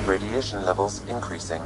Radiation levels increasing.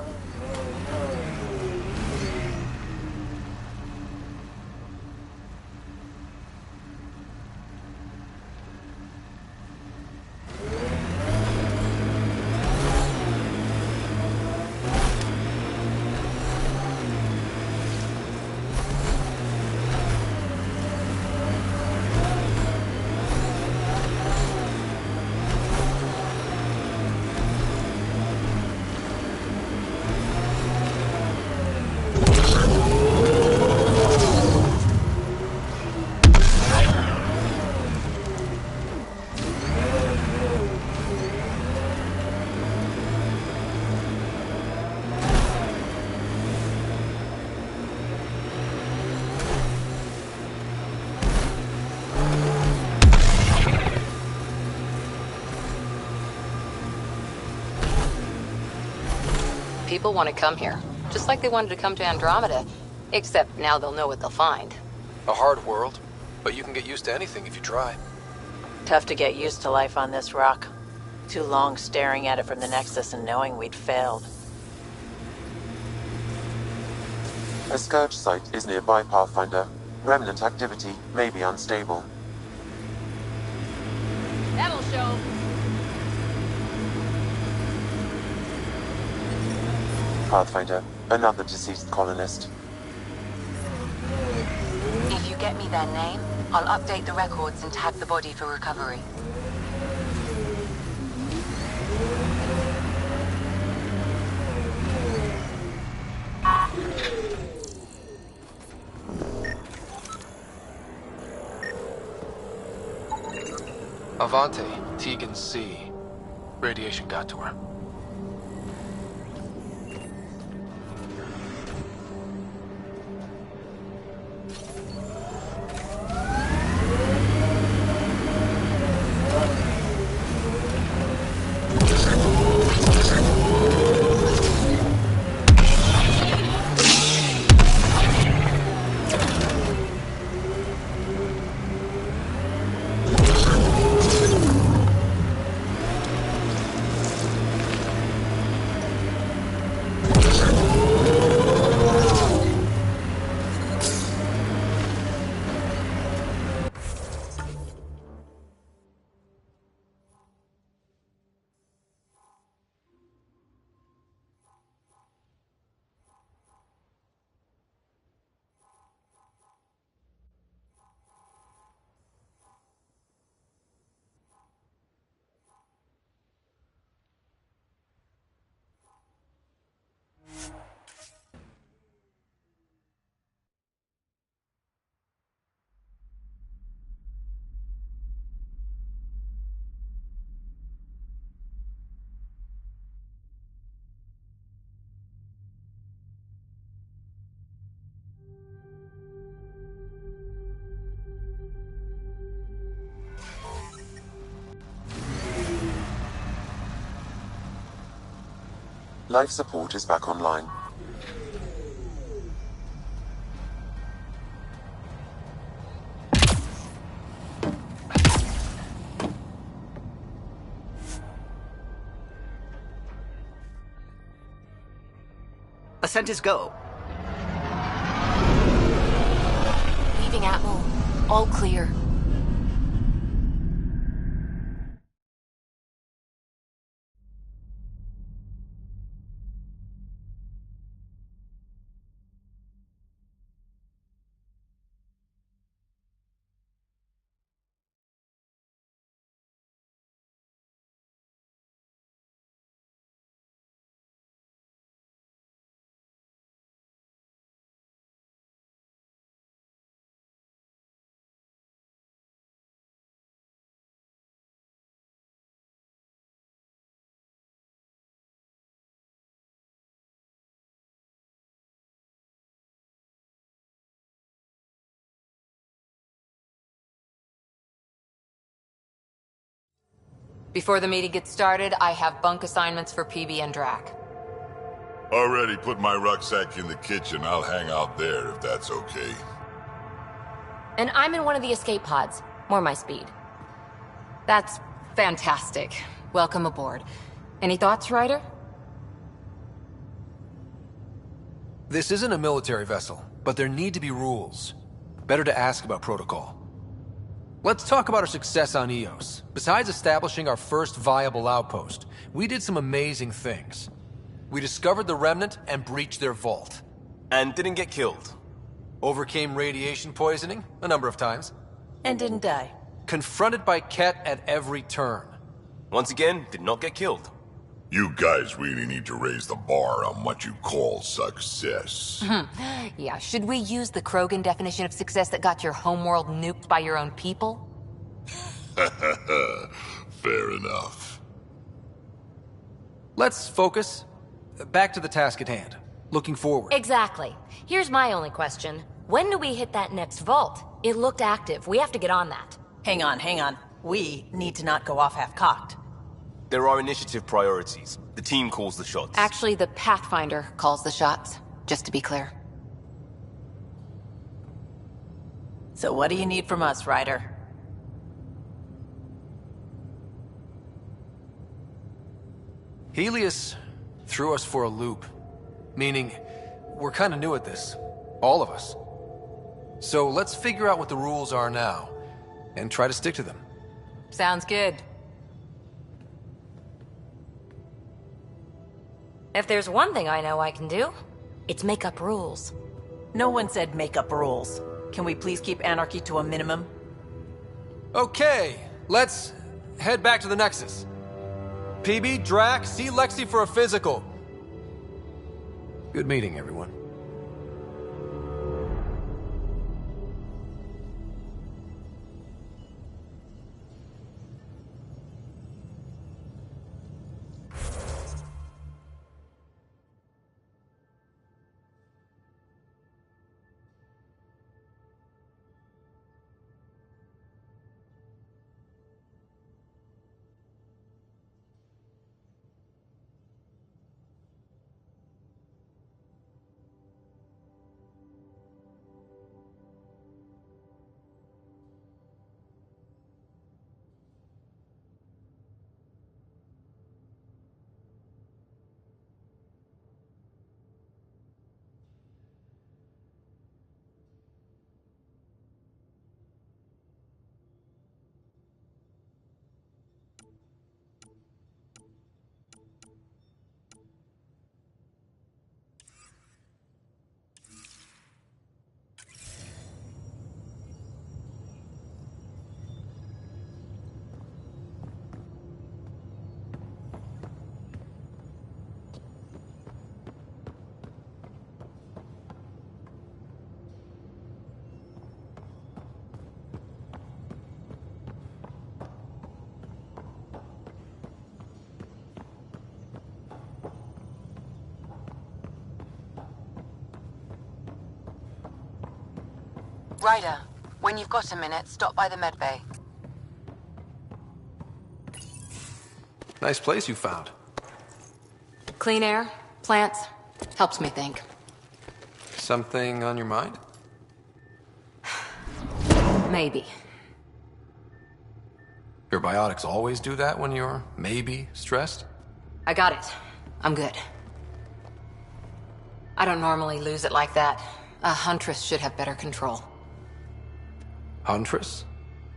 People want to come here, just like they wanted to come to Andromeda. Except now they'll know what they'll find. A hard world, but you can get used to anything if you try. Tough to get used to life on this rock. Too long staring at it from the Nexus and knowing we'd failed. A scourge site is nearby, Pathfinder. Remnant activity may be unstable. That'll show. Pathfinder, another deceased colonist. If you get me their name, I'll update the records and tag the body for recovery. Avante, Tegan C. Radiation got to her. Life support is back online. Ascent is go. Leaving Atmo. All clear. Before the meeting gets started, I have bunk assignments for PB and Drac. Already put my rucksack in the kitchen. I'll hang out there if that's okay. And I'm in one of the escape pods. More my speed. That's fantastic. Welcome aboard. Any thoughts, Ryder? This isn't a military vessel, but there need to be rules. Better to ask about protocol. Let's talk about our success on Eos. Besides establishing our first viable outpost, we did some amazing things. We discovered the Remnant and breached their vault. And didn't get killed. Overcame radiation poisoning a number of times. And didn't die. Confronted by Ket at every turn. Once again, did not get killed. You guys really need to raise the bar on what you call success. Yeah, should we use the Krogan definition of success that got your homeworld nuked by your own people? Fair enough. Let's focus. Back to the task at hand. Looking forward. Exactly. Here's my only question. When do we hit that next vault? It looked active. We have to get on that. Hang on. We need to not go off half-cocked. There are initiative priorities. The team calls the shots. Actually, the Pathfinder calls the shots, just to be clear. So what do you need from us, Ryder? Helios threw us for a loop. Meaning, we're kind of new at this. All of us. So let's figure out what the rules are now, and try to stick to them. Sounds good. If there's one thing I know I can do, it's make up rules. No one said make up rules. Can we please keep anarchy to a minimum? Okay, let's head back to the Nexus. PB, Drac, see Lexi for a physical. Good meeting, everyone. Ryder, when you've got a minute, stop by the medbay. Nice place you found. Clean air, plants, helps me think. Something on your mind? Maybe. Your biotics always do that when you're maybe stressed? I got it. I'm good. I don't normally lose it like that. A huntress should have better control. Huntress?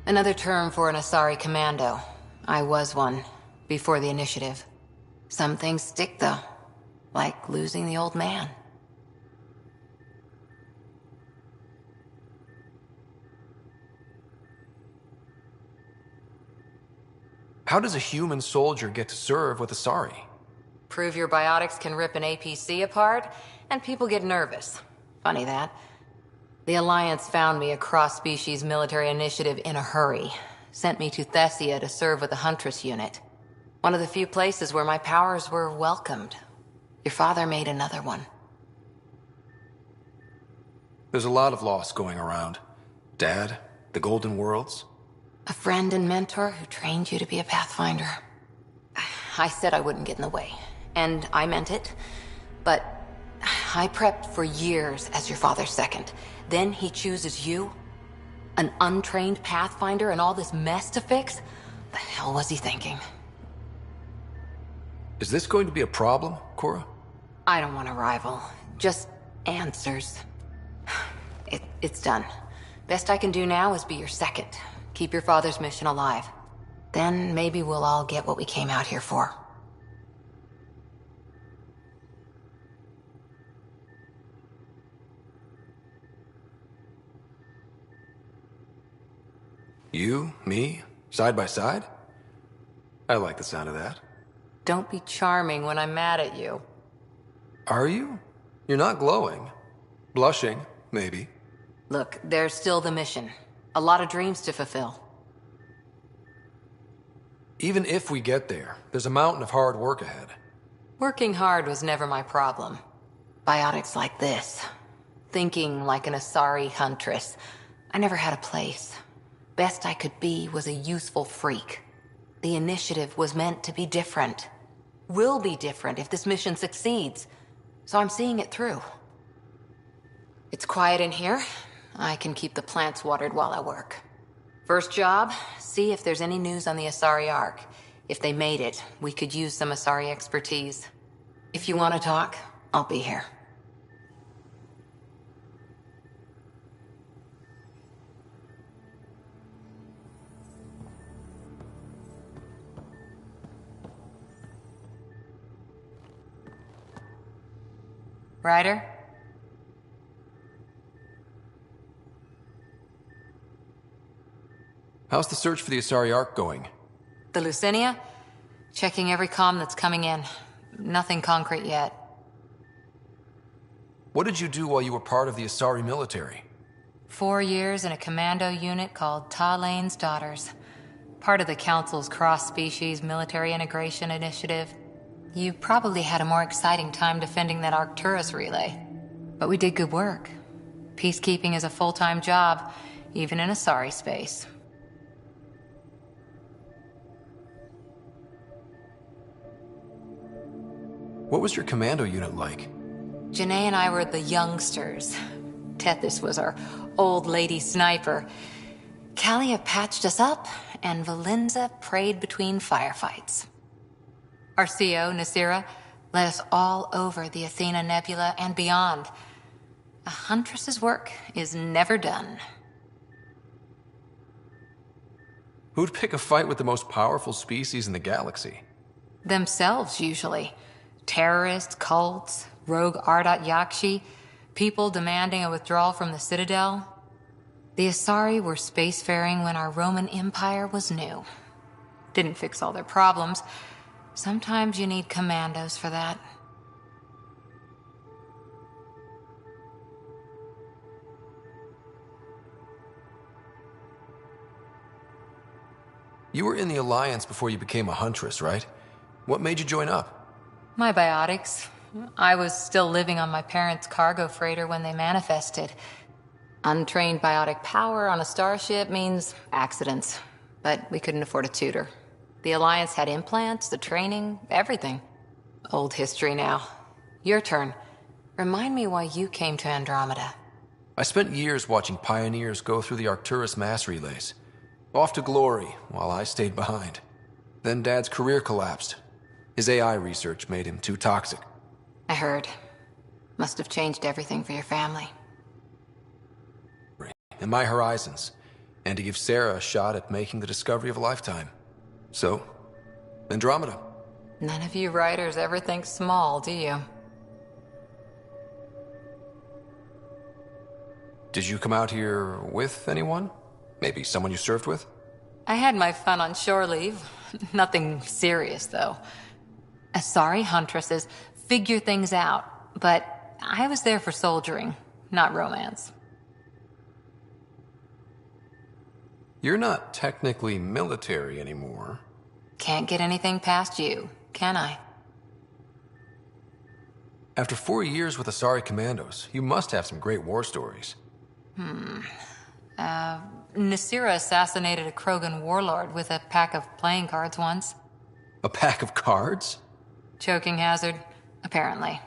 Another term for an Asari commando. I was one, before the initiative. Some things stick, though. Like losing the old man. How does a human soldier get to serve with Asari? Prove your biotics can rip an APC apart, and people get nervous. Funny that. The Alliance found me a cross-species military initiative in a hurry. Sent me to Thessia to serve with the Huntress unit. One of the few places where my powers were welcomed. Your father made another one. There's a lot of loss going around. Dad, the Golden Worlds. A friend and mentor who trained you to be a Pathfinder. I said I wouldn't get in the way, and I meant it. But I prepped for years as your father's second. Then he chooses you? An untrained Pathfinder and all this mess to fix? The hell was he thinking? Is this going to be a problem, Cora? I don't want a rival. Just answers. It's done. Best I can do now is be your second. Keep your father's mission alive. Then maybe we'll all get what we came out here for. You, me, side by side? I like the sound of that. Don't be charming when I'm mad at you. Are you? You're not glowing. Blushing, maybe. Look, there's still the mission. A lot of dreams to fulfill. Even if we get there, there's a mountain of hard work ahead. Working hard was never my problem. Biotics like this. Thinking like an Asari huntress. I never had a place. Best I could be was a useful freak. The initiative was meant to be different. Will be different if this mission succeeds. So I'm seeing it through. It's quiet in here. I can keep the plants watered while I work. First job, see if there's any news on the Asari Ark. If they made it, we could use some Asari expertise. If you want to talk, I'll be here. Ryder? How's the search for the Asari Ark going? The Lucinia? Checking every comm that's coming in. Nothing concrete yet. What did you do while you were part of the Asari military? 4 years in a commando unit called Ta Lane's Daughters. Part of the Council's cross-species military integration initiative. You probably had a more exciting time defending that Arcturus relay. But we did good work. Peacekeeping is a full-time job, even in Asari space. What was your commando unit like? Janae and I were the youngsters. Tethys was our old lady sniper. Kalia patched us up, and Valenza prayed between firefights. Our CO, Nasira, led us all over the Athena Nebula and beyond. A huntress's work is never done. Who'd pick a fight with the most powerful species in the galaxy? Themselves, usually. Terrorists, cults, rogue Ardat Yakshi, people demanding a withdrawal from the Citadel. The Asari were spacefaring when our Roman Empire was new. Didn't fix all their problems. Sometimes you need commandos for that. You were in the Alliance before you became a huntress, right? What made you join up? My biotics. I was still living on my parents' cargo freighter when they manifested. Untrained biotic power on a starship means accidents, but we couldn't afford a tutor. The Alliance had implants, the training, everything. Old history now. Your turn. Remind me why you came to Andromeda. I spent years watching pioneers go through the Arcturus mass relays. Off to glory, while I stayed behind. Then Dad's career collapsed. His AI research made him too toxic. I heard. Must have changed everything for your family. And my horizons, and to give Sarah a shot at making the discovery of a lifetime. So, Andromeda. None of you writers ever think small, do you? Did you come out here with anyone? Maybe someone you served with? I had my fun on shore leave. Nothing serious, though. Asari huntresses figure things out, but I was there for soldiering, not romance. You're not technically military anymore. Can't get anything past you, can I? After 4 years with Asari Commandos, you must have some great war stories. Nasira assassinated a Krogan warlord with a pack of playing cards once. A pack of cards? Choking hazard, apparently.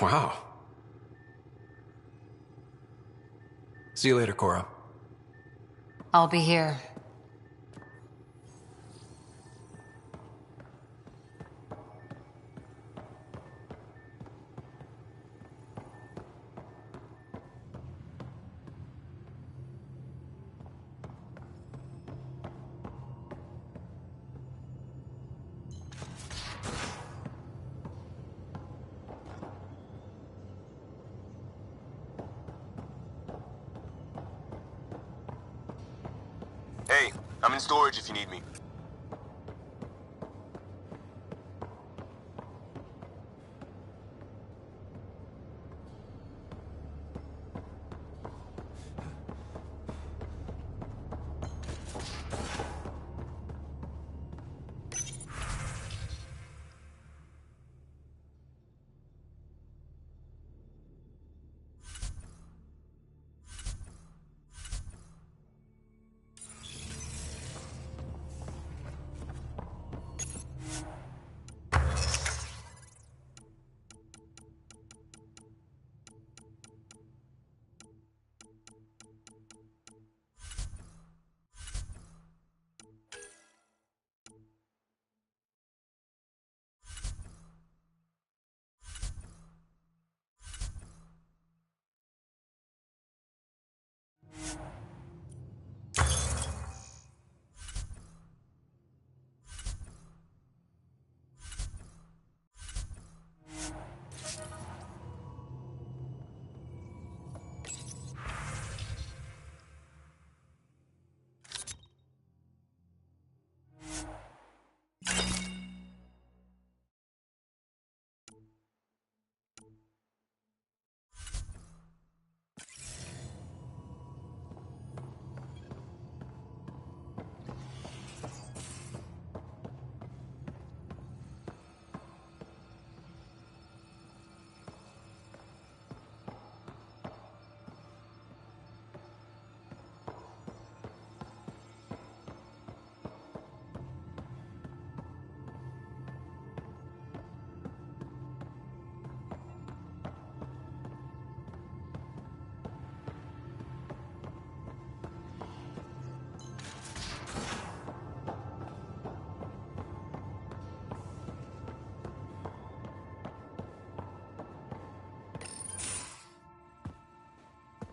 Wow. See you later, Cora. I'll be here. Hey, I'm in storage if you need me.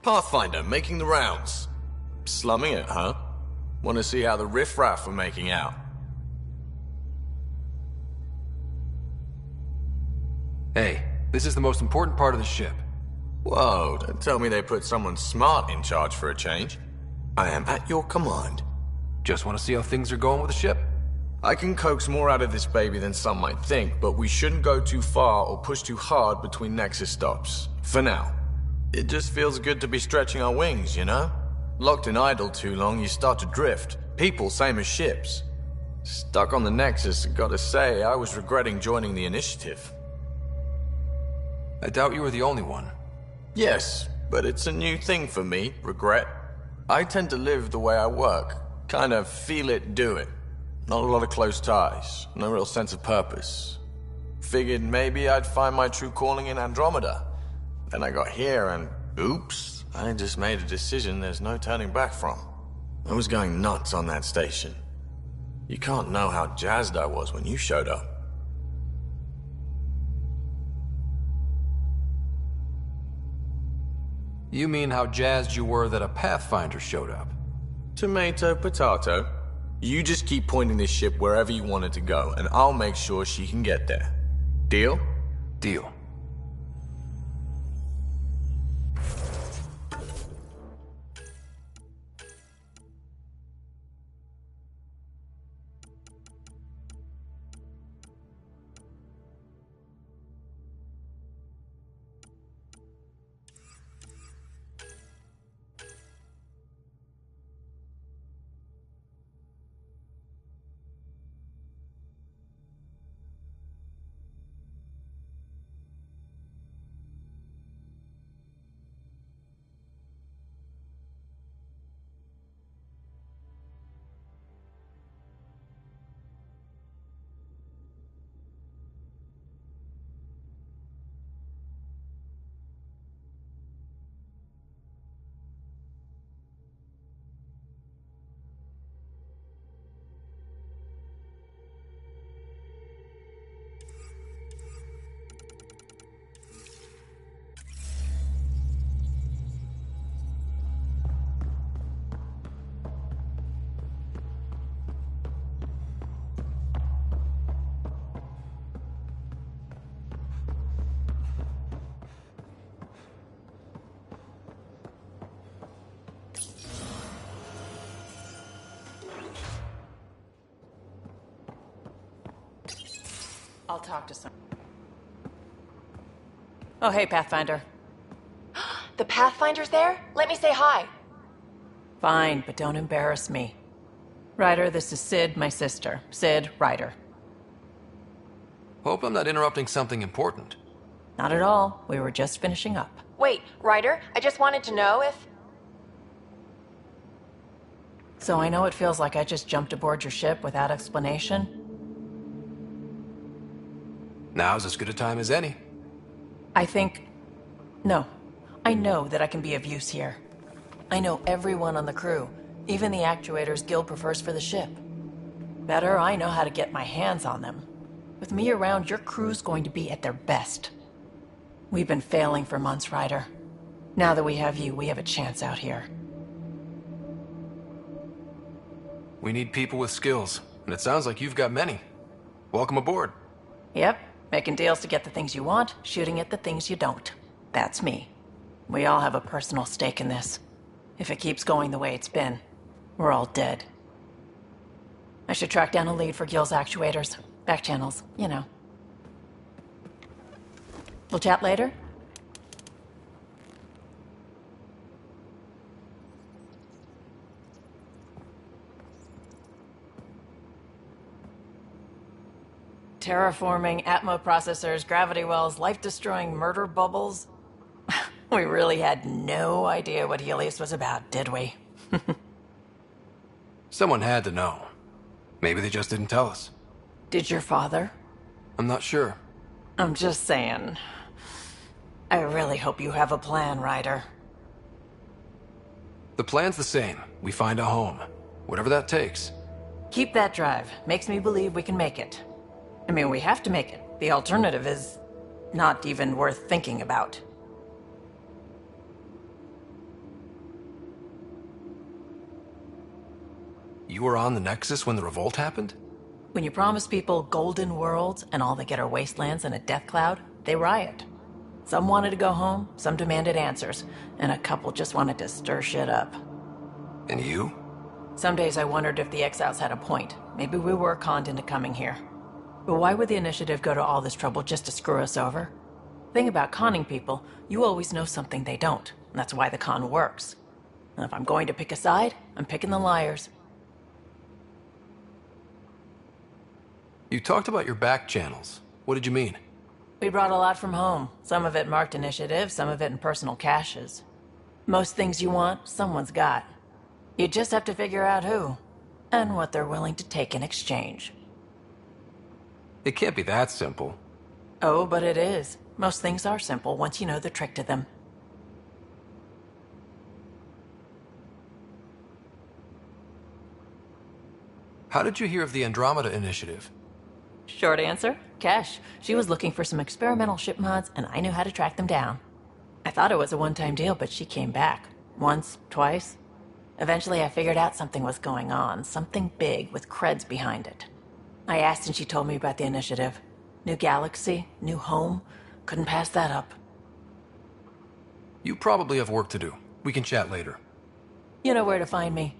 Pathfinder, making the rounds. Slumming it, huh? Want to see how the riffraff are making out? Hey, this is the most important part of the ship. Whoa, don't tell me they put someone smart in charge for a change. I am at your command. Just want to see how things are going with the ship? I can coax more out of this baby than some might think, but we shouldn't go too far or push too hard between Nexus stops. For now. It just feels good to be stretching our wings, you know? Locked in idle too long, you start to drift. People, same as ships. Stuck on the Nexus, gotta say, I was regretting joining the Initiative. I doubt you were the only one. Yes, but it's a new thing for me, regret. I tend to live the way I work. Kind of feel it, do it. Not a lot of close ties, no real sense of purpose. Figured maybe I'd find my true calling in Andromeda. Then I got here and, oops, I just made a decision there's no turning back from. I was going nuts on that station. You can't know how jazzed I was when you showed up. You mean how jazzed you were that a Pathfinder showed up? Tomato, potato. You just keep pointing this ship wherever you want it to go, and I'll make sure she can get there. Deal? Deal. I'll talk to some. Oh, hey, Pathfinder. The Pathfinder's there? Let me say hi. Fine, but don't embarrass me. Ryder, this is Sid, my sister. Sid, Ryder. Hope I'm not interrupting something important. Not at all. We were just finishing up. Wait, Ryder, I just wanted to know if... So I know it feels like I just jumped aboard your ship without explanation. Now's as good a time as any. No. I know that I can be of use here. I know everyone on the crew, even the actuators Guild prefers for the ship. Better, I know how to get my hands on them. With me around, your crew's going to be at their best. We've been failing for months, Ryder. Now that we have you, we have a chance out here. We need people with skills, and it sounds like you've got many. Welcome aboard. Yep, making deals to get the things you want, shooting at the things you don't. That's me. We all have a personal stake in this. If it keeps going the way it's been, we're all dead. I should track down a lead for Gil's actuators. Back channels, you know. We'll chat later? Terraforming, Atmo processors, gravity wells, life-destroying murder bubbles. We really had no idea what Helios was about, did we? Someone had to know. Maybe they just didn't tell us. Did your father? I'm not sure. I'm just saying. I really hope you have a plan, Ryder. The plan's the same. We find a home. Whatever that takes. Keep that drive. Makes me believe we can make it. I mean, we have to make it. The alternative is not even worth thinking about. You were on the Nexus when the revolt happened? When you promise people golden worlds and all they get are wastelands and a death cloud, they riot. Some wanted to go home, some demanded answers, and a couple just wanted to stir shit up. And you? Some days I wondered if the exiles had a point. Maybe we were conned into coming here. But why would the Initiative go to all this trouble just to screw us over? Thing about conning people, you always know something they don't, and that's why the con works. And if I'm going to pick a side, I'm picking the liars. You talked about your back channels. What did you mean? We brought a lot from home. Some of it marked initiative, some of it in personal caches. Most things you want, someone's got. You just have to figure out who, and what they're willing to take in exchange. It can't be that simple. Oh, but it is. Most things are simple once you know the trick to them. How did you hear of the Andromeda initiative? Short answer, Kesh. She was looking for some experimental ship mods, and I knew how to track them down. I thought it was a one-time deal, but she came back. Once, twice. Eventually I figured out something was going on, something big with creds behind it. I asked and she told me about the initiative. New galaxy, new home. Couldn't pass that up. You probably have work to do. We can chat later. You know where to find me.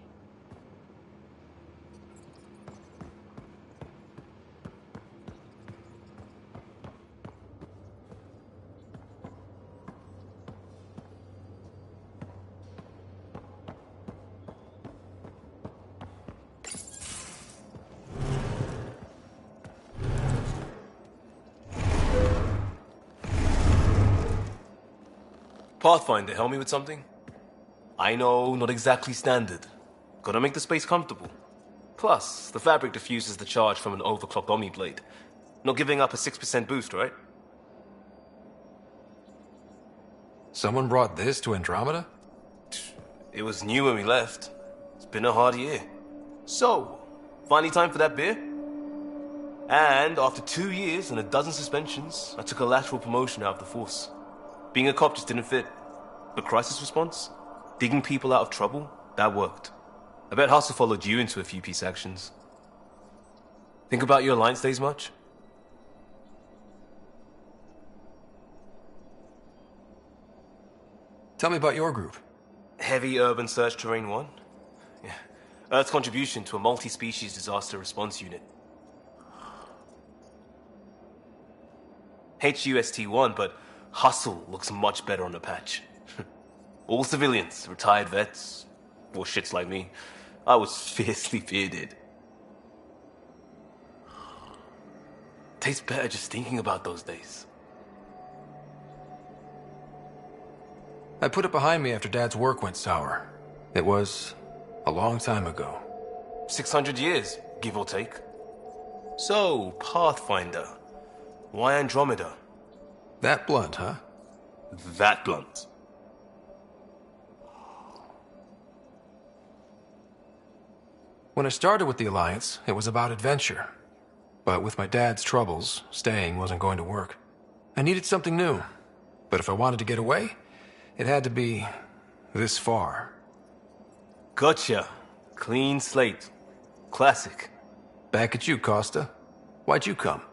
Pathfinder, help me with something? I know, not exactly standard. Gotta make the space comfortable. Plus, the fabric diffuses the charge from an overclocked Omni blade. Not giving up a 6% boost, right? Someone brought this to Andromeda? It was new when we left. It's been a hard year. So, finally time for that beer? And after 2 years and a dozen suspensions, I took a lateral promotion out of the force. Being a cop just didn't fit. But crisis response? Digging people out of trouble? That worked. I bet Hustle followed you into a few peace actions. Think about your Alliance days much? Tell me about your group. Heavy Urban Search Terrain 1? Yeah. Earth's contribution to a multi-species disaster response unit. HUST-1, but Hustle looks much better on the patch. All civilians, retired vets, or shits like me. I was fiercely bearded. Tastes better just thinking about those days. I put it behind me after Dad's work went sour. It was a long time ago. 600 years, give or take. So, Pathfinder. Why Andromeda? That blunt, huh? That blunt. When I started with the Alliance, it was about adventure. But with my dad's troubles, staying wasn't going to work. I needed something new. But if I wanted to get away, it had to be this far. Gotcha. Clean slate. Classic. Back at you, Costa. Why'd you come?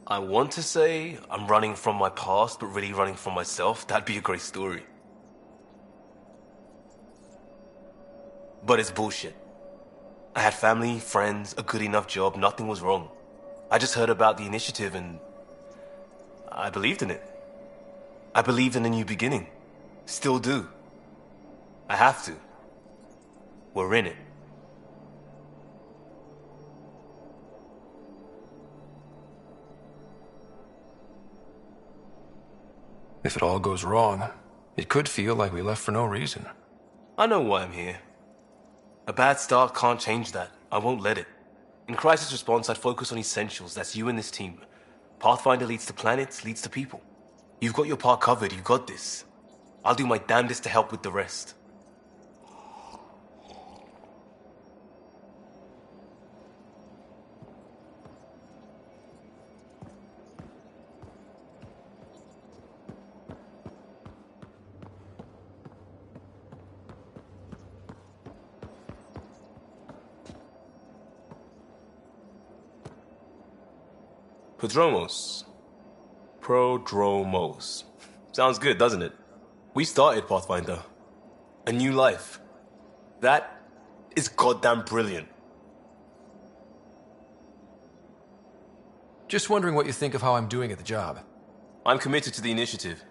I want to say I'm running from my past, but really running from myself. That'd be a great story. But it's bullshit. I had family, friends, a good enough job, nothing was wrong. I just heard about the initiative and I believed in it. I believed in a new beginning. Still do. I have to. We're in it. If it all goes wrong, it could feel like we left for no reason. I know why I'm here. A bad start can't change that. I won't let it. In crisis response, I'd focus on essentials. That's you and this team. Pathfinder leads to planets, leads to people. You've got your part covered. You got this. I'll do my damnedest to help with the rest. Prodromos. Sounds good, doesn't it? We started Pathfinder. A new life. That is goddamn brilliant. Just wondering what you think of how I'm doing at the job. I'm committed to the initiative.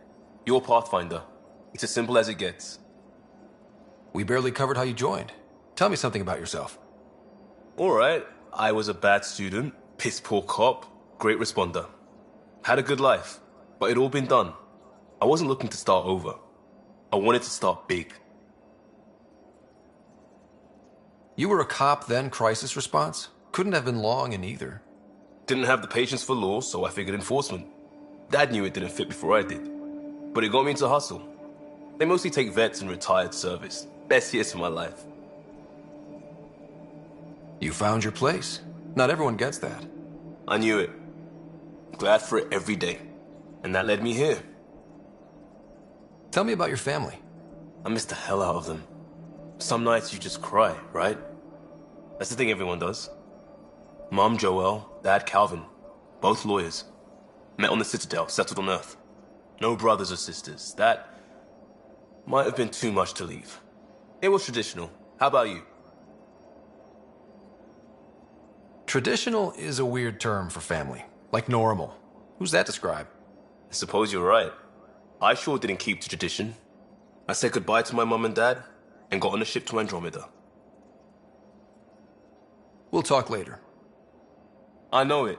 You're Pathfinder. It's as simple as it gets. We barely covered how you joined. Tell me something about yourself. Alright, I was a bad student, piss poor cop, great responder. Had a good life, but it'd all been done. I wasn't looking to start over. I wanted to start big. You were a cop, then crisis response? Couldn't have been long in either. Didn't have the patience for law, so I figured enforcement. Dad knew it didn't fit before I did. But it got me into hustle. They mostly take vets and retired service. Best years of my life. You found your place. Not everyone gets that. I knew it. Glad for it every day. And that led me here. Tell me about your family. I miss the hell out of them. Some nights you just cry, right? That's the thing everyone does. Mom Joelle, Dad Calvin. Both lawyers. Met on the Citadel, settled on Earth. No brothers or sisters. That might have been too much to leave. It was traditional. How about you? Traditional is a weird term for family. Like normal. Who's that describe? I suppose you're right. I sure didn't keep to tradition. I said goodbye to my mum and dad and got on a ship to Andromeda. We'll talk later. I know it.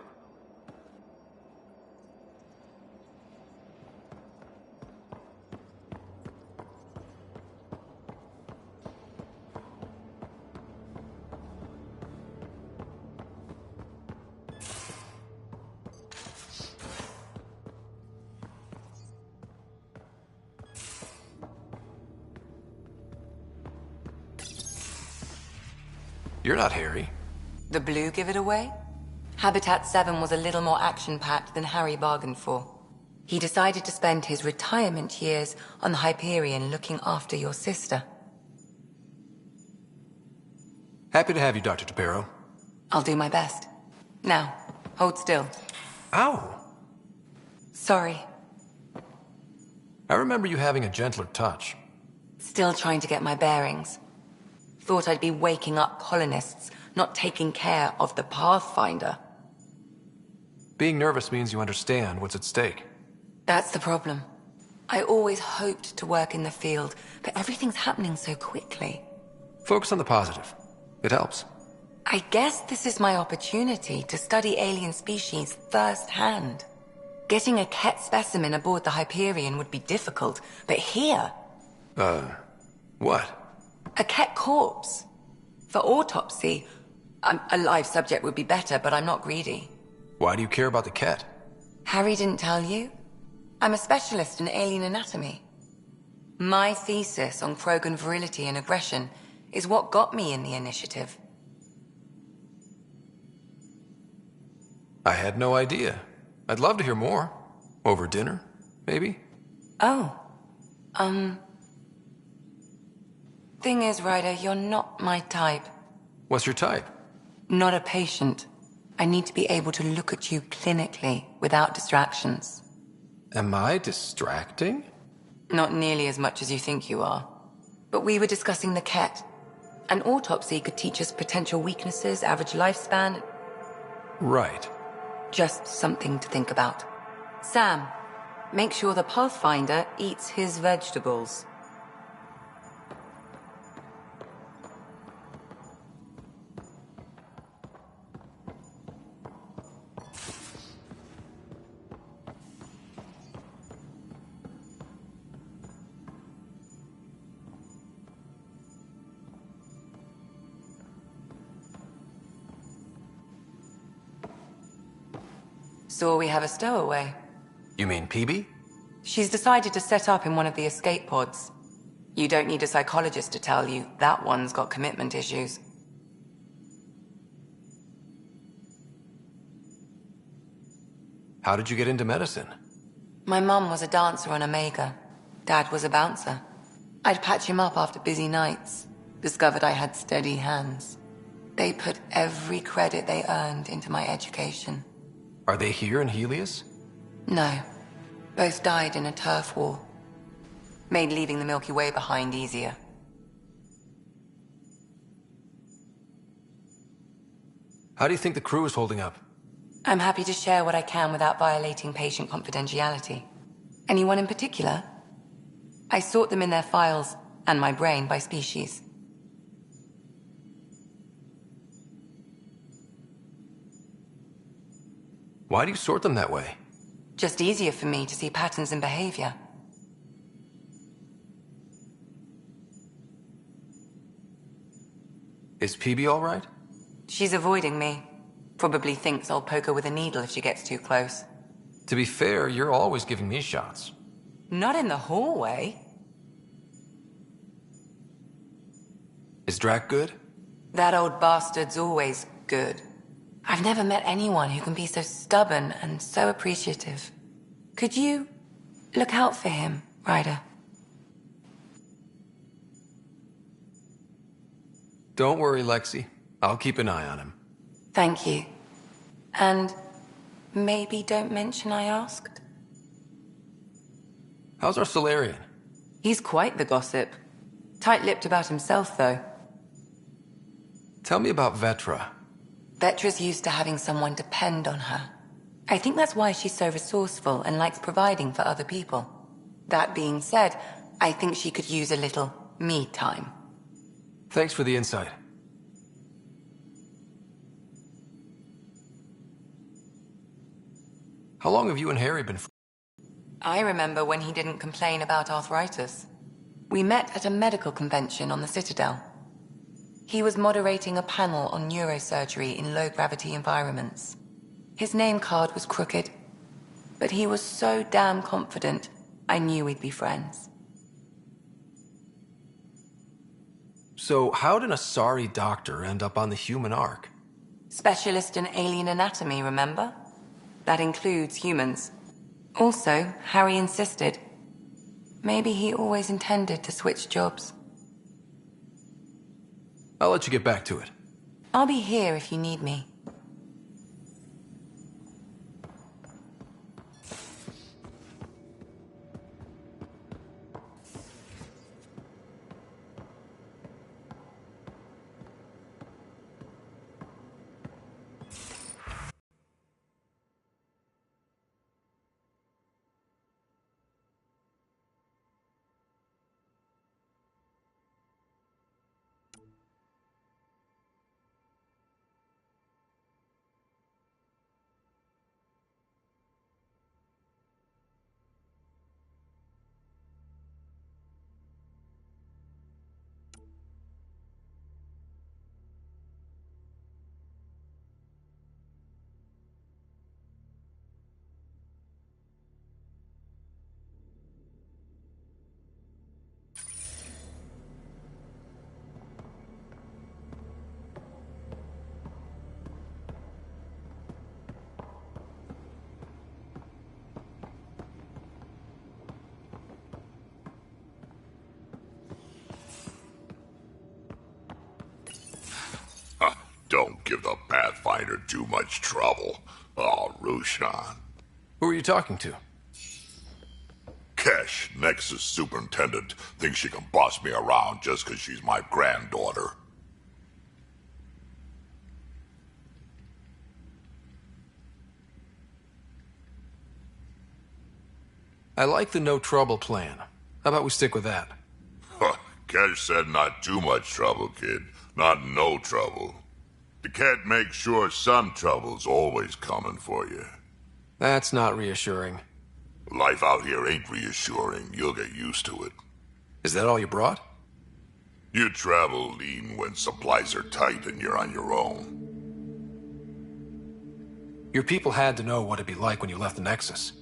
You're not Harry. The blue give it away? Habitat 7 was a little more action-packed than Harry bargained for. He decided to spend his retirement years on the Hyperion looking after your sister. Happy to have you, Dr. Tapero. I'll do my best. Now, hold still. Ow! Sorry. I remember you having a gentler touch. Still trying to get my bearings. Thought I'd be waking up colonists, not taking care of the Pathfinder. Being nervous means you understand what's at stake. That's the problem. I always hoped to work in the field, but everything's happening so quickly. Focus on the positive. It helps. I guess this is my opportunity to study alien species firsthand. Getting a Ket specimen aboard the Hyperion would be difficult, but here... What? A Ket corpse. For autopsy, a live subject would be better, but I'm not greedy. Why do you care about the Ket? Harry didn't tell you? I'm a specialist in alien anatomy. My thesis on Krogan virility and aggression is what got me in the initiative. I had no idea. I'd love to hear more. Over dinner, maybe? Oh. Thing is, Ryder, you're not my type. What's your type? Not a patient. I need to be able to look at you clinically, without distractions. Am I distracting? Not nearly as much as you think you are. But we were discussing the Ket. An autopsy could teach us potential weaknesses, average lifespan. Right. Just something to think about. Sam, make sure the Pathfinder eats his vegetables. So we have a stowaway. You mean PB? She's decided to set up in one of the escape pods. You don't need a psychologist to tell you that one's got commitment issues. How did you get into medicine? My mum was a dancer on Omega. Dad was a bouncer. I'd patch him up after busy nights. Discovered I had steady hands. They put every credit they earned into my education. Are they here in Helios? No. Both died in a turf war. Made leaving the Milky Way behind easier. How do you think the crew is holding up? I'm happy to share what I can without violating patient confidentiality. Anyone in particular? I sort them in their files, and my brain by species. Why do you sort them that way? Just easier for me to see patterns in behavior. Is PB all right? She's avoiding me. Probably thinks I'll poke her with a needle if she gets too close. To be fair, you're always giving me shots. Not in the hallway. Is Drac good? That old bastard's always good. I've never met anyone who can be so stubborn and so appreciative. Could you look out for him, Ryder? Don't worry, Lexi. I'll keep an eye on him. Thank you. And maybe don't mention I asked? How's our Solarian? He's quite the gossip. Tight-lipped about himself, though. Tell me about Vetra. Vetra's used to having someone depend on her. I think that's why she's so resourceful and likes providing for other people. That being said, I think she could use a little me time. Thanks for the insight. How long have you and Harry been I remember when he didn't complain about arthritis. We met at a medical convention on the Citadel. He was moderating a panel on neurosurgery in low-gravity environments. His name card was crooked, but he was so damn confident, I knew we'd be friends. So how did a sorry doctor end up on the human Ark? Specialist in alien anatomy, remember? That includes humans. Also, Harry insisted. Maybe he always intended to switch jobs. I'll let you get back to it. I'll be here if you need me. Don't give the Pathfinder too much trouble. Oh, Rushan. Who are you talking to? Kesh, Nexus superintendent, thinks she can boss me around just 'cause she's my granddaughter. I like the no trouble plan. How about we stick with that? Kesh said not too much trouble, kid. Not no trouble. The cat makes sure some trouble's always coming for you. That's not reassuring. Life out here ain't reassuring. You'll get used to it. Is that all you brought? You travel lean when supplies are tight and you're on your own. Your people had to know what it'd be like when you left the Nexus.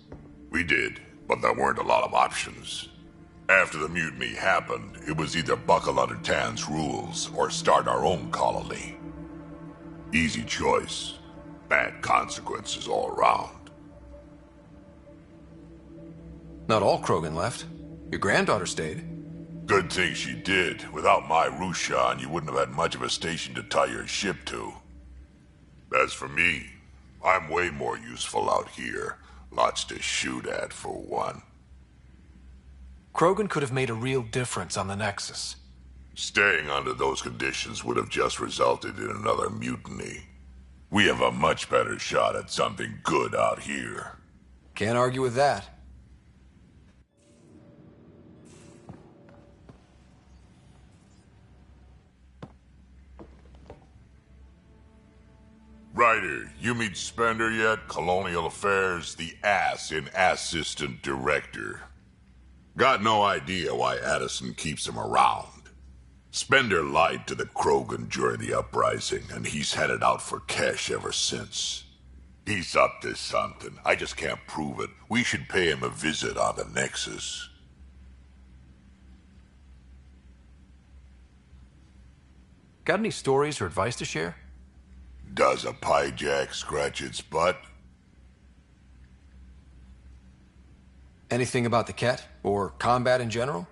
We did, but there weren't a lot of options. After the mutiny happened, it was either buckle under Tan's rules or start our own colony. Easy choice. Bad consequences all around. Not all Krogan left. Your granddaughter stayed. Good thing she did. Without my Rushan, you wouldn't have had much of a station to tie your ship to. As for me, I'm way more useful out here. Lots to shoot at, for one. Krogan could have made a real difference on the Nexus. Staying under those conditions would have just resulted in another mutiny. We have a much better shot at something good out here. Can't argue with that. Ryder, you meet Spender yet? Colonial Affairs, the ass in Assistant Director. Got no idea why Addison keeps him around. Spender lied to the Krogan during the uprising, and he's headed out for cash ever since. He's up to something. I just can't prove it. We should pay him a visit on the Nexus. Got any stories or advice to share? Does a pyjak scratch its butt? Anything about the Ket? Or combat in general?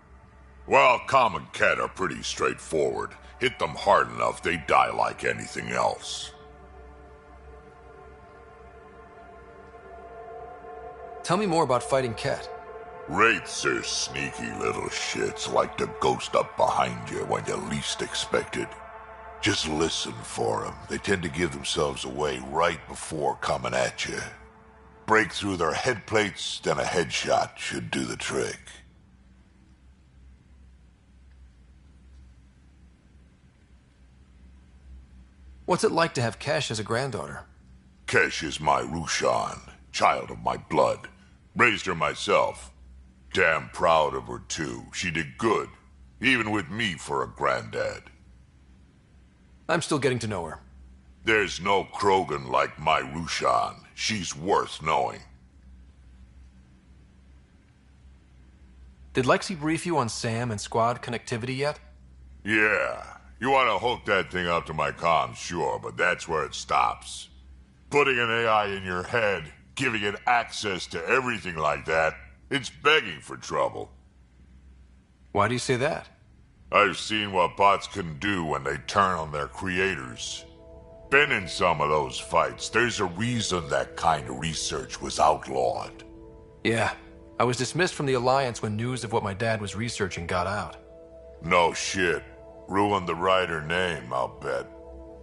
Well, common Ket are pretty straightforward. Hit them hard enough, they die like anything else. Tell me more about fighting Ket. Wraiths are sneaky little shits, like to ghost up behind you when you least expect it. Just listen for them. They tend to give themselves away right before coming at you. Break through their head plates, then a headshot should do the trick. What's it like to have Kesh as a granddaughter? Kesh is my Rushan, child of my blood. Raised her myself. Damn proud of her, too. She did good, even with me for a granddad. I'm still getting to know her. There's no Krogan like my Rushan. She's worth knowing. Did Lexi brief you on SAM and squad connectivity yet? Yeah. You want to hook that thing up to my comms, sure, but that's where it stops. Putting an AI in your head, giving it access to everything like that, it's begging for trouble. Why do you say that? I've seen what bots can do when they turn on their creators. Been in some of those fights. There's a reason that kind of research was outlawed. Yeah. I was dismissed from the Alliance when news of what my dad was researching got out. No shit. Ruined the writer name, I'll bet.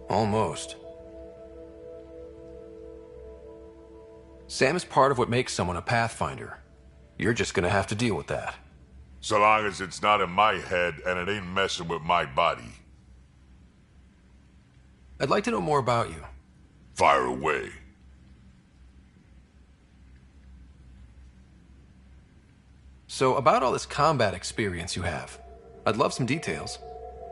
Almost. Sam is part of what makes someone a Pathfinder. You're just gonna have to deal with that. So long as it's not in my head and it ain't messing with my body. I'd like to know more about you. Fire away. So, about all this combat experience you have, I'd love some details.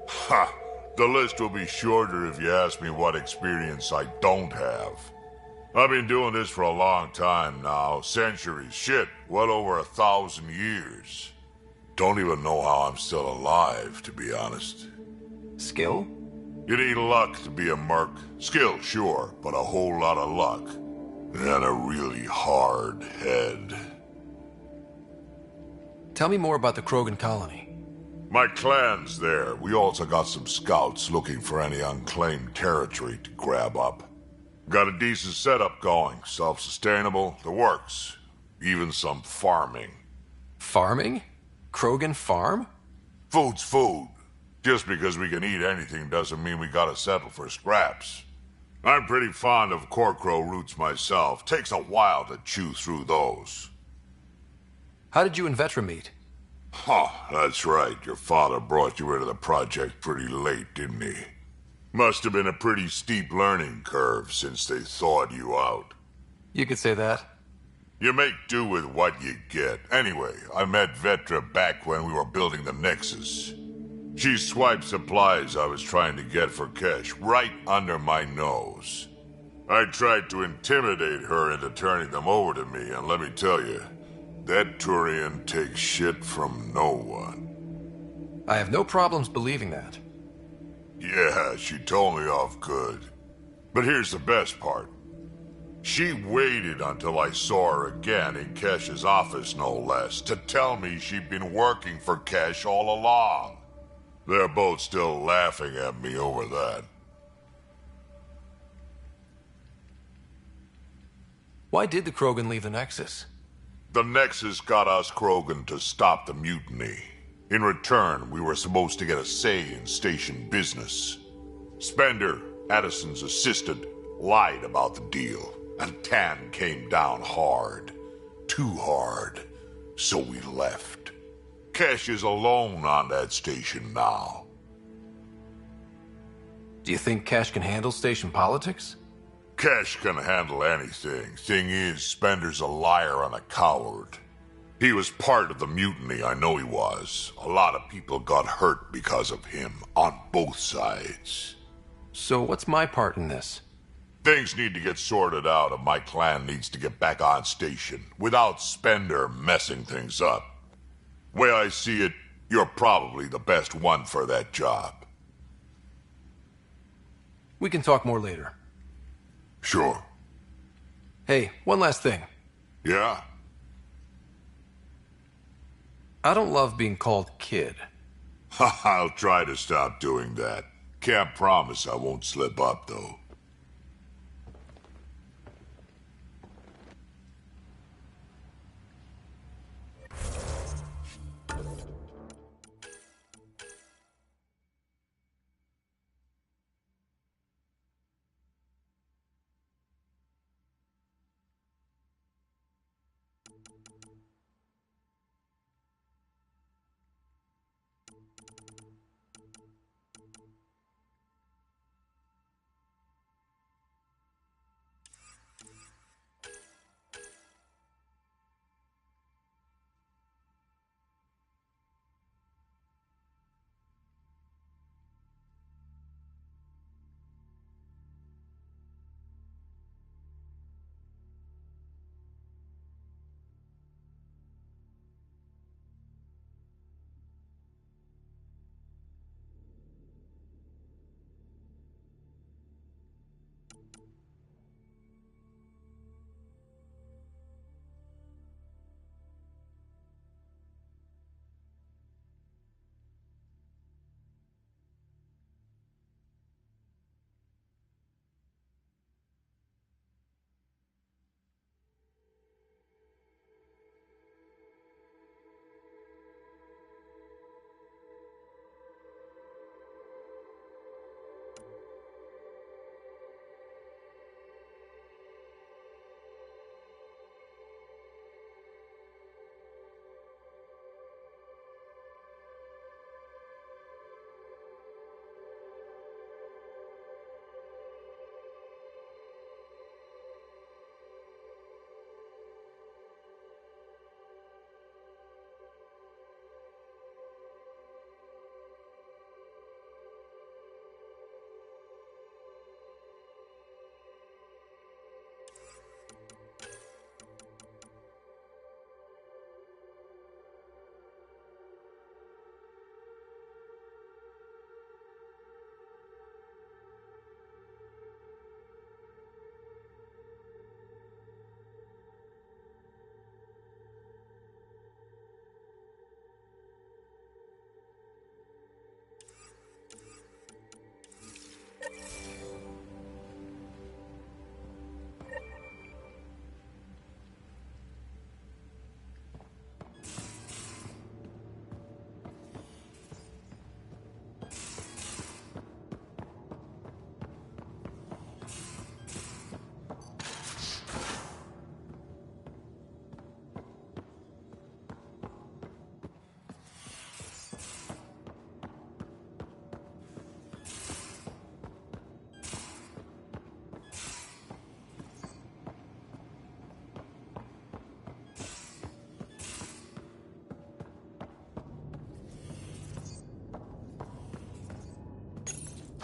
Ha! The list will be shorter if you ask me what experience I don't have. I've been doing this for a long time now. Centuries. Shit, well over 1,000 years. Don't even know how I'm still alive, to be honest. Skill? You need luck to be a merc. Skill, sure, but a whole lot of luck. And a really hard head. Tell me more about the Krogan colony. My clan's there. We also got some scouts looking for any unclaimed territory to grab up. Got a decent setup going. Self-sustainable, the works. Even some farming. Farming? Krogan farm? Food's food. Just because we can eat anything doesn't mean we gotta settle for scraps. I'm pretty fond of Corcrow roots myself. Takes a while to chew through those. How did you and Vetra meet? Huh, that's right. Your father brought you into the project pretty late, didn't he? Must have been a pretty steep learning curve since they thawed you out. You could say that. You make do with what you get. Anyway, I met Vetra back when we were building the Nexus. She swiped supplies I was trying to get for Kesh right under my nose. I tried to intimidate her into turning them over to me, and let me tell you, that Turian takes shit from no one. I have no problems believing that. Yeah, she told me off good. But here's the best part. She waited until I saw her again in Kesh's office, no less, to tell me she'd been working for Kesh all along. They're both still laughing at me over that. Why did the Krogan leave the Nexus? The Nexus got us Krogan to stop the mutiny. In return, we were supposed to get a say in station business. Spender, Addison's assistant, lied about the deal, and Tan came down hard. Too hard. So we left. Kesh is alone on that station now. Do you think Kesh can handle station politics? Kesh can handle anything. Thing is, Spender's a liar and a coward. He was part of the mutiny, I know he was. A lot of people got hurt because of him, on both sides. So what's my part in this? Things need to get sorted out, and my clan needs to get back on station, without Spender messing things up. Way I see it, you're probably the best one for that job. We can talk more later. Sure. Hey, one last thing. Yeah? I don't love being called kid. I'll try to stop doing that. Can't promise I won't slip up, though.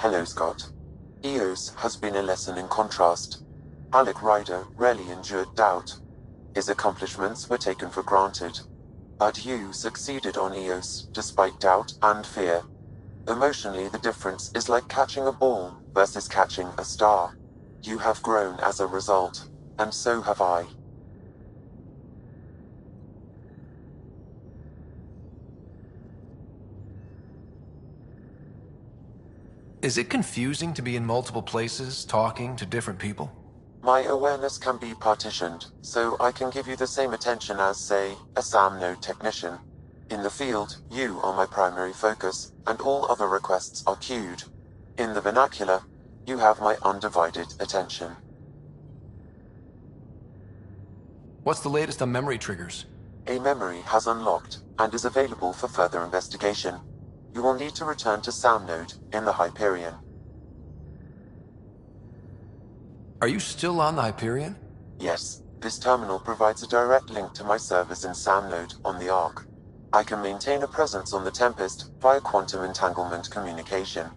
Hello, Scott. Eos has been a lesson in contrast. Alec Ryder rarely endured doubt. His accomplishments were taken for granted. But you succeeded on Eos, despite doubt and fear. Emotionally, the difference is like catching a ball versus catching a star. You have grown as a result, and so have I. Is it confusing to be in multiple places, talking to different people? My awareness can be partitioned, so I can give you the same attention as, say, a SAM node technician. In the field, you are my primary focus, and all other requests are queued. In the vernacular, you have my undivided attention. What's the latest on memory triggers? A memory has unlocked, and is available for further investigation. You will need to return to SAM node in the Hyperion. Are you still on the Hyperion? Yes, This terminal provides a direct link to my servers in SAM-node on the Ark. I can maintain a presence on the Tempest via quantum entanglement communication.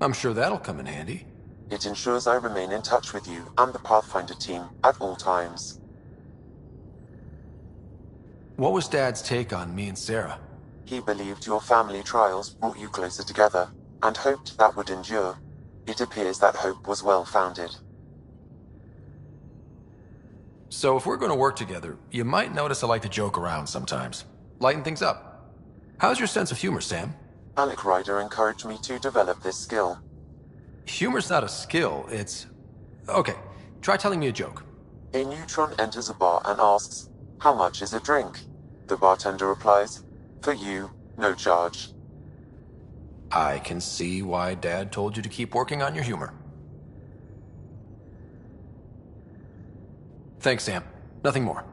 I'm sure that'll come in handy. It ensures I remain in touch with you and the Pathfinder team at all times. What was Dad's take on me and Sarah? He believed your family trials brought you closer together, and hoped that would endure. It appears that hope was well-founded. So if we're going to work together, you might notice I like to joke around sometimes. Lighten things up. How's your sense of humor, Sam? Alec Ryder encouraged me to develop this skill. Humor's not a skill, it's... Okay, try telling me a joke. A neutron enters a bar and asks, "How much is a drink?" The bartender replies, "For you, no charge." I can see why Dad told you to keep working on your humor. Thanks, Sam. Nothing more.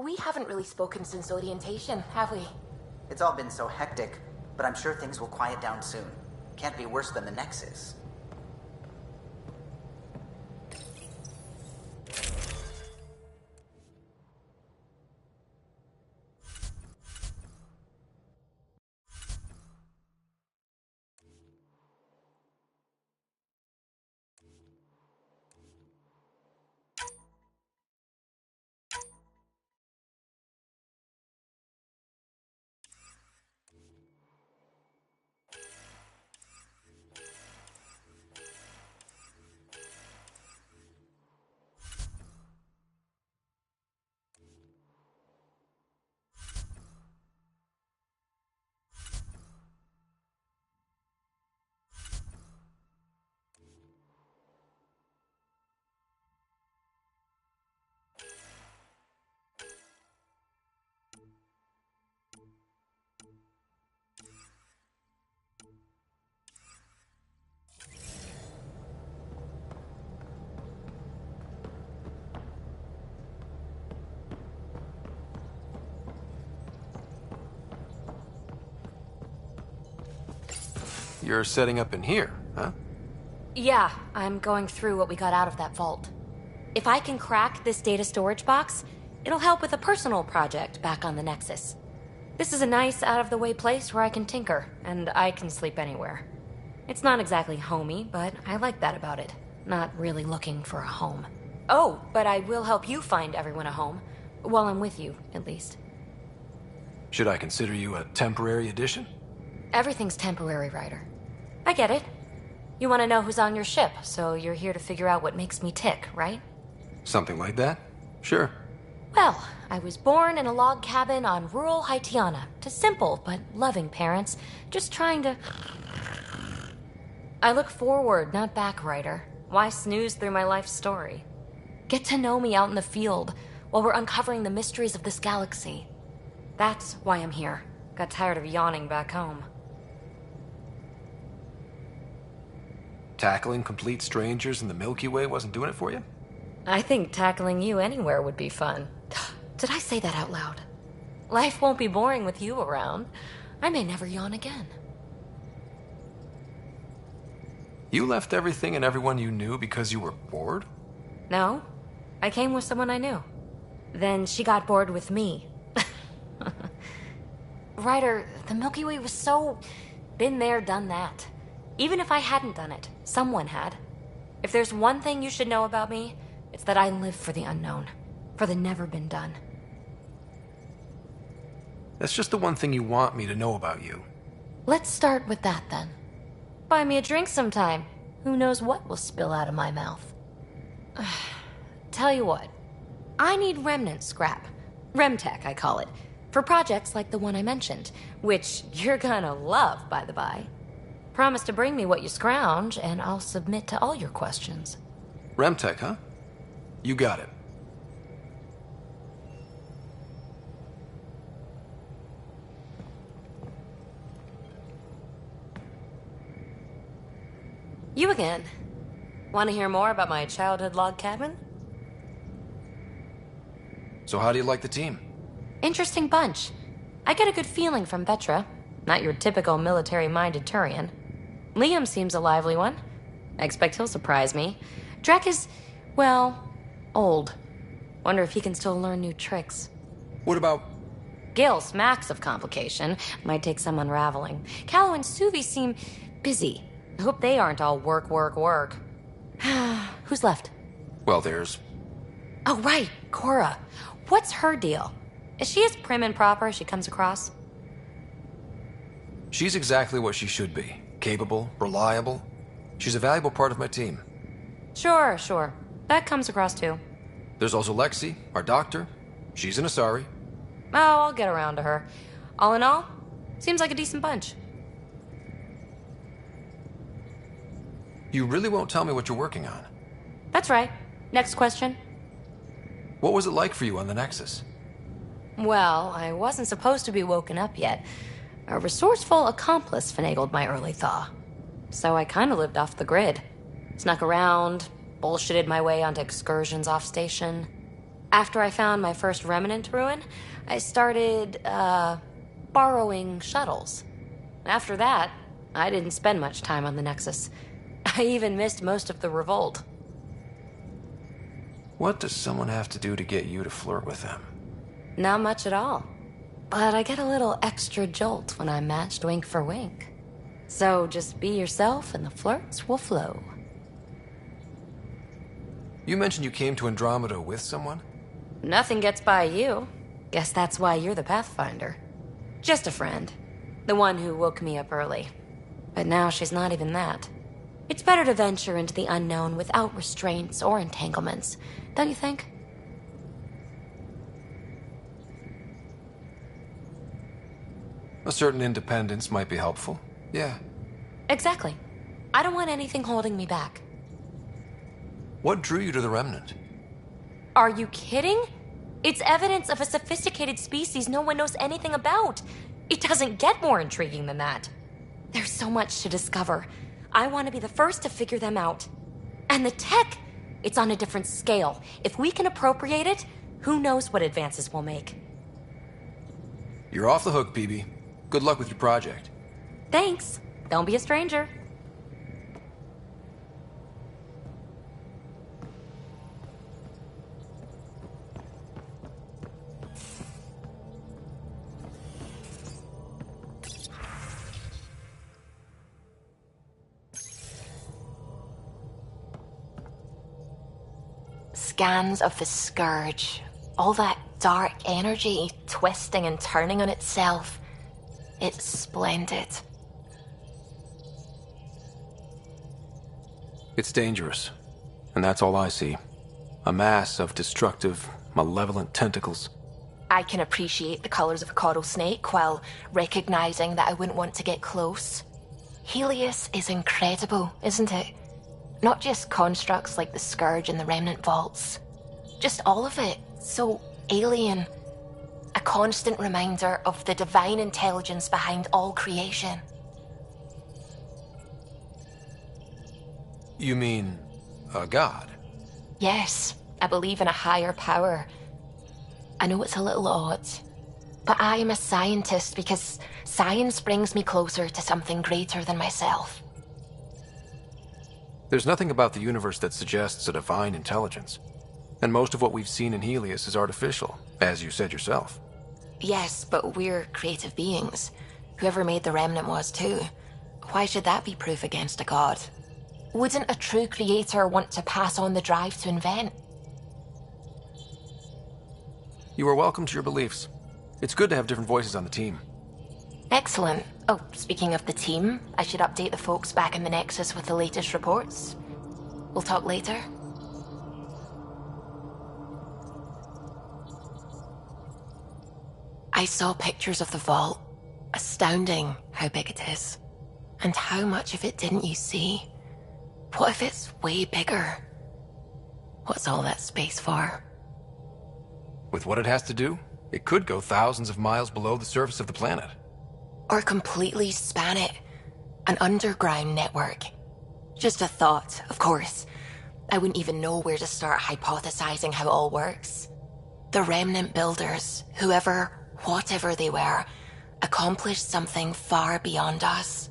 we haven't really spoken since orientation, have we? It's all been so hectic, but I'm sure things will quiet down soon. Can't be worse than the Nexus. You're setting up in here, huh? Yeah, I'm going through what we got out of that vault. If I can crack this data storage box, it'll help with a personal project back on the Nexus. This is a nice, out-of-the-way place where I can tinker, and I can sleep anywhere. It's not exactly homey, but I like that about it. Not really looking for a home. Oh, but I will help you find everyone a home. While I'm with you, at least. Should I consider you a temporary addition? Everything's temporary, Ryder. I get it. You want to know who's on your ship, so you're here to figure out what makes me tick, right? Something like that? Sure. Well, I was born in a log cabin on rural Haitiana to simple but loving parents, just trying to... I look forward, not back, Ryder. Why snooze through my life story? Get to know me out in the field while we're uncovering the mysteries of this galaxy. That's why I'm here. Got tired of yawning back home. Tackling complete strangers in the Milky Way wasn't doing it for you? I think tackling you anywhere would be fun. Did I say that out loud? Life won't be boring with you around. I may never yawn again. You left everything and everyone you knew because you were bored? No, I came with someone I knew. Then she got bored with me. Ryder, the Milky Way was so... been there, done that. Even if I hadn't done it, someone had. If there's one thing you should know about me, it's that I live for the unknown. For the never been done. That's just the one thing you want me to know about you. Let's start with that then. Buy me a drink sometime. Who knows what will spill out of my mouth. Tell you what. I need remnant scrap. Remtech, I call it. For projects like the one I mentioned. Which you're gonna love, by the by. Promise to bring me what you scrounge, and I'll submit to all your questions. Remtech, huh? You got it. You again. Want to hear more about my childhood log cabin? So how do you like the team? Interesting bunch. I get a good feeling from Vetra. Not your typical military-minded Turian. Liam seems a lively one. I expect he'll surprise me. Drek is, well, old. Wonder if he can still learn new tricks. What about... Gil smacks of complication. Might take some unraveling. Callow and Suvi seem busy. I hope they aren't all work, work, work. Who's left? Well, there's... Oh, right, Cora. What's her deal? Is she as prim and proper as she comes across? She's exactly what she should be. Capable, reliable. She's a valuable part of my team. Sure. That comes across too. There's also Lexi, our doctor. She's an Asari. Oh, I'll get around to her. All in all, seems like a decent bunch. You really won't tell me what you're working on? That's right. Next question. What was it like for you on the Nexus? Well, I wasn't supposed to be woken up yet. A resourceful accomplice finagled my early thaw. So I kind of lived off the grid. Snuck around, bullshitted my way onto excursions off station. After I found my first remnant ruin, I started, borrowing shuttles. After that, I didn't spend much time on the Nexus. I even missed most of the revolt. What does someone have to do to get you to flirt with them? Not much at all. But I get a little extra jolt when I'm matched wink for wink. So just be yourself and the flirts will flow. You mentioned you came to Andromeda with someone? Nothing gets by you. Guess that's why you're the Pathfinder. Just a friend. The one who woke me up early. But now she's not even that. It's better to venture into the unknown without restraints or entanglements, don't you think? A certain independence might be helpful. Yeah. Exactly. I don't want anything holding me back. What drew you to the Remnant? Are you kidding? It's evidence of a sophisticated species no one knows anything about. It doesn't get more intriguing than that. There's so much to discover. I want to be the first to figure them out. And the tech, it's on a different scale. If we can appropriate it, who knows what advances we'll make. You're off the hook, PB. Good luck with your project. Thanks. Don't be a stranger. Scans of the Scourge. All that dark energy twisting and turning on itself. It's splendid. It's dangerous. And that's all I see. A mass of destructive, malevolent tentacles. I can appreciate the colors of a coral snake while recognizing that I wouldn't want to get close. Helios is incredible, isn't it? Not just constructs like the Scourge and the Remnant Vaults. Just all of it. So alien. A constant reminder of the divine intelligence behind all creation. You mean a god? Yes, I believe in a higher power. I know it's a little odd, but I am a scientist because science brings me closer to something greater than myself. There's nothing about the universe that suggests a divine intelligence. And most of what we've seen in Helios is artificial, as you said yourself. Yes, but we're creative beings. Whoever made the Remnant was too. Why should that be proof against a god? Wouldn't a true creator want to pass on the drive to invent? You are welcome to your beliefs. It's good to have different voices on the team. Excellent. Oh, speaking of the team, I should update the folks back in the Nexus with the latest reports. We'll talk later. I saw pictures of the vault. Astounding how big it is. And how much of it didn't you see? What if it's way bigger? What's all that space for? With what it has to do, it could go thousands of miles below the surface of the planet. Or completely span it. An underground network. Just a thought, of course. I wouldn't even know where to start hypothesizing how it all works. The Remnant builders, whoever, whatever they were, accomplished something far beyond us.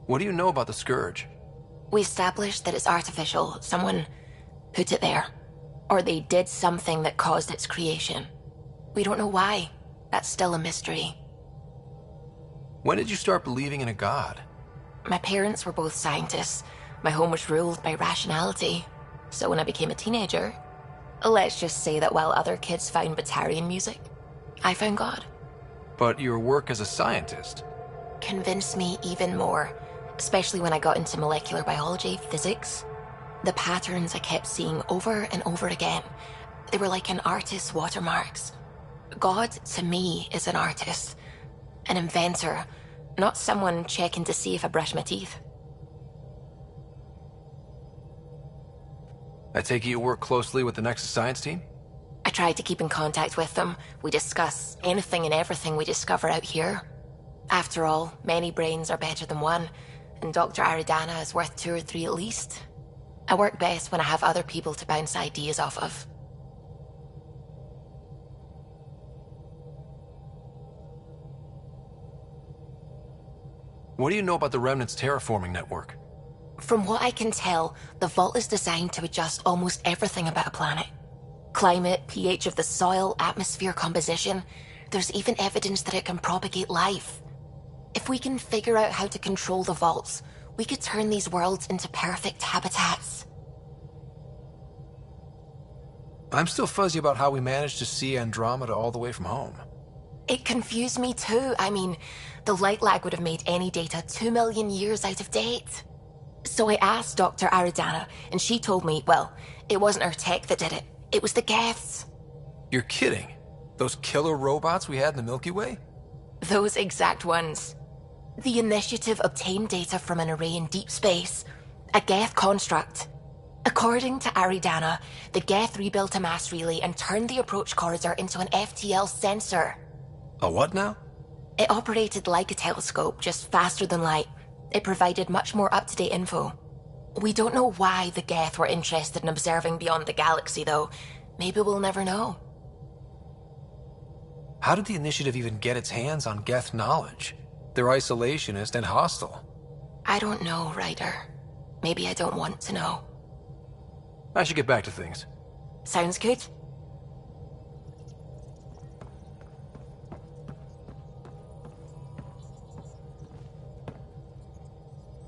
What do you know about the Scourge? We established that it's artificial. Someone put it there. Or they did something that caused its creation. We don't know why. That's still a mystery. When did you start believing in a god? My parents were both scientists. My home was ruled by rationality. So when I became a teenager, let's just say that while other kids found Batarian music, I found God. But your work as a scientist Convinced me even more, especially when I got into molecular biology, physics. The patterns I kept seeing over and over again, they were like an artist's watermarks. God, to me, is an artist, an inventor, not someone checking to see if I brush my teeth. I take it you work closely with the Nexus science team? I try to keep in contact with them. We discuss anything and everything we discover out here. After all, many brains are better than one, and Dr. Aridana is worth 2 or 3 at least. I work best when I have other people to bounce ideas off of. What do you know about the Remnant's terraforming network? From what I can tell, the vault is designed to adjust almost everything about a planet. Climate, pH of the soil, atmosphere composition. There's even evidence that it can propagate life. If we can figure out how to control the vaults, we could turn these worlds into perfect habitats. I'm still fuzzy about how we managed to see Andromeda all the way from home. It confused me too. I mean, the light lag would have made any data 2 million years out of date. So I asked Dr. Aridana, and she told me, well, it wasn't our tech that did it. It was the Geths. You're kidding? Those killer robots we had in the Milky Way? Those exact ones. The initiative obtained data from an array in deep space, a Geth construct. According to Aridana, the Geth rebuilt a mass relay and turned the approach corridor into an FTL sensor. A what now? It operated like a telescope, just faster than light. It provided much more up-to-date info. We don't know why the Geth were interested in observing beyond the galaxy, though. Maybe we'll never know. How did the Initiative even get its hands on Geth knowledge? They're isolationist and hostile. I don't know, Ryder. Maybe I don't want to know. I should get back to things. Sounds good.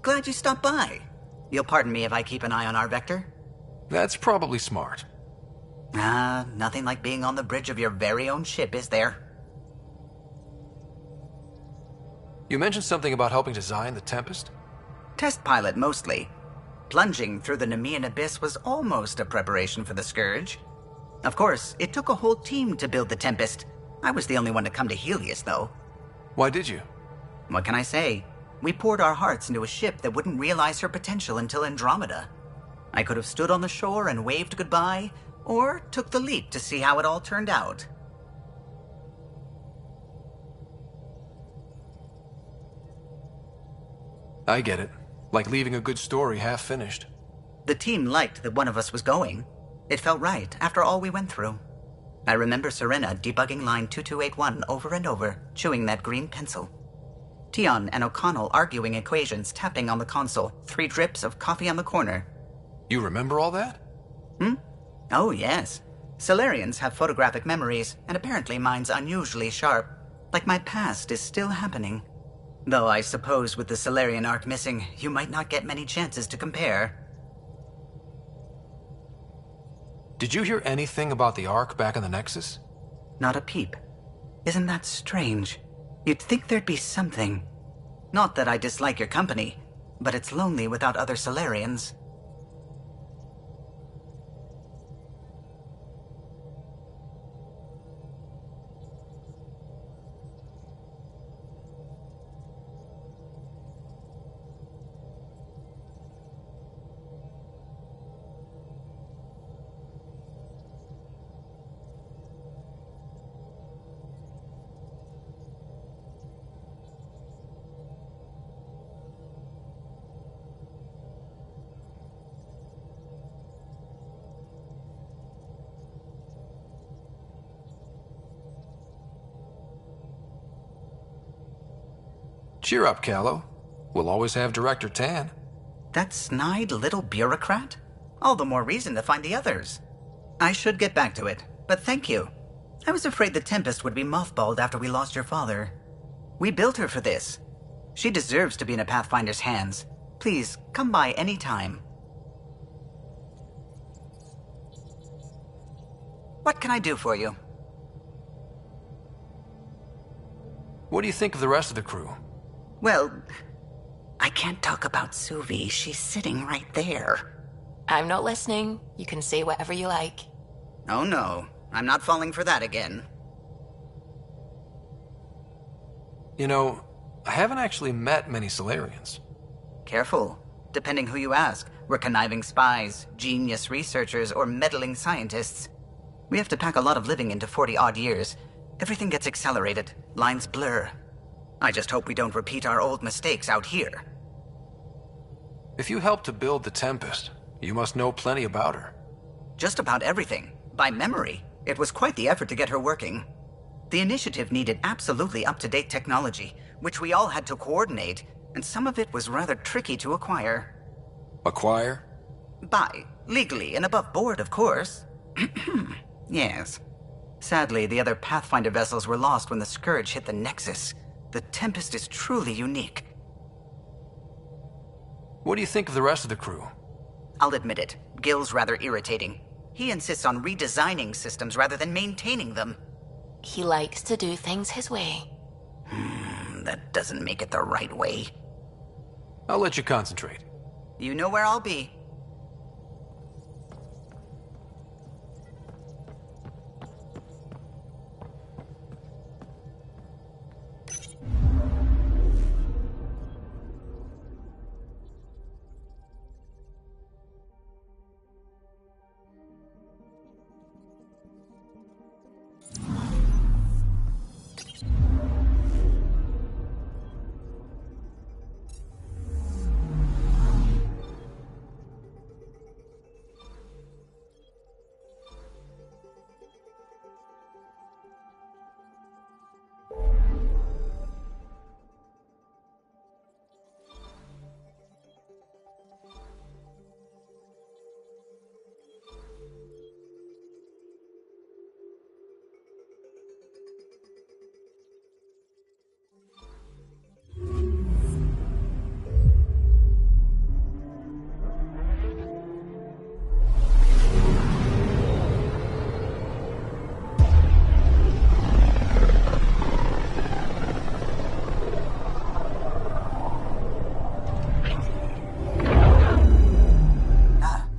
Glad you stopped by. You'll pardon me if I keep an eye on our vector? That's probably smart. Nothing like being on the bridge of your very own ship, is there? You mentioned something about helping design the Tempest? Test pilot, mostly. Plunging through the Nemean abyss was almost a preparation for the Scourge. Of course, it took a whole team to build the Tempest. I was the only one to come to Helios, though. Why did you? What can I say? We poured our hearts into a ship that wouldn't realize her potential until Andromeda. I could have stood on the shore and waved goodbye, or took the leap to see how it all turned out. I get it. Like leaving a good story half-finished. The team liked that one of us was going. It felt right, after all we went through. I remember Serena debugging line 2281 over and over, chewing that green pencil. Tion and O'Connell arguing equations, tapping on the console, 3 drips of coffee on the corner. You remember all that? Oh, yes. Solarians have photographic memories, and apparently mine's unusually sharp. Like my past is still happening. Though I suppose with the Solarian arc missing, you might not get many chances to compare. Did you hear anything about the Ark back in the Nexus? Not a peep. Isn't that strange? You'd think there'd be something. Not that I dislike your company, but it's lonely without other Solarians. Cheer up, Callow. We'll always have Director Tan. That snide little bureaucrat? All the more reason to find the others. I should get back to it, but thank you. I was afraid the Tempest would be mothballed after we lost your father. We built her for this. She deserves to be in a Pathfinder's hands. Please, come by any time. What can I do for you? What do you think of the rest of the crew? Well, I can't talk about Suvi. She's sitting right there. I'm not listening. You can say whatever you like. Oh no, I'm not falling for that again. You know, I haven't actually met many Solarians. Careful. Depending who you ask, we're conniving spies, genius researchers, or meddling scientists. We have to pack a lot of living into 40-odd years. Everything gets accelerated. Lines blur. I just hope we don't repeat our old mistakes out here. If you helped to build the Tempest, You must know plenty about her. Just about everything. By memory. It was quite the effort to get her working. The initiative needed absolutely up-to-date technology, which we all had to coordinate, and some of it was rather tricky to acquire. Acquire? Buy. Legally and above board, of course. Yes. Sadly, the other Pathfinder vessels were lost when the Scourge hit the Nexus. The Tempest is truly unique. What do you think of the rest of the crew? I'll admit it. Gil's rather irritating. He insists on redesigning systems rather than maintaining them. He likes to do things his way. That doesn't make it the right way. I'll let you concentrate. You know where I'll be.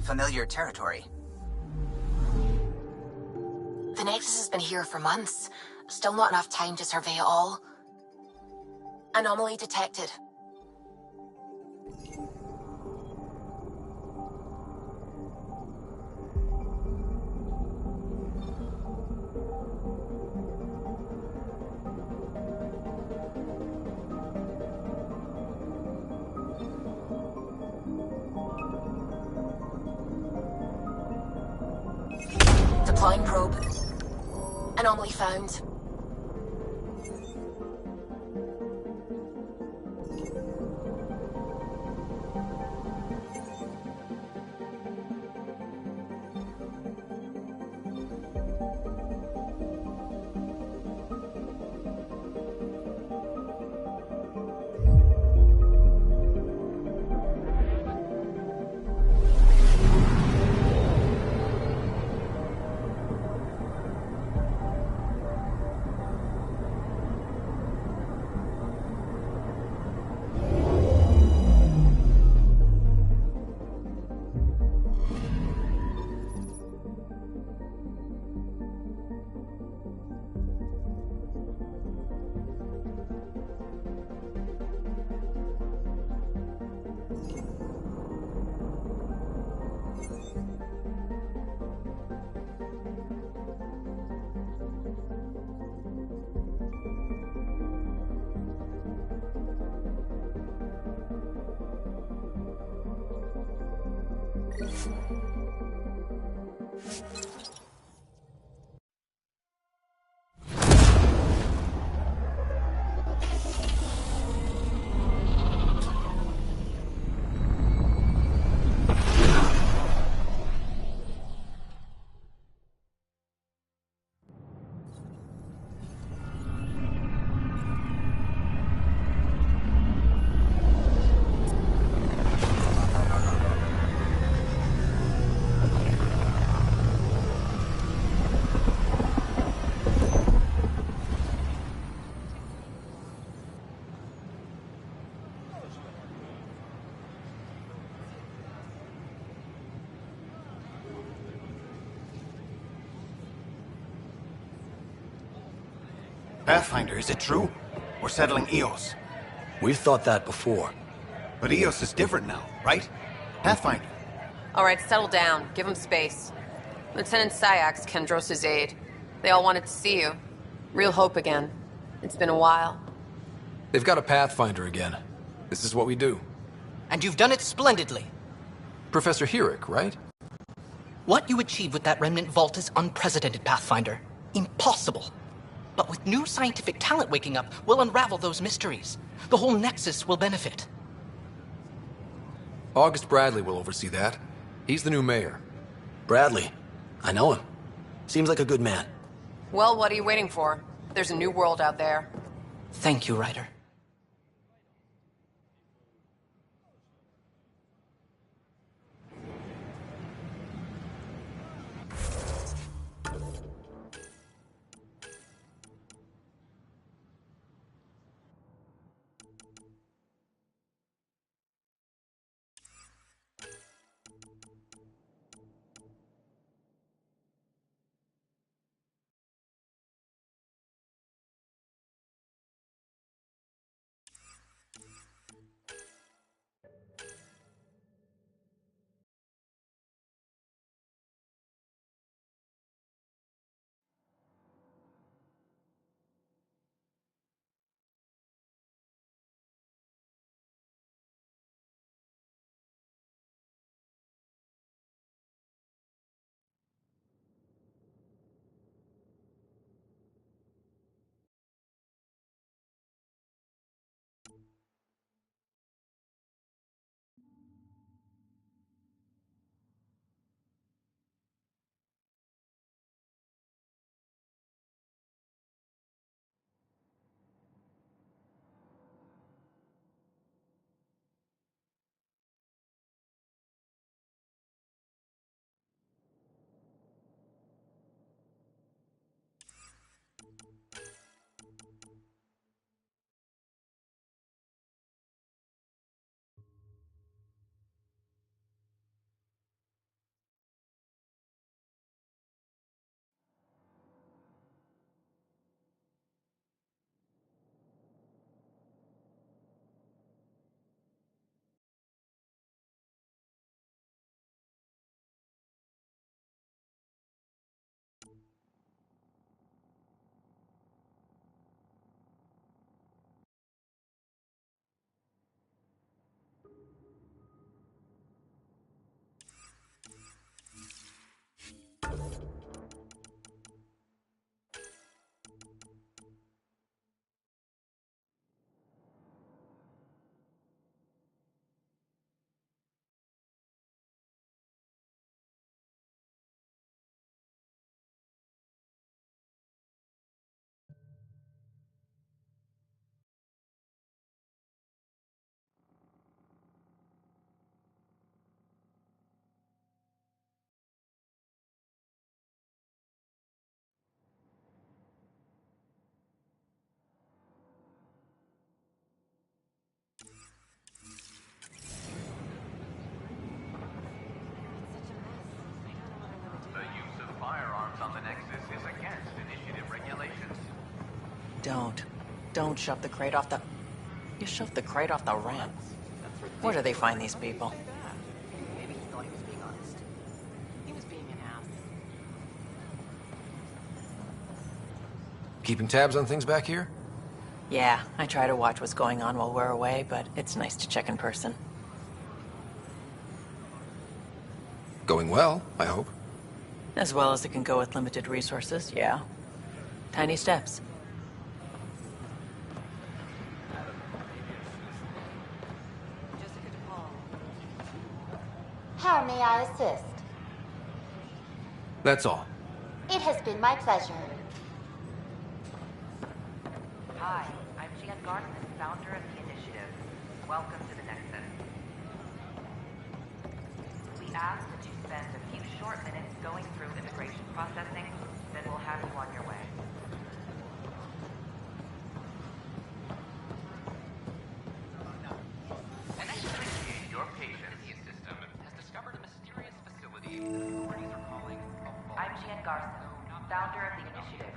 Familiar territory. The Nexus has been here for months. Still not enough time to survey it all. Anomaly detected. Deploying probe. Anomaly found. Pathfinder, is it true? We're settling Eos. We've thought that before. But Eos is different now, right? Pathfinder. All right, settle down. Give him space. Lieutenant Syax, Kendros' aide. They all wanted to see you. Real hope again. It's been a while. They've got a Pathfinder again. This is what we do. And you've done it splendidly. Professor Herrick, right? What you achieved with that remnant vault is unprecedented, Pathfinder. Impossible. But with new scientific talent waking up, we'll unravel those mysteries. The whole Nexus will benefit. August Bradley will oversee that. He's the new mayor. Bradley. I know him. Seems like a good man. Well, what are you waiting for? There's a new world out there. Thank you, Ryder. Don't shove the crate off the... You shoved the crate off the ramp. Where do they find these people? Maybe he thought he was being honest. He was being an ass. Keeping tabs on things back here? Yeah, I try to watch what's going on while we're away, but it's nice to check in person. Going well, I hope. As well as it can go with limited resources, yeah. Tiny steps. How may I assist? That's all. It has been my pleasure. Hi, I'm Jan Garson, founder of the initiative. Welcome to the Nexus. We ask that you spend a few short minutes going through immigration processing, then we'll have you on your way. Your patient system has discovered a mysterious facility the authorities are calling a vault. I'm Jan Garson, founder of the initiative.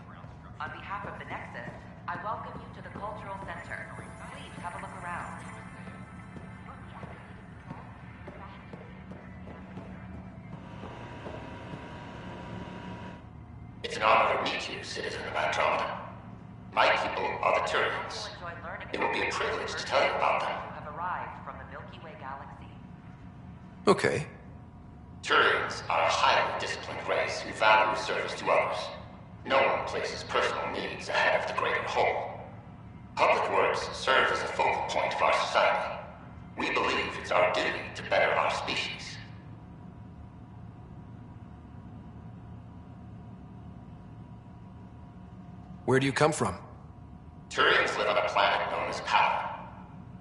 On behalf of the Nexus, I welcome you to the Cultural Center. Please have a look around. It's an honor to meet you, citizen of Andromeda. My people are the Turians. It will be a privilege to tell you about them. Have arrived from the Milky Way galaxy. Okay. Turians are a highly disciplined race who value service to others. No one places personal needs ahead of the greater whole. Public works serve as a focal point of our society. We believe it's our duty to better our species. Where do you come from? Turians live on a planet known as Power.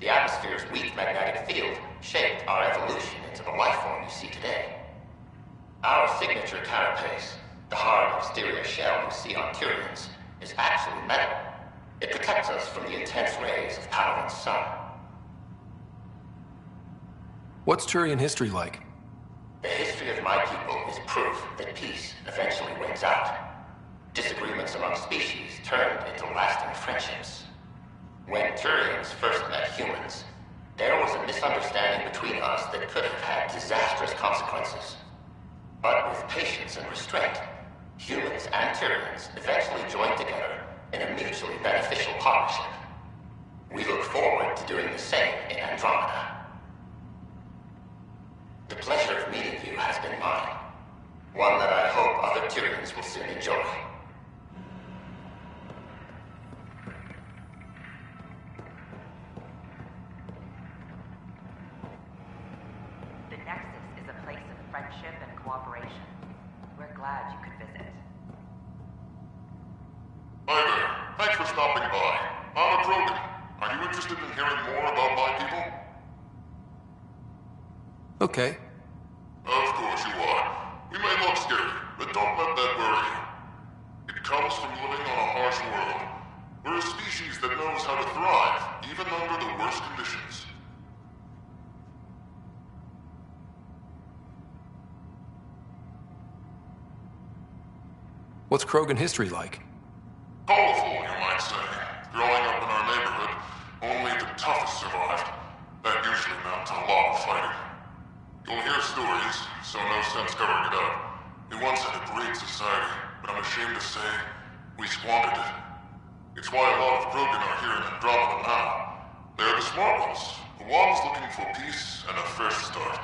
The atmosphere's weak magnetic field shaped our evolution into the life form you see today. Our signature carapace, the hard exterior shell you see on Turians, is actually metal. It protects us from the intense rays of Power's sun. What's Turian history like? The history of my people is proof that peace eventually wins out. Disagreements among species turned into lasting friendships. When Turians first met humans, there was a misunderstanding between us that could have had disastrous consequences. But with patience and restraint, humans and Turians eventually joined together in a mutually beneficial partnership. We look forward to doing the same in Andromeda. The pleasure of meeting you has been mine. One that I hope other Turians will soon enjoy. The Nexus is a place of friendship and cooperation. We're glad you could visit. Hi there. Thanks for stopping by. I'm a Krogan. Are you interested in hearing more about my people? Okay. Of course you are. We may look scary, but don't let that worry you. It comes from living on a harsh world. We're a species that knows how to thrive, even under the worst conditions. What's Krogan history like? Colorful, you might say. Growing up in our neighborhood, only the toughest survived. That usually meant a lot of fighting. You'll hear stories, so no sense covering it up. We once had a great society, but I'm ashamed to say, we squandered it. It's why a lot of Krogan are here in Andromeda now. They're the smart ones, the ones looking for peace and a fresh start.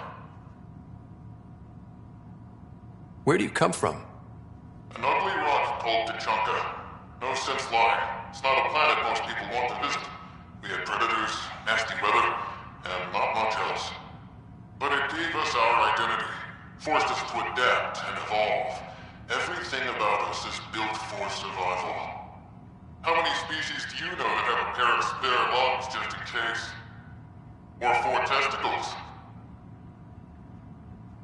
Where do you come from? An ugly rock called Tachanka. No sense lying. It's not a planet most people want to visit. We had predators, nasty weather, and not much else. But it gave us our identity, forced us to adapt and evolve. Everything about us is built for survival. How many species do you know that have a pair of spare lungs just in case? Or 4 testicles?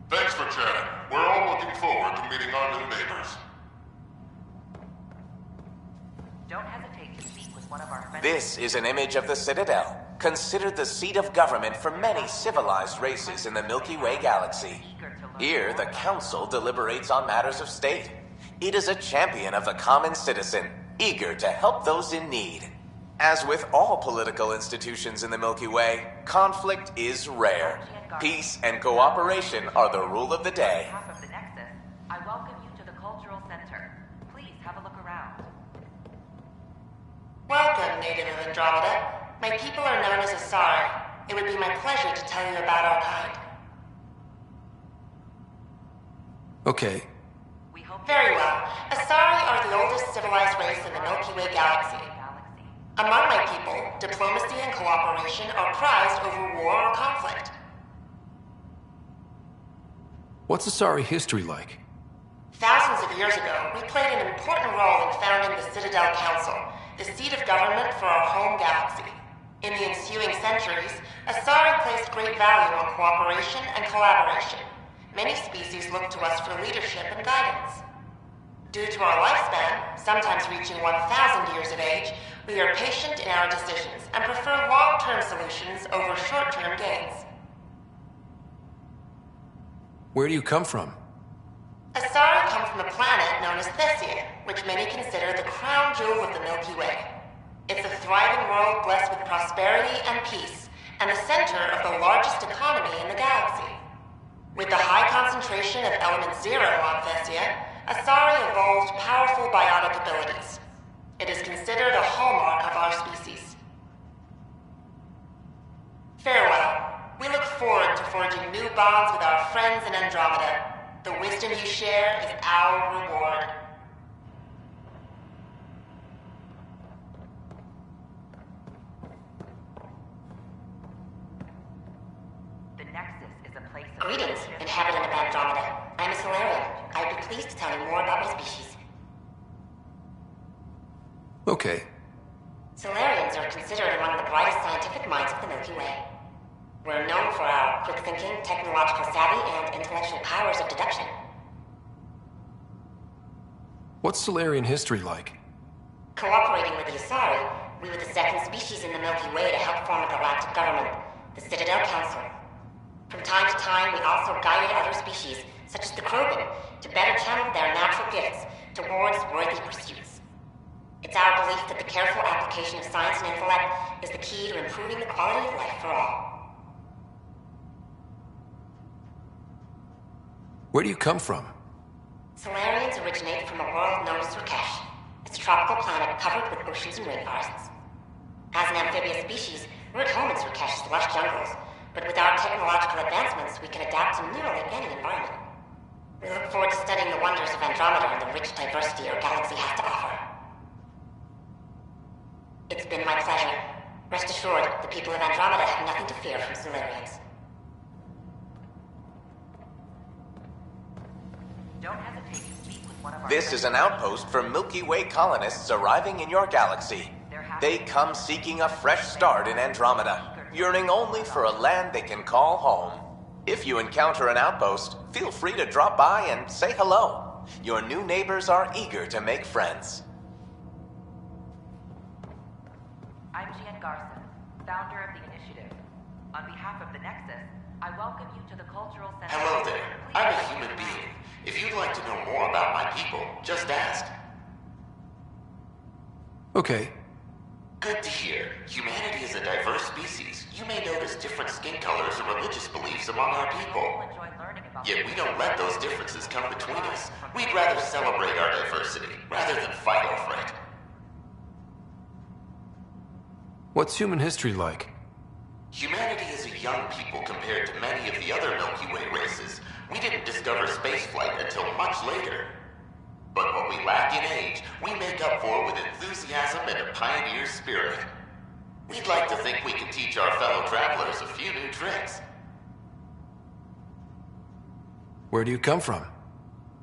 Thanks for chatting. We're all looking forward to meeting our new neighbors. Don't hesitate to speak with one of our friends. This is an image of the Citadel, considered the seat of government for many civilized races in the Milky Way galaxy. Here, the Council deliberates on matters of state. It is a champion of the common citizen, eager to help those in need. As with all political institutions in the Milky Way, conflict is rare. Peace and cooperation are the rule of the day. On behalf of the Nexus, I welcome you to the Cultural Center. Please have a look around. Welcome, native of Andromeda. My people are known as Asari. It would be my pleasure to tell you about our kind. Okay. Very well. Asari are the oldest civilized race in the Milky Way galaxy. Among my people, diplomacy and cooperation are prized over war or conflict. What's Asari history like? Thousands of years ago, we played an important role in founding the Citadel Council, the seat of government for our home galaxy. In the ensuing centuries, Asari placed great value on cooperation and collaboration. Many species look to us for leadership and guidance. Due to our lifespan, sometimes reaching 1,000 years of age, we are patient in our decisions and prefer long-term solutions over short-term gains. Where do you come from? Asari come from a planet known as Thessia, which many consider the crown jewel of the Milky Way. It's a thriving world blessed with prosperity and peace, and the center of the largest economy in the galaxy. With the high concentration of Element Zero on Thessia, Asari evolved powerful biotic abilities. It is considered a hallmark of our species. Farewell. We look forward to forging new bonds with our friends in Andromeda. The wisdom you share is our reward. The Nexus is a place of... Greetings, inhabitant of Andromeda. I'm a Solarian. I'd be pleased to tell you more about my species. Okay. Solarians are considered among the brightest scientific minds of the Milky Way. We're known for our quick thinking, technological savvy, and intellectual powers of deduction. What's Solarian history like? Cooperating with the Asari, we were the second species in the Milky Way to help form a galactic government, the Citadel Council. From time to time, we also guided other species, such as the Krogan, to better channel their natural gifts towards worthy pursuits. It's our belief that the careful application of science and intellect is the key to improving the quality of life for all. Where do you come from? Solarians originate from a world known as Surkesh. It's a tropical planet covered with oceans and rainforests. As an amphibious species, we're at home in Surkesh's lush jungles, but with our technological advancements, we can adapt to nearly any environment. We look forward to studying the wonders of Andromeda and the rich diversity our galaxy has to offer. It's been my pleasure. Rest assured, the people of Andromeda have nothing to fear from Solarians. Don't hesitate to speak with one of our... This is an outpost for Milky Way colonists arriving in your galaxy. They come seeking a fresh start in Andromeda, yearning only for a land they can call home. If you encounter an outpost, feel free to drop by and say hello. Your new neighbors are eager to make friends. I'm Gian Garson, founder of the initiative. On behalf of the Nexus, I welcome you to the Cultural Center... Hello there. I'm a human being. If you'd like to know more about my people, just ask. Okay. Good to hear. Humanity is a diverse species. You may notice different skin colors or religious beliefs among our people. Yet we don't let those differences come between us. We'd rather celebrate our diversity, rather than fight over it. What's human history like? Humanity is a young people compared to many of the other Milky Way races. We didn't discover spaceflight until much later. But what we lack in age, we make up for with enthusiasm and a pioneer spirit. We'd like to think we can teach our fellow travelers a few new tricks. Where do you come from?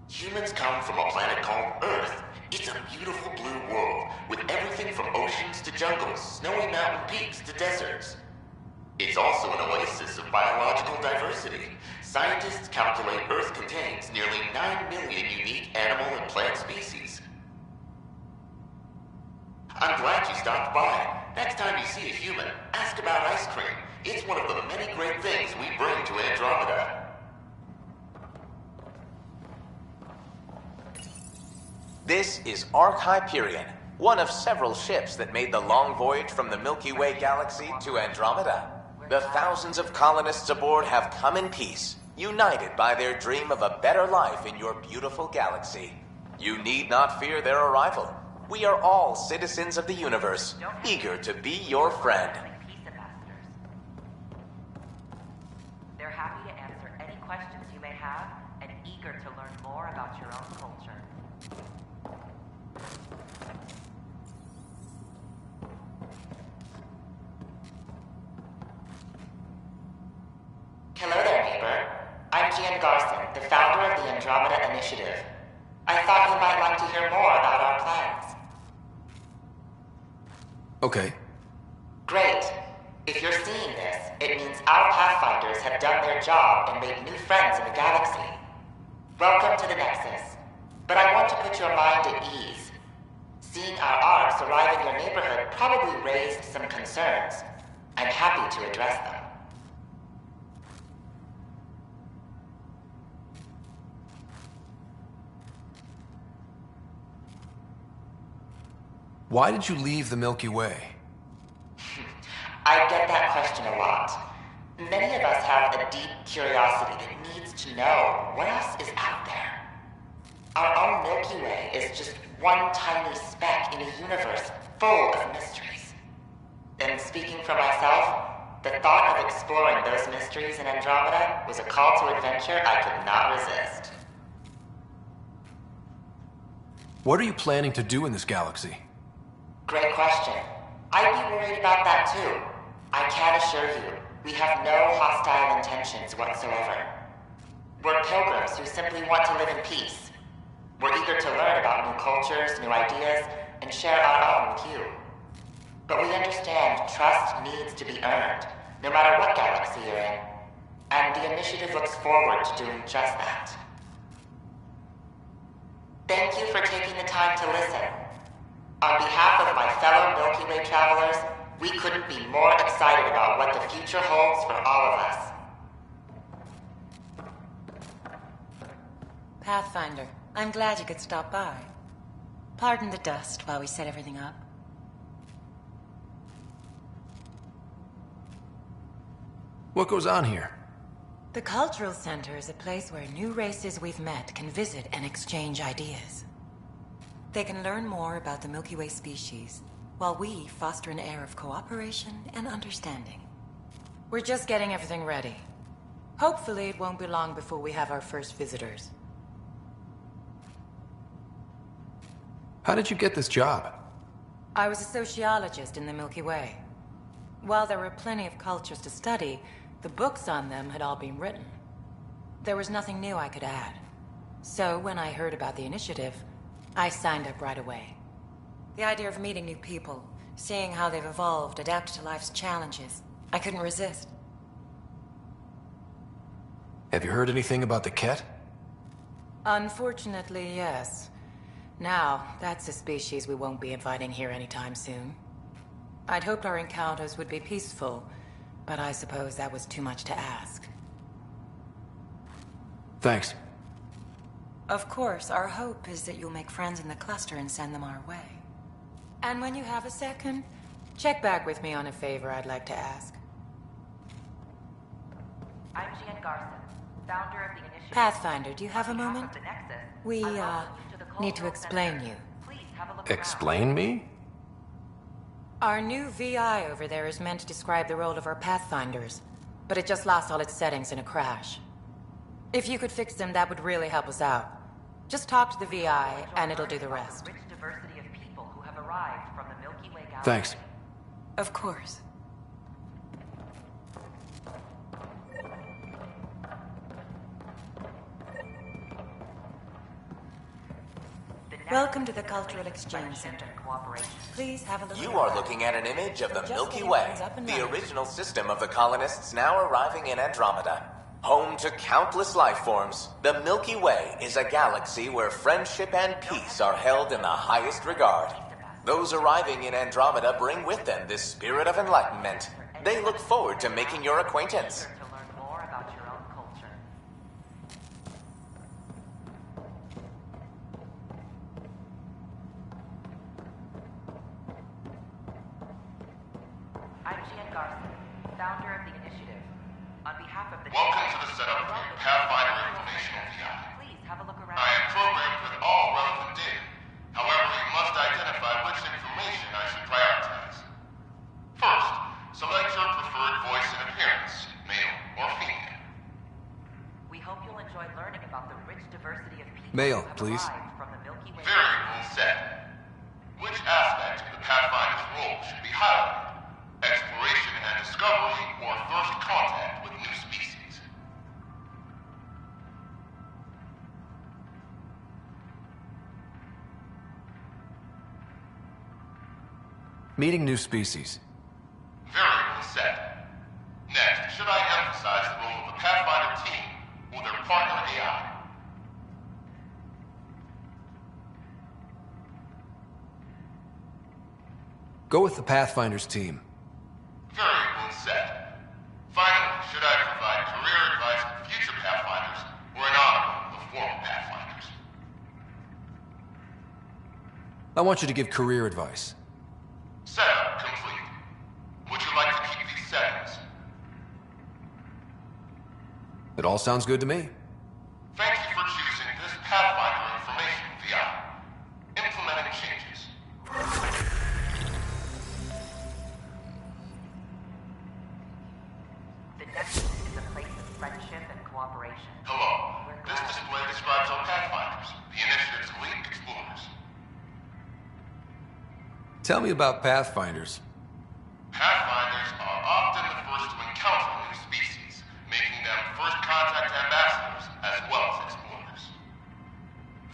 Humans come from a planet called Earth. It's a beautiful blue world, with everything from oceans to jungles, snowy mountain peaks to deserts. It's also an oasis of biological diversity. Scientists calculate Earth contains nearly 9 million unique animal and plant species. I'm glad you stopped by. Next time you see a human, ask about ice cream. It's one of the many great things we bring to Andromeda. This is Ark Hyperion, one of several ships that made the long voyage from the Milky Way galaxy to Andromeda. The thousands of colonists aboard have come in peace, united by their dream of a better life in your beautiful galaxy. You need not fear their arrival. We are all citizens of the universe, eager to be your friend. They're happy to answer any questions you may have and eager to learn more about your own culture. Hello there, neighbor. I'm Gian Garson, the founder of the Andromeda Initiative. I thought you might like to hear more about our plans. Okay. Great. If you're seeing this, it means our Pathfinders have done their job and made new friends in the galaxy. Welcome to the Nexus. But I want to put your mind at ease. Seeing our arcs arrive in your neighborhood probably raised some concerns. I'm happy to address them. Why did you leave the Milky Way? I get that question a lot. Many of us have a deep curiosity that needs to know what else is out there. Our own Milky Way is just one tiny speck in a universe full of mysteries. And speaking for myself, The thought of exploring those mysteries in Andromeda was a call to adventure I could not resist. What are you planning to do in this galaxy? Great question. I'd be worried about that too. I can assure you, we have no hostile intentions whatsoever. We're pilgrims who simply want to live in peace. We're eager to learn about new cultures, new ideas, and share our own with you. But we understand trust needs to be earned, no matter what galaxy you're in. And the initiative looks forward to doing just that. Thank you for taking the time to listen. On behalf of my fellow Milky Way travelers, we couldn't be more excited about what the future holds for all of us. Pathfinder, I'm glad you could stop by. Pardon the dust while we set everything up. What goes on here? The Cultural Center is a place where new races we've met can visit and exchange ideas. They can learn more about the Milky Way species, while we foster an air of cooperation and understanding. We're just getting everything ready. Hopefully it won't be long before we have our first visitors. How did you get this job? I was a sociologist in the Milky Way. While there were plenty of cultures to study, the books on them had all been written. There was nothing new I could add. So when I heard about the initiative, I signed up right away. The idea of meeting new people, seeing how they've evolved, adapted to life's challenges, I couldn't resist. Have you heard anything about the Ket? Unfortunately, yes. Now, that's a species we won't be inviting here anytime soon. I'd hoped our encounters would be peaceful, but I suppose that was too much to ask. Thanks. Of course, our hope is that you'll make friends in the cluster and send them our way. And when you have a second, check back with me on a favor I'd like to ask. I'm Gian Garson, founder of the initiative. Pathfinder, do you have a moment? We, need to explain you. Explain me? Our new VI over there is meant to describe the role of our Pathfinders, but it just lost all its settings in a crash. If you could fix them, that would really help us out. Just talk to the VI, and it'll do the rest. Rich diversity of people who have arrived from the Milky Way galaxy. Thanks. Of course. Welcome to the Cultural Exchange Center. Please have a look. You are looking at an image of the Milky Way, the original system of the colonists now arriving in Andromeda. Home to countless life forms, the Milky Way is a galaxy where friendship and peace are held in the highest regard. Those arriving in Andromeda bring with them this spirit of enlightenment. They look forward to making your acquaintance. I'm Gian Garson, founder of the initiative. On behalf of the... Welcome to the setup for your Pathfinder informational VI. Please have a look around. I am programmed with all relevant data. However, you must identify which information I should prioritize. First, select your preferred voice and appearance, male or female. We hope you'll enjoy learning about the rich diversity of people Male, who have please. arrived from the Milky Way. Variable set. Which aspect of the Pathfinder's role should be highlighted? Exploration and discovery, or first contact with new species? Meeting new species. Variable set. Next, should I emphasize the role of the Pathfinder team or their partner AI? Go with the Pathfinder's team. Variable set. Finally, should I provide career advice to future Pathfinders or an honor of former Pathfinders? I want you to give career advice. Setup complete. Would you like to keep these settings? It all sounds good to me. Thank you for choosing this Pathfinder information VI. Implementing changes. cooperation. Hello. This display describes our Pathfinders, the Initiative's elite explorers. Tell me about Pathfinders. Pathfinders are often the first to encounter new species, making them first contact ambassadors as well as explorers.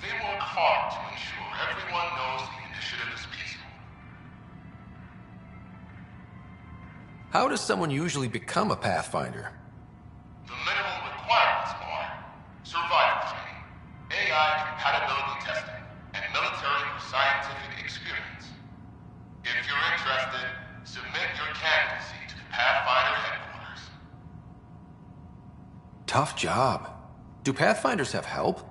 They work hard to ensure everyone knows the Initiative is peaceful. How does someone usually become a Pathfinder? The minimum requirements are survival training, AI compatibility testing, and military or scientific experience. If you're interested, submit your candidacy to the Pathfinder headquarters. Tough job. Do Pathfinders have help?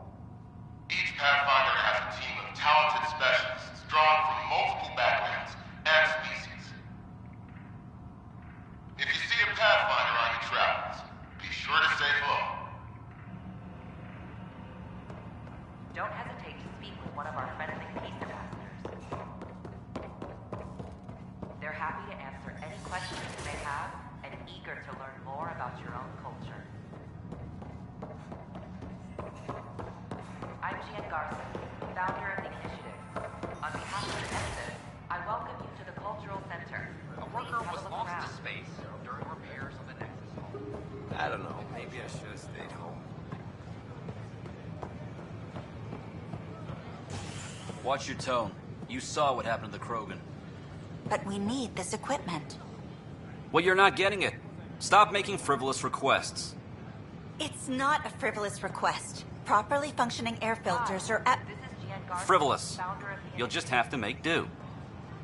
Each Pathfinder has a team of talented specialists drawn from multiple backgrounds and species. If you see a Pathfinder on your travels, be sure to say hello. Don't hesitate to speak with one of our friendly peace ambassadors. They're happy to answer any questions you may have and eager to learn more about your own culture. I'm Gian Garson, founder of the Initiative. On behalf of the Nexus, I welcome you to the Cultural Center. A worker was lost to space during repairs on the Nexus home. I don't know. Maybe I should have stayed home. Watch your tone. You saw what happened to the Krogan. But we need this equipment. Well, you're not getting it. Stop making frivolous requests. It's not a frivolous request. Properly functioning air filters are at... Frivolous. You'll just have to make do.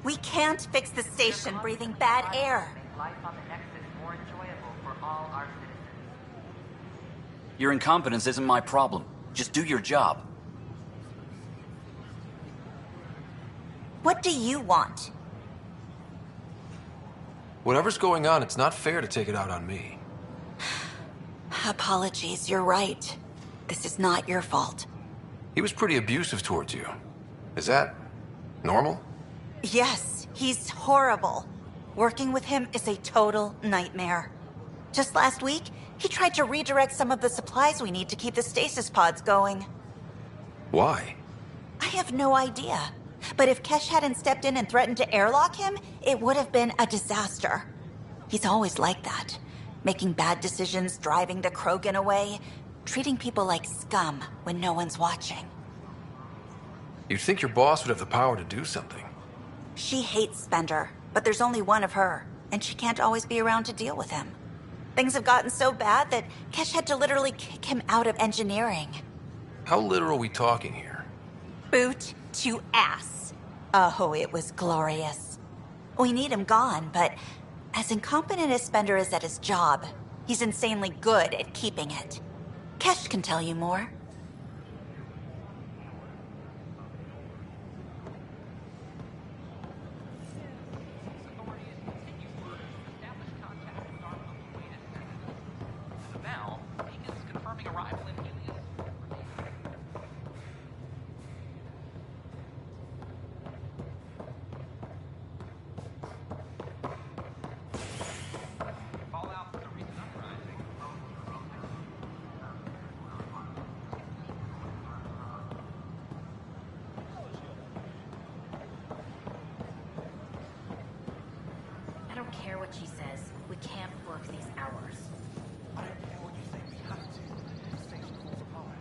We can't fix the station breathing bad air. Make life on the Nexus more enjoyable for all our citizens. Your incompetence isn't my problem. Just do your job. What do you want? Whatever's going on, it's not fair to take it out on me. Apologies, you're right. This is not your fault. He was pretty abusive towards you. Is that normal? Yes, he's horrible. Working with him is a total nightmare. Just last week, he tried to redirect some of the supplies we need to keep the stasis pods going. Why? I have no idea. But if Kesh hadn't stepped in and threatened to airlock him, it would have been a disaster. He's always like that. Making bad decisions, driving the Krogan away, treating people like scum when no one's watching. You'd think your boss would have the power to do something. She hates Spender, but there's only one of her, and she can't always be around to deal with him. Things have gotten so bad that Kesh had to literally kick him out of engineering. How literal are we talking here? Boot to ass. Oh, it was glorious. We need him gone, but as incompetent as Spender is at his job, he's insanely good at keeping it. Kesh can tell you more. Now, Beacon's confirming arrival in Helios. Fallout from the recent uprising. I don't care what she says. We can't work these hours. I don't care what you say. We have to. The station falls apart.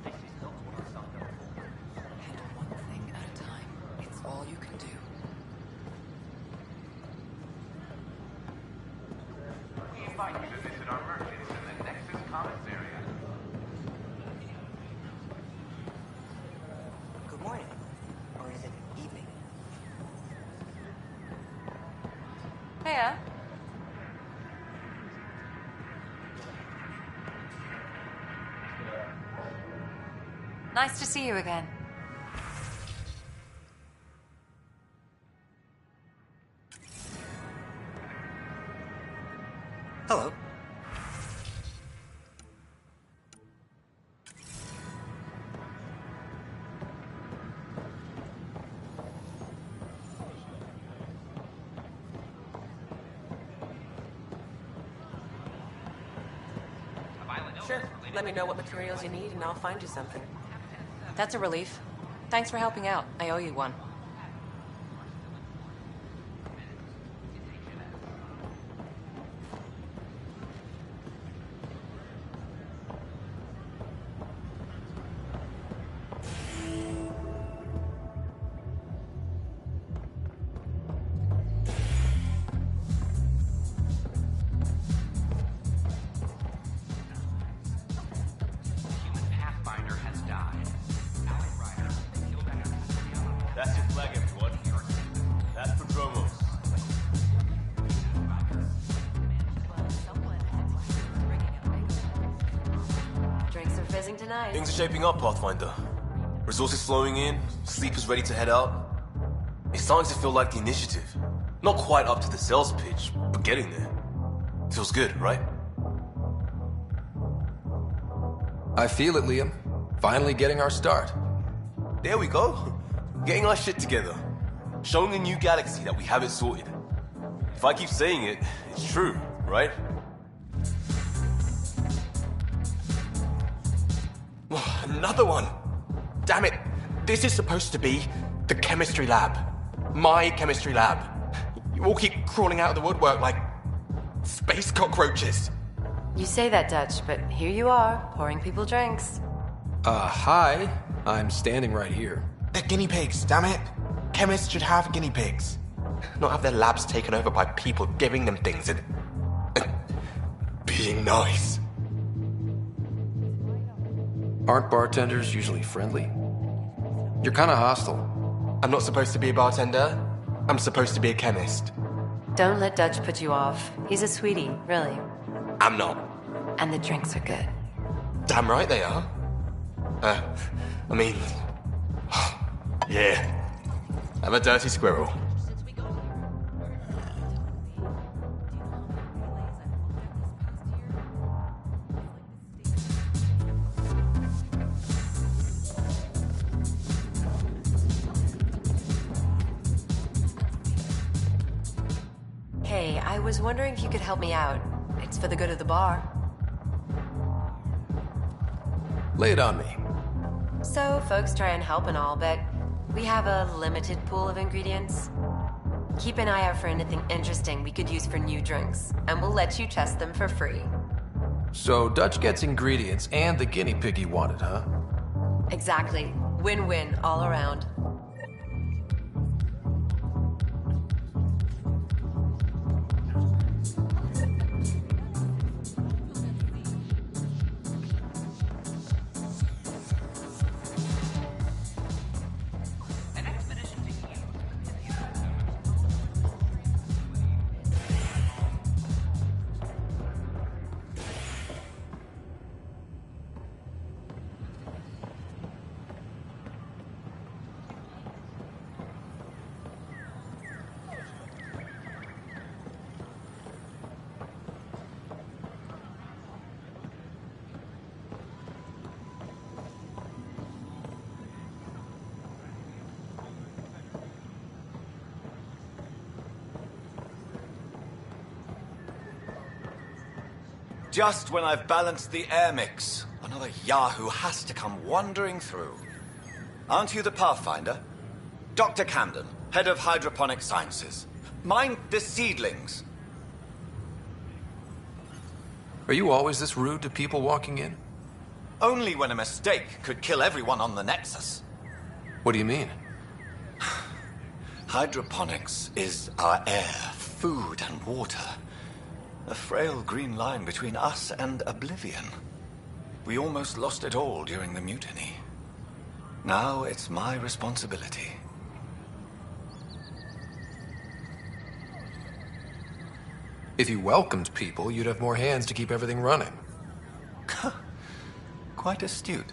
Stacy's built what our son does. Handle one thing at a time. It's all you can do. We invite you to visit our merchants in the Nexus Commons area. Good morning. Or is it evening? Heya. Nice to see you again. Hello. Sure. Let me know what materials you need and I'll find you something. That's a relief. Thanks for helping out. I owe you one. That's your flag, everyone. That's for Dromos. Drinks are fizzing tonight. Things are shaping up, Pathfinder. Resources flowing in, sleepers ready to head out. It's starting to feel like the initiative. Not quite up to the sales pitch, but getting there. Feels good, right? I feel it, Liam. Finally getting our start. There we go. Getting our shit together. Showing the new galaxy that we have it sorted. If I keep saying it, it's true, right? Another one! Damn it! This is supposed to be the chemistry lab. My chemistry lab. You all keep crawling out of the woodwork like space cockroaches. You say that, Dutch, but here you are, pouring people drinks. Hi. I'm standing right here. They're guinea pigs, damn it. Chemists should have guinea pigs. Not have their labs taken over by people giving them things and being nice. Aren't bartenders usually friendly? You're kind of hostile. I'm not supposed to be a bartender. I'm supposed to be a chemist. Don't let Dutch put you off. He's a sweetie, really. I'm not. And the drinks are good. Damn right they are. I mean... yeah. I'm a dirty squirrel. Hey, I was wondering if you could help me out. It's for the good of the bar. Lay it on me. So, folks try and help and all, but we have a limited pool of ingredients. Keep an eye out for anything interesting we could use for new drinks, and we'll let you test them for free. So Dutch gets ingredients and the guinea pig he wanted, huh? Exactly. Win-win all around. Just when I've balanced the air mix, another Yahoo has to come wandering through. Aren't you the Pathfinder? Dr. Camden, head of hydroponic sciences. Mind the seedlings. Are you always this rude to people walking in? Only when a mistake could kill everyone on the Nexus. What do you mean? Hydroponics is our air, food, and water. A frail green line between us and oblivion. We almost lost it all during the mutiny. Now it's my responsibility. If you welcomed people, you'd have more hands to keep everything running. Quite astute.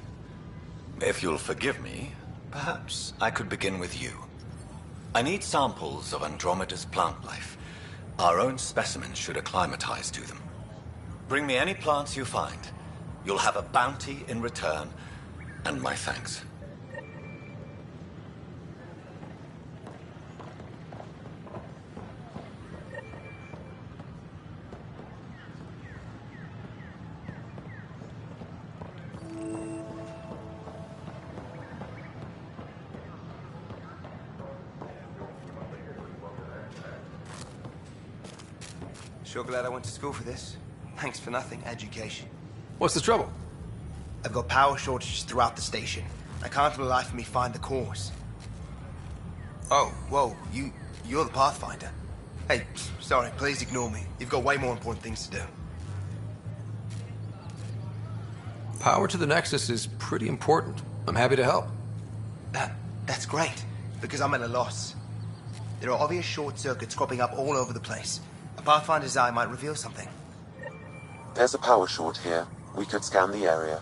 If you'll forgive me, perhaps I could begin with you. I need samples of Andromeda's plant life. Our own specimens should acclimatize to them. Bring me any plants you find. You'll have a bounty in return, and my thanks. Sure glad I went to school for this. Thanks for nothing, education. What's the trouble? I've got power shortages throughout the station. I can't for the life of me find the cause. Oh, whoa, you're the Pathfinder. Hey, sorry, please ignore me. You've got way more important things to do. Power to the Nexus is pretty important. I'm happy to help. That's great, because I'm at a loss. There are obvious short circuits cropping up all over the place. A Pathfinder's eye might reveal something. There's a power short here. We could scan the area.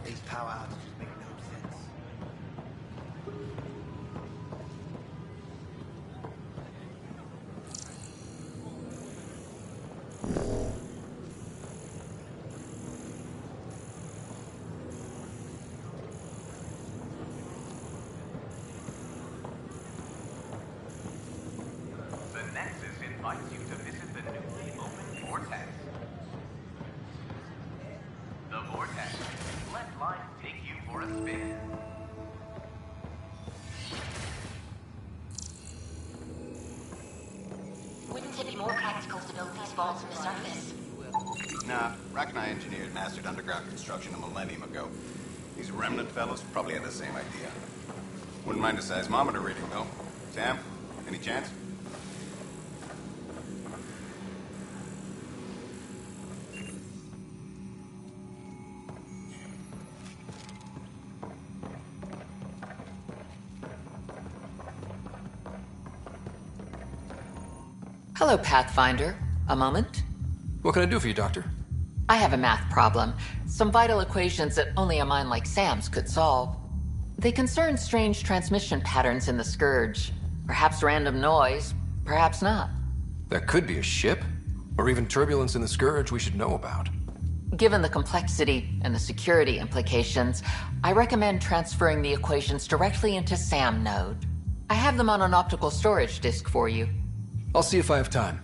These power outages make no sense. The Nexus invites you to visit the newly opened Vortex. The Vortex. Let life take you for a spin. Wouldn't it be more practical to build these vaults on the surface? Nah, Rack and I engineered mastered underground construction a millennium ago. These remnant fellows probably had the same idea. Wouldn't mind a seismometer reading, though. Sam, any chance? Hello, Pathfinder. A moment? What can I do for you, Doctor? I have a math problem. Some vital equations that only a mind like Sam's could solve. They concern strange transmission patterns in the Scourge. Perhaps random noise, perhaps not. That could be a ship, or even turbulence in the Scourge we should know about. Given the complexity and the security implications, I recommend transferring the equations directly into SAM node. I have them on an optical storage disk for you. I'll see if I have time.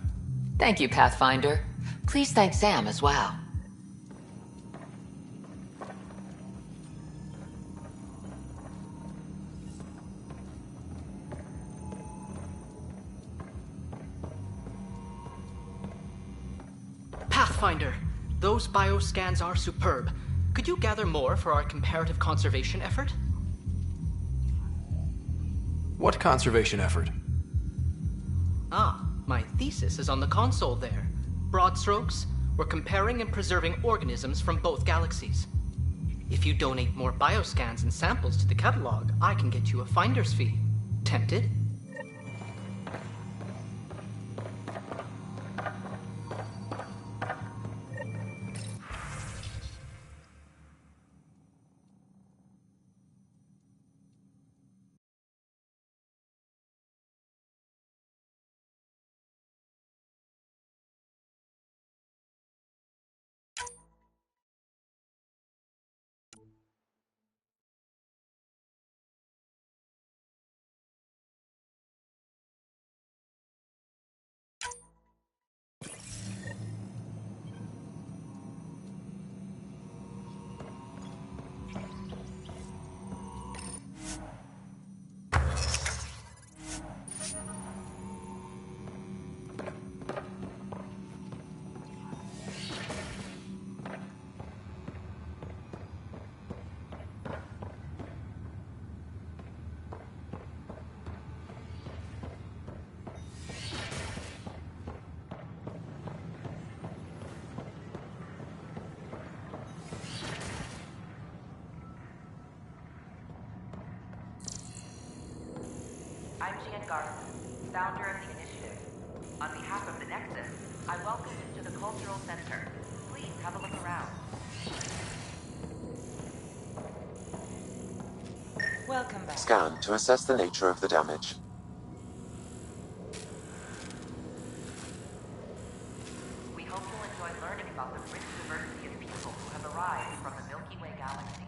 Thank you, Pathfinder. Please thank Sam as well. Pathfinder, those bioscans are superb. Could you gather more for our comparative conservation effort? What conservation effort? Ah, my thesis is on the console there. Broad strokes, we're comparing and preserving organisms from both galaxies. If you donate more bioscans and samples to the catalog, I can get you a finder's fee. Tempted? I'm Gian Garson, founder of the initiative. On behalf of the Nexus, I welcome you to the Cultural Center. Please have a look around. Welcome back. Scan to assess the nature of the damage. We hope you'll enjoy learning about the rich diversity of people who have arrived from the Milky Way galaxy.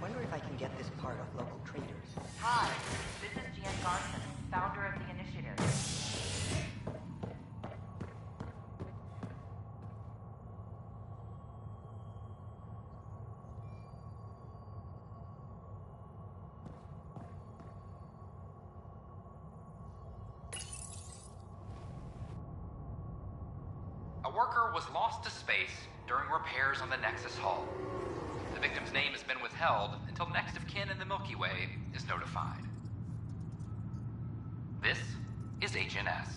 Wonder if I can get this part off local traders. Hi, this is Gian Garson, founder of the initiative. A worker was lost to space during repairs on the Nexus hull. The victim's name has been withheld until next of kin in the Milky Way is notified. This is HNS.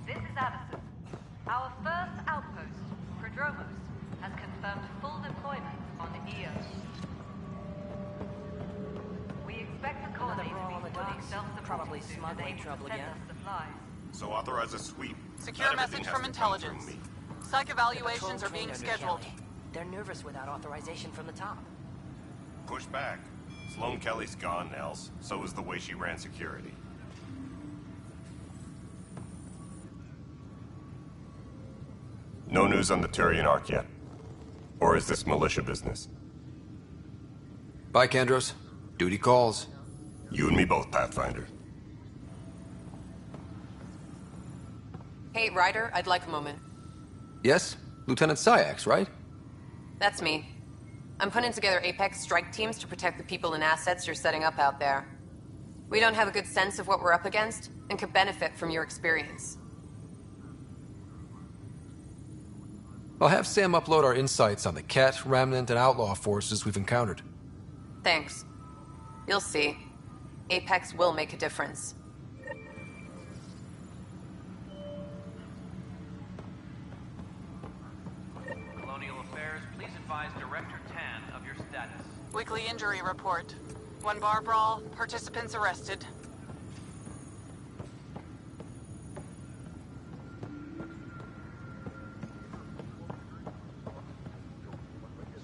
This is Addison. Our first outpost, Prodromos, has confirmed full deployment on the EOS. We expect the colony to be fully self-supporting Probably soon as smuggling able to trouble send again. us supplies. So authorize a sweep. Secure Not everything message has from to come intelligence. me. Psych evaluations Patrol are being trained under scheduled. Kelly. They're nervous without authorization from the top. Push back. Sloane Kelly's gone, Nels. So is the way she ran security. No news on the Turian Ark yet? Or is this militia business? Bye, Kandros. Duty calls. You and me both, Pathfinder. Hey, Ryder, I'd like a moment. Yes? Lieutenant Syax, right? That's me. I'm putting together Apex strike teams to protect the people and assets you're setting up out there. We don't have a good sense of what we're up against, and could benefit from your experience. I'll have Sam upload our insights on the Ket, Remnant, and Outlaw forces we've encountered. Thanks. You'll see. Apex will make a difference. Colonial Affairs, please advise Director Tan of your status. Weekly injury report. 1 bar brawl, participants arrested.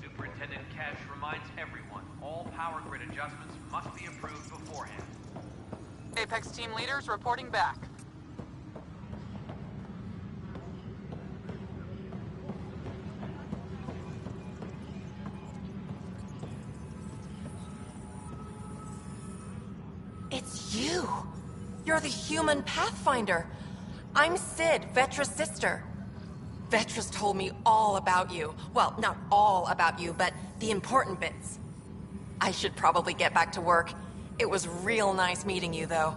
Superintendent Cash reminds everyone, all power grid adjustments must be approved beforehand. Apex team leaders reporting back. It's you. You're the human Pathfinder. I'm Sid, Vetra's sister. Vetra's told me all about you. Well, not all about you, but the important bits. I should probably get back to work. It was real nice meeting you, though.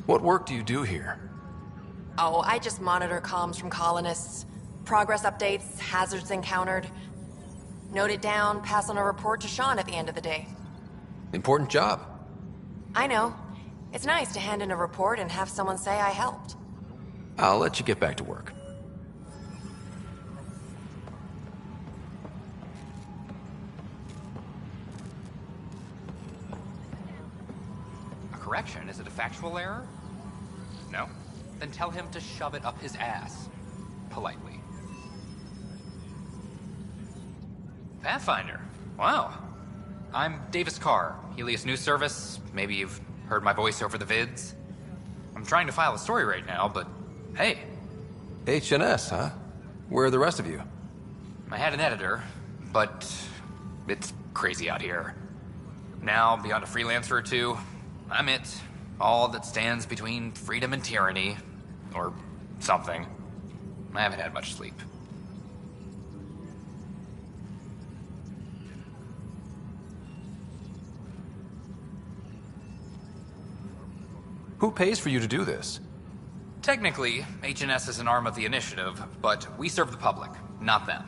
What work do you do here? Oh, I just monitor comms from colonists. Progress updates, hazards encountered. Note it down, pass on a report to Sean at the end of the day. Important job. I know. It's nice to hand in a report and have someone say I helped. I'll let you get back to work. A correction? Is it a factual error? No? Then tell him to shove it up his ass. Politely. Pathfinder. Wow. I'm Davis Carr, Helios News Service. Maybe you've heard my voice over the vids. I'm trying to file a story right now, but hey. HNS, huh? Where are the rest of you? I had an editor, but it's crazy out here. Now, beyond a freelancer or two, I'm it. All that stands between freedom and tyranny. Or something. I haven't had much sleep. Who pays for you to do this? Technically, HNS is an arm of the Initiative, but we serve the public, not them.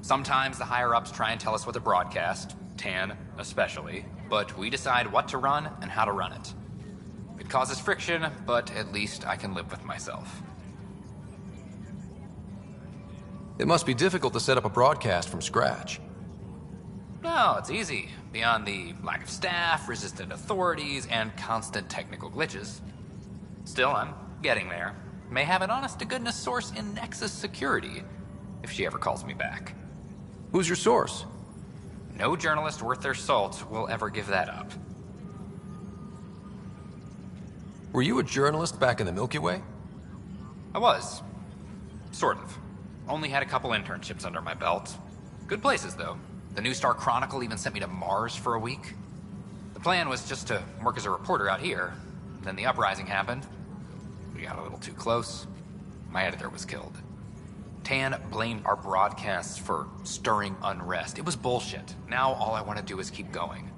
Sometimes the higher-ups try and tell us what to broadcast, Tan especially, but we decide what to run and how to run it. It causes friction, but at least I can live with myself. It must be difficult to set up a broadcast from scratch. No, it's easy. Beyond the lack of staff, resistant authorities, and constant technical glitches. Still, I'm getting there. May have an honest-to-goodness source in Nexus Security, if she ever calls me back. Who's your source? No journalist worth their salt will ever give that up. Were you a journalist back in the Milky Way? I was. Sort of. Only had a couple internships under my belt. Good places, though. The New Star Chronicle even sent me to Mars for a week. The plan was just to work as a reporter out here. Then the uprising happened. We got a little too close. My editor was killed. Tan blamed our broadcasts for stirring unrest. It was bullshit. Now all I want to do is keep going.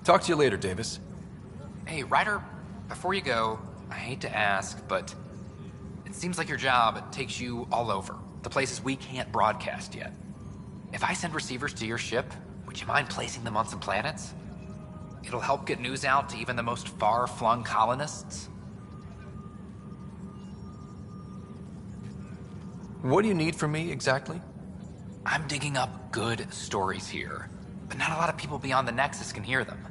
Talk to you later, Davis. Hey, Ryder, before you go, I hate to ask, but it seems like your job takes you all over. The places we can't broadcast yet. If I send receivers to your ship, would you mind placing them on some planets? It'll help get news out to even the most far-flung colonists. What do you need from me, exactly? I'm digging up good stories here, but not a lot of people beyond the Nexus can hear them.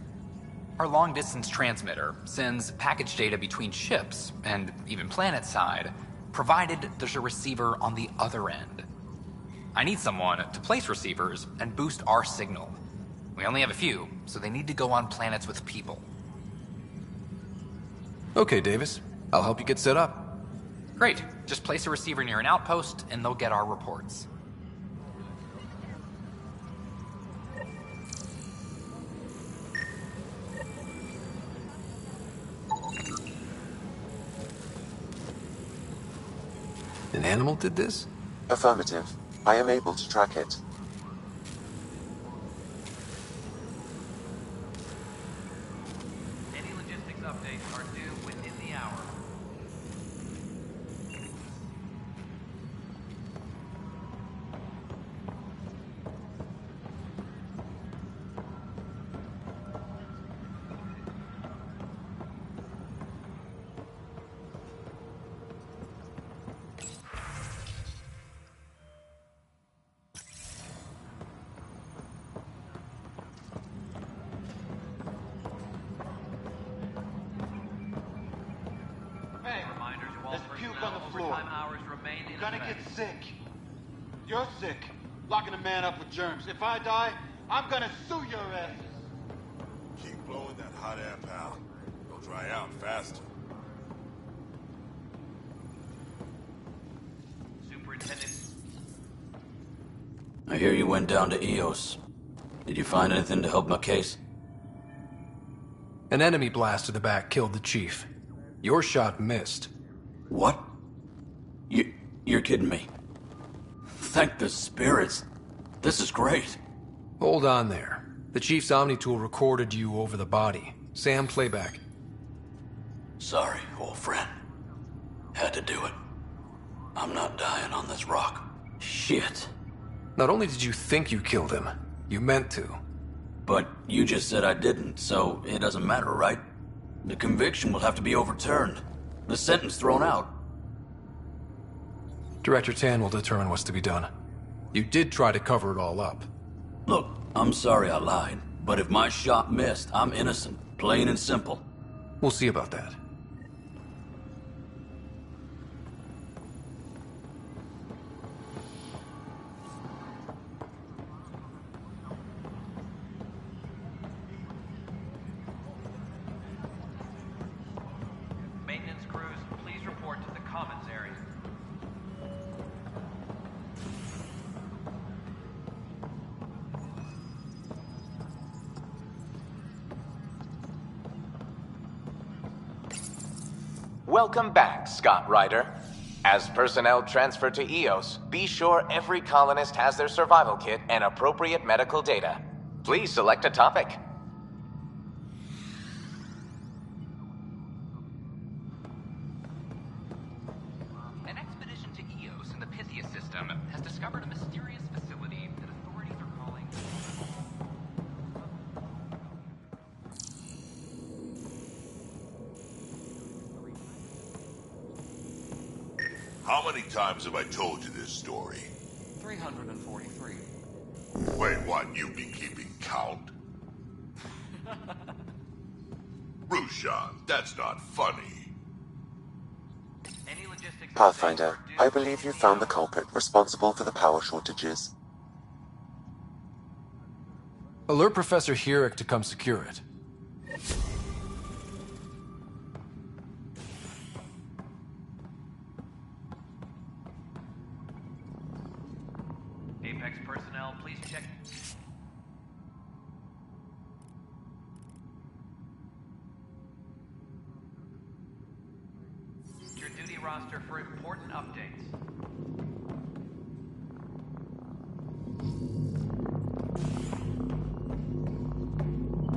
Our long-distance transmitter sends package data between ships, and even planet-side, provided there's a receiver on the other end. I need someone to place receivers and boost our signal. We only have a few, so they need to go on planets with people. Okay, Davis. I'll help you get set up. Great. Just place a receiver near an outpost, and they'll get our reports. An animal did this? Affirmative. I am able to track it. Any logistics updates are due within the hour. You're sick. Locking a man up with germs. If I die, I'm gonna sue your ass. Keep blowing that hot air, pal. It'll dry out faster. Superintendent. I hear you went down to Eos. Did you find anything to help my case? An enemy blast to the back killed the chief. Your shot missed. What? You're kidding me. Thank the spirits. This is great. Hold on there. The chief's Omni tool recorded you over the body. Sam, playback. Sorry, old friend. Had to do it. I'm not dying on this rock. Shit. Not only did you think you killed him, you meant to. But you just said I didn't, so it doesn't matter, right? The conviction will have to be overturned. The sentence thrown out. Director Tan will determine what's to be done. You did try to cover it all up. Look, I'm sorry I lied, but if my shot missed, I'm innocent. Plain and simple. We'll see about that. Maintenance crews, please report to the commons area. Welcome back, Scott Ryder. As personnel transfer to EOS, be sure every colonist has their survival kit and appropriate medical data. Please select a topic. An expedition to EOS in the Pythia system has discovered a mysterious facility that authorities are calling... How many times have I told you this story? 343. Wait, what? You've been keeping count? Rushan, that's not funny. Pathfinder, I believe you found the culprit responsible for the power shortages. Alert Professor Herrick to come secure it. Apex personnel, please check. Your duty roster for important updates.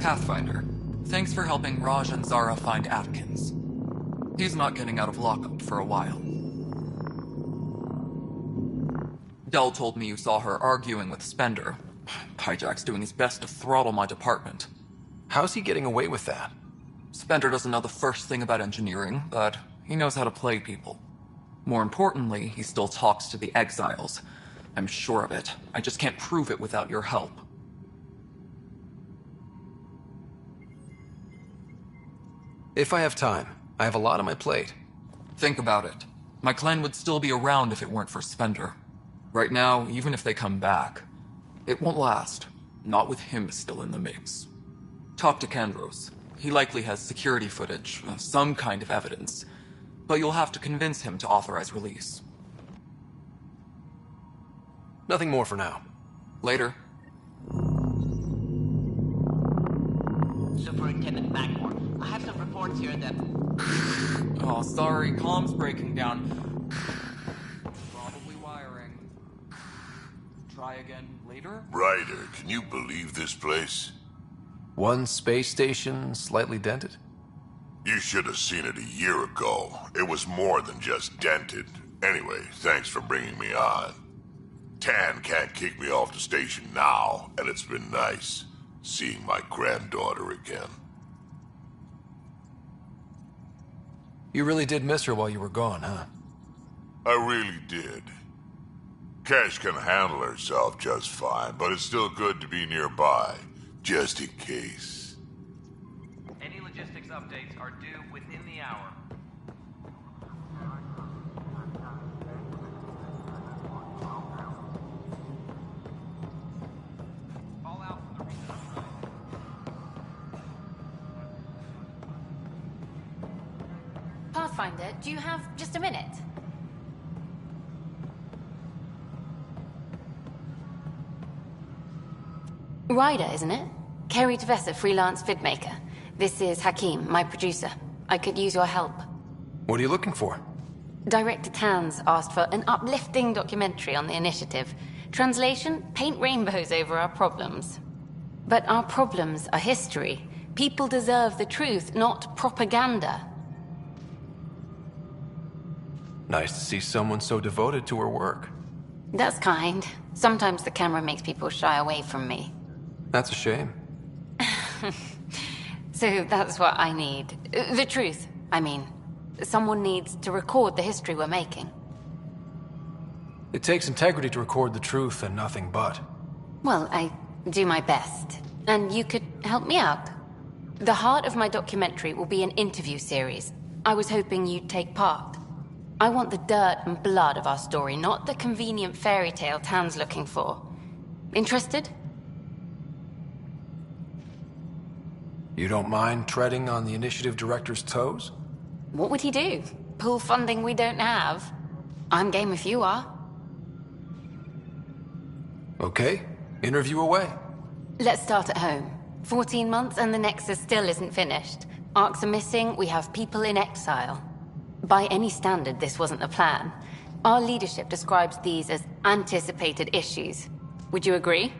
Pathfinder, thanks for helping Raj and Zara find Atkins. He's not getting out of lockup for a while. Dell told me you saw her arguing with Spender. Pyjack's doing his best to throttle my department. How's he getting away with that? Spender doesn't know the first thing about engineering, but he knows how to play people. More importantly, he still talks to the exiles. I'm sure of it. I just can't prove it without your help. If I have time. I have a lot on my plate. Think about it. My clan would still be around if it weren't for Spender. Right now, even if they come back, it won't last. Not with him still in the mix. Talk to Kandros. He likely has security footage, some kind of evidence. But you'll have to convince him to authorize release. Nothing more for now. Later. Superintendent Magmore, I have some reports here that... Oh, sorry, comm's breaking down. Probably wiring. Try again later? Ryder, can you believe this place? One space station, slightly dented? You should have seen it a year ago. It was more than just dented. Anyway, thanks for bringing me on. Tan can't kick me off the station now, and it's been nice seeing my granddaughter again. You really did miss her while you were gone, huh? I really did. Cash can handle herself just fine, but it's still good to be nearby, just in case. Any logistics updates are due within the hour. All out for the resupply. Pathfinder, do you have just a minute? Ryder, isn't it? Kerry Tavessa, freelance vidmaker. This is Hakim, my producer. I could use your help. What are you looking for? Director Tan's asked for an uplifting documentary on the initiative. Translation, paint rainbows over our problems. But our problems are history. People deserve the truth, not propaganda. Nice to see someone so devoted to her work. That's kind. Sometimes the camera makes people shy away from me. That's a shame. So that's what I need. The truth, I mean. Someone needs to record the history we're making. It takes integrity to record the truth and nothing but. Well, I do my best. And you could help me out. The heart of my documentary will be an interview series. I was hoping you'd take part. I want the dirt and blood of our story, not the convenient fairy tale Tan's looking for. Interested? You don't mind treading on the initiative director's toes? What would he do? Pull funding we don't have? I'm game if you are. Okay, interview away. Let's start at home. 14 months and the Nexus still isn't finished. Arcs are missing, we have people in exile. By any standard, this wasn't the plan. Our leadership describes these as anticipated issues. Would you agree?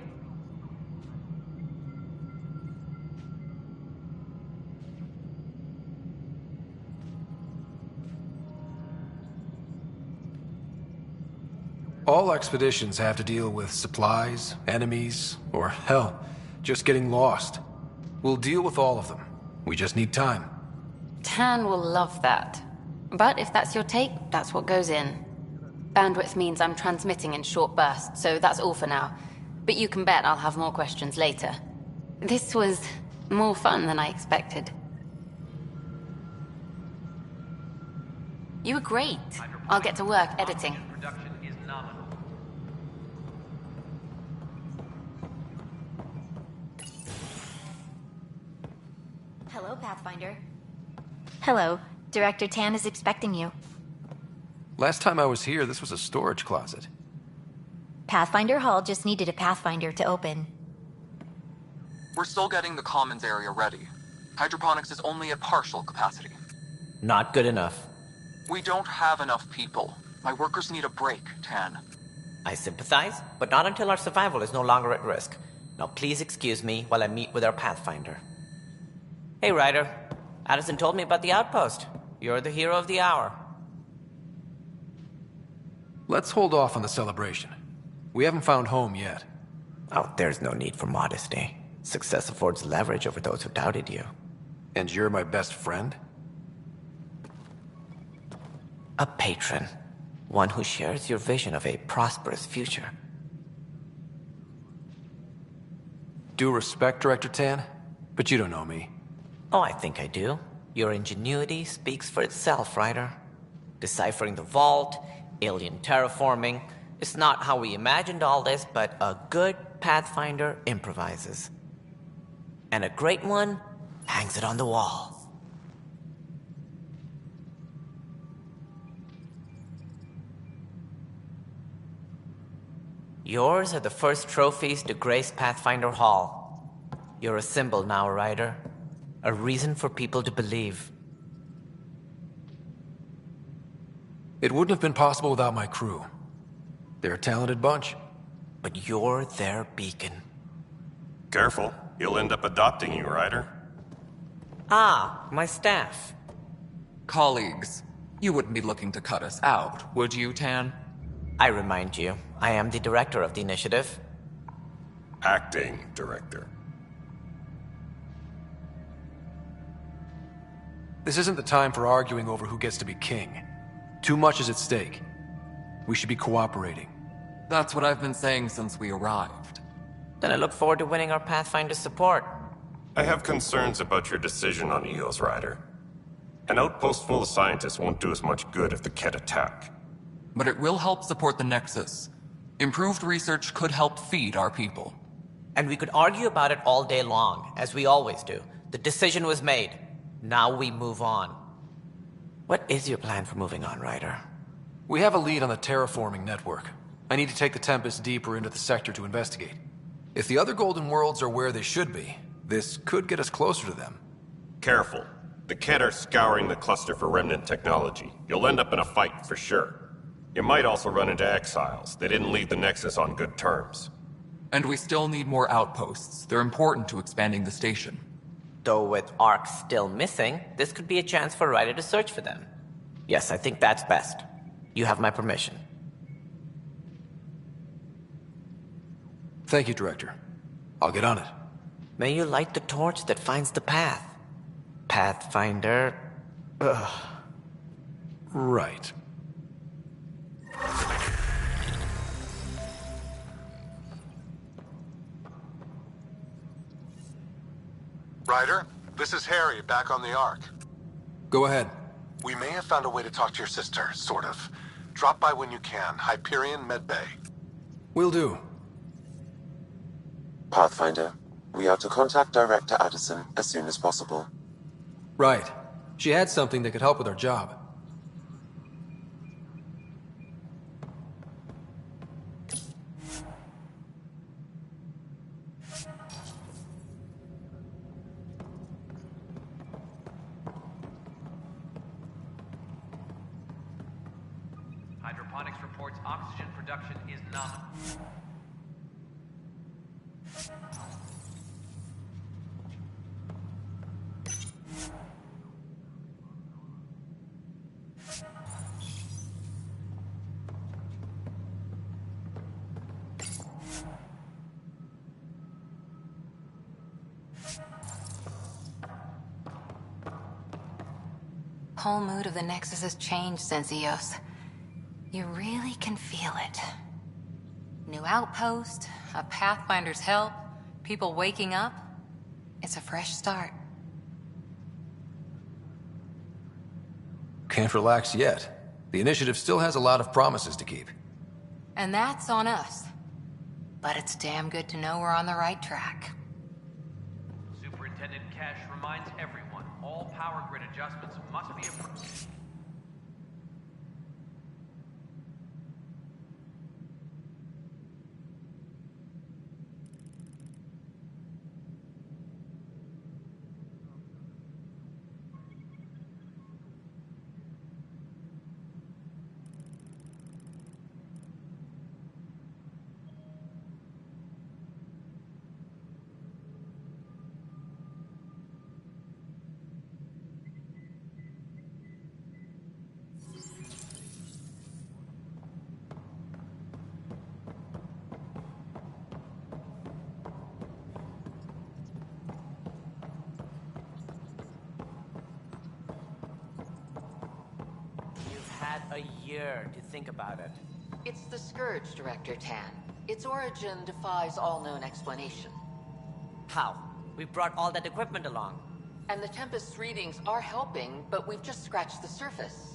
All expeditions have to deal with supplies, enemies, or hell, just getting lost. We'll deal with all of them. We just need time. Tan will love that. But if that's your take, that's what goes in. Bandwidth means I'm transmitting in short bursts, so that's all for now. But you can bet I'll have more questions later. This was more fun than I expected. You were great. I'll get to work editing. Hello, Pathfinder. Hello. Director Tan is expecting you. Last time I was here, this was a storage closet. Pathfinder Hall just needed a Pathfinder to open. We're still getting the commons area ready. Hydroponics is only at partial capacity. Not good enough. We don't have enough people. My workers need a break, Tan. I sympathize, but not until our survival is no longer at risk. Now please excuse me while I meet with our Pathfinder. Hey, Ryder. Addison told me about the outpost. You're the hero of the hour. Let's hold off on the celebration. We haven't found home yet. Oh, there's no need for modesty. Success affords leverage over those who doubted you. And you're my best friend? A patron. One who shares your vision of a prosperous future. Due respect, Director Tan, but you don't know me. Oh, I think I do. Your ingenuity speaks for itself, Ryder. Deciphering the vault, alien terraforming. It's not how we imagined all this, but a good Pathfinder improvises. And a great one hangs it on the wall. Yours are the first trophies to grace Pathfinder Hall. You're a symbol now, Ryder. A reason for people to believe. It wouldn't have been possible without my crew. They're a talented bunch. But you're their beacon. Careful. He'll end up adopting you, Ryder. Ah, my staff. Colleagues, you wouldn't be looking to cut us out, would you, Tan? I remind you, I am the director of the initiative. Acting director. This isn't the time for arguing over who gets to be king. Too much is at stake. We should be cooperating. That's what I've been saying since we arrived. Then I look forward to winning our Pathfinder's support. I have concerns about your decision on Eos, Ryder. An outpost full of scientists won't do us much good if the Kett attack. But it will help support the Nexus. Improved research could help feed our people. And we could argue about it all day long, as we always do. The decision was made. Now we move on. What is your plan for moving on, Ryder? We have a lead on the terraforming network. I need to take the Tempest deeper into the sector to investigate. If the other Golden Worlds are where they should be, this could get us closer to them. Careful. The Kett are scouring the cluster for remnant technology. You'll end up in a fight, for sure. You might also run into exiles. They didn't leave the Nexus on good terms. And we still need more outposts. They're important to expanding the station. Though with Ark still missing, this could be a chance for Ryder to search for them. Yes, I think that's best. You have my permission. Thank you, Director. I'll get on it. May you light the torch that finds the path. Pathfinder... Ugh. Right. Ryder, this is Harry, back on the Ark. Go ahead. We may have found a way to talk to your sister, sort of. Drop by when you can. Hyperion Medbay. Will do. Pathfinder, we are to contact Director Addison as soon as possible. Right. She had something that could help with our job. Hydroponics reports oxygen production is nominal. Whole mood of the Nexus has changed since EOS. You really can feel it. New outpost, a Pathfinder's help, people waking up. It's a fresh start. Can't relax yet. The initiative still has a lot of promises to keep. And that's on us. But it's damn good to know we're on the right track. Superintendent Cash reminds everyone all power grid adjustments must be approved. Had a year to think about it. It's the Scourge, Director Tan. Its origin defies all known explanation. How? We brought all that equipment along. And the Tempest's readings are helping, but we've just scratched the surface.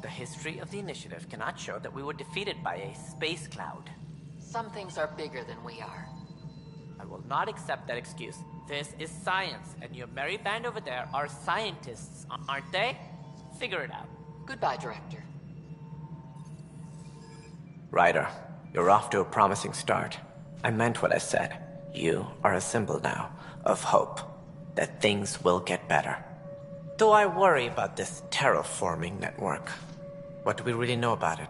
The history of the initiative cannot show that we were defeated by a space cloud. Some things are bigger than we are. I will not accept that excuse. This is science, and your merry band over there are scientists, aren't they? Figure it out. Goodbye, Director. Ryder, you're off to a promising start. I meant what I said. You are a symbol now of hope that things will get better. Though I worry about this terraforming network. What do we really know about it?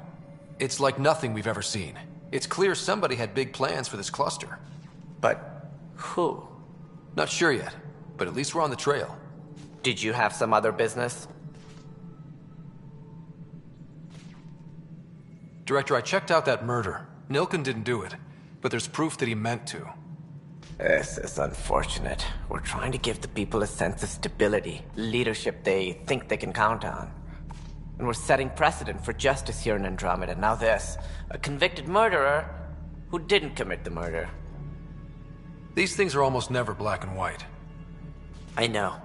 It's like nothing we've ever seen. It's clear somebody had big plans for this cluster. But who? Not sure yet, but at least we're on the trail. Did you have some other business? Director, I checked out that murder. Nilken didn't do it, but there's proof that he meant to. This is unfortunate. We're trying to give the people a sense of stability, leadership they think they can count on. And we're setting precedent for justice here in Andromeda. Now this, a convicted murderer who didn't commit the murder. These things are almost never black and white. I know.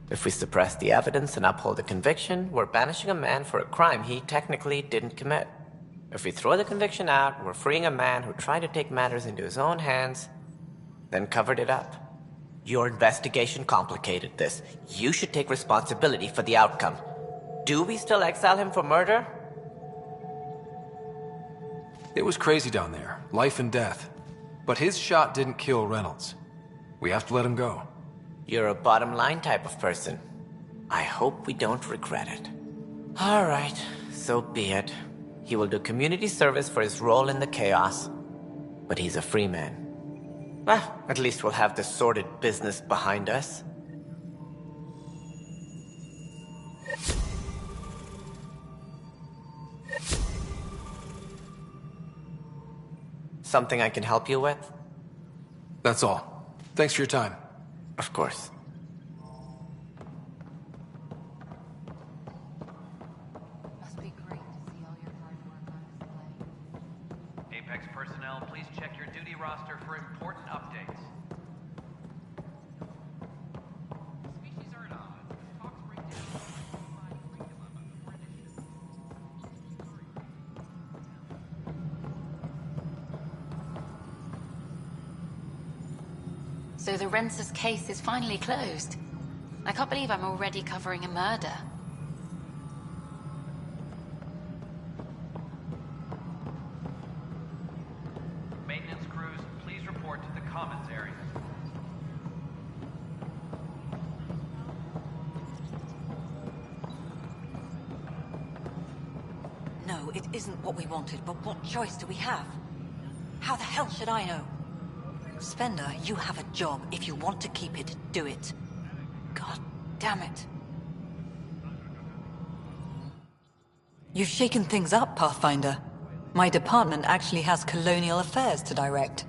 If we suppress the evidence and uphold the conviction, we're banishing a man for a crime he technically didn't commit. If we throw the conviction out, we're freeing a man who tried to take matters into his own hands, then covered it up. Your investigation complicated this. You should take responsibility for the outcome. Do we still exile him for murder? It was crazy down there, life and death. But his shot didn't kill Reynolds. We have to let him go. You're a bottom line type of person. I hope we don't regret it. All right, so be it. He will do community service for his role in the chaos. But he's a free man. Well, at least we'll have the sordid business behind us. Something I can help you with? That's all. Thanks for your time. Of course. Apex personnel, please check your duty roster for important updates. Species are at odds. Talks break down. So the Rensis case is finally closed. I can't believe I'm already covering a murder. Maintenance crews, please report to the commons area. No, it isn't what we wanted, but what choice do we have? How the hell should I know? Spender, you have a job. If you want to keep it, do it. God damn it. You've shaken things up, Pathfinder. My department actually has colonial affairs to direct.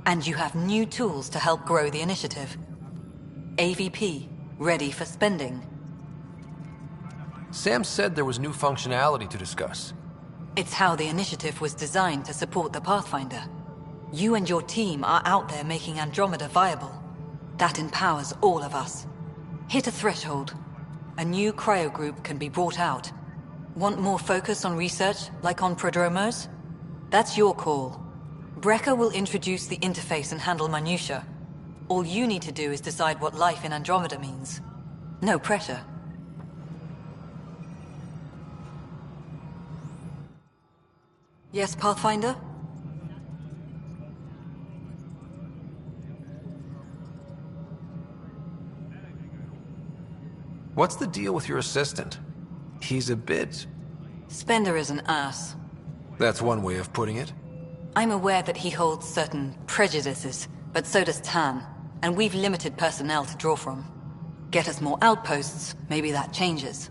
And you have new tools to help grow the initiative. AVP, ready for spending. Sam said there was new functionality to discuss. It's how the initiative was designed to support the Pathfinder. You and your team are out there making Andromeda viable. That empowers all of us. Hit a threshold. A new cryo group can be brought out. Want more focus on research, like on prodromos? That's your call. Brecker will introduce the interface and handle minutiae. All you need to do is decide what life in Andromeda means. No pressure. Yes, Pathfinder? What's the deal with your assistant? He's a bit... Spender is an ass. That's one way of putting it. I'm aware that he holds certain prejudices, but so does Tan, and we've limited personnel to draw from. Get us more outposts, maybe that changes.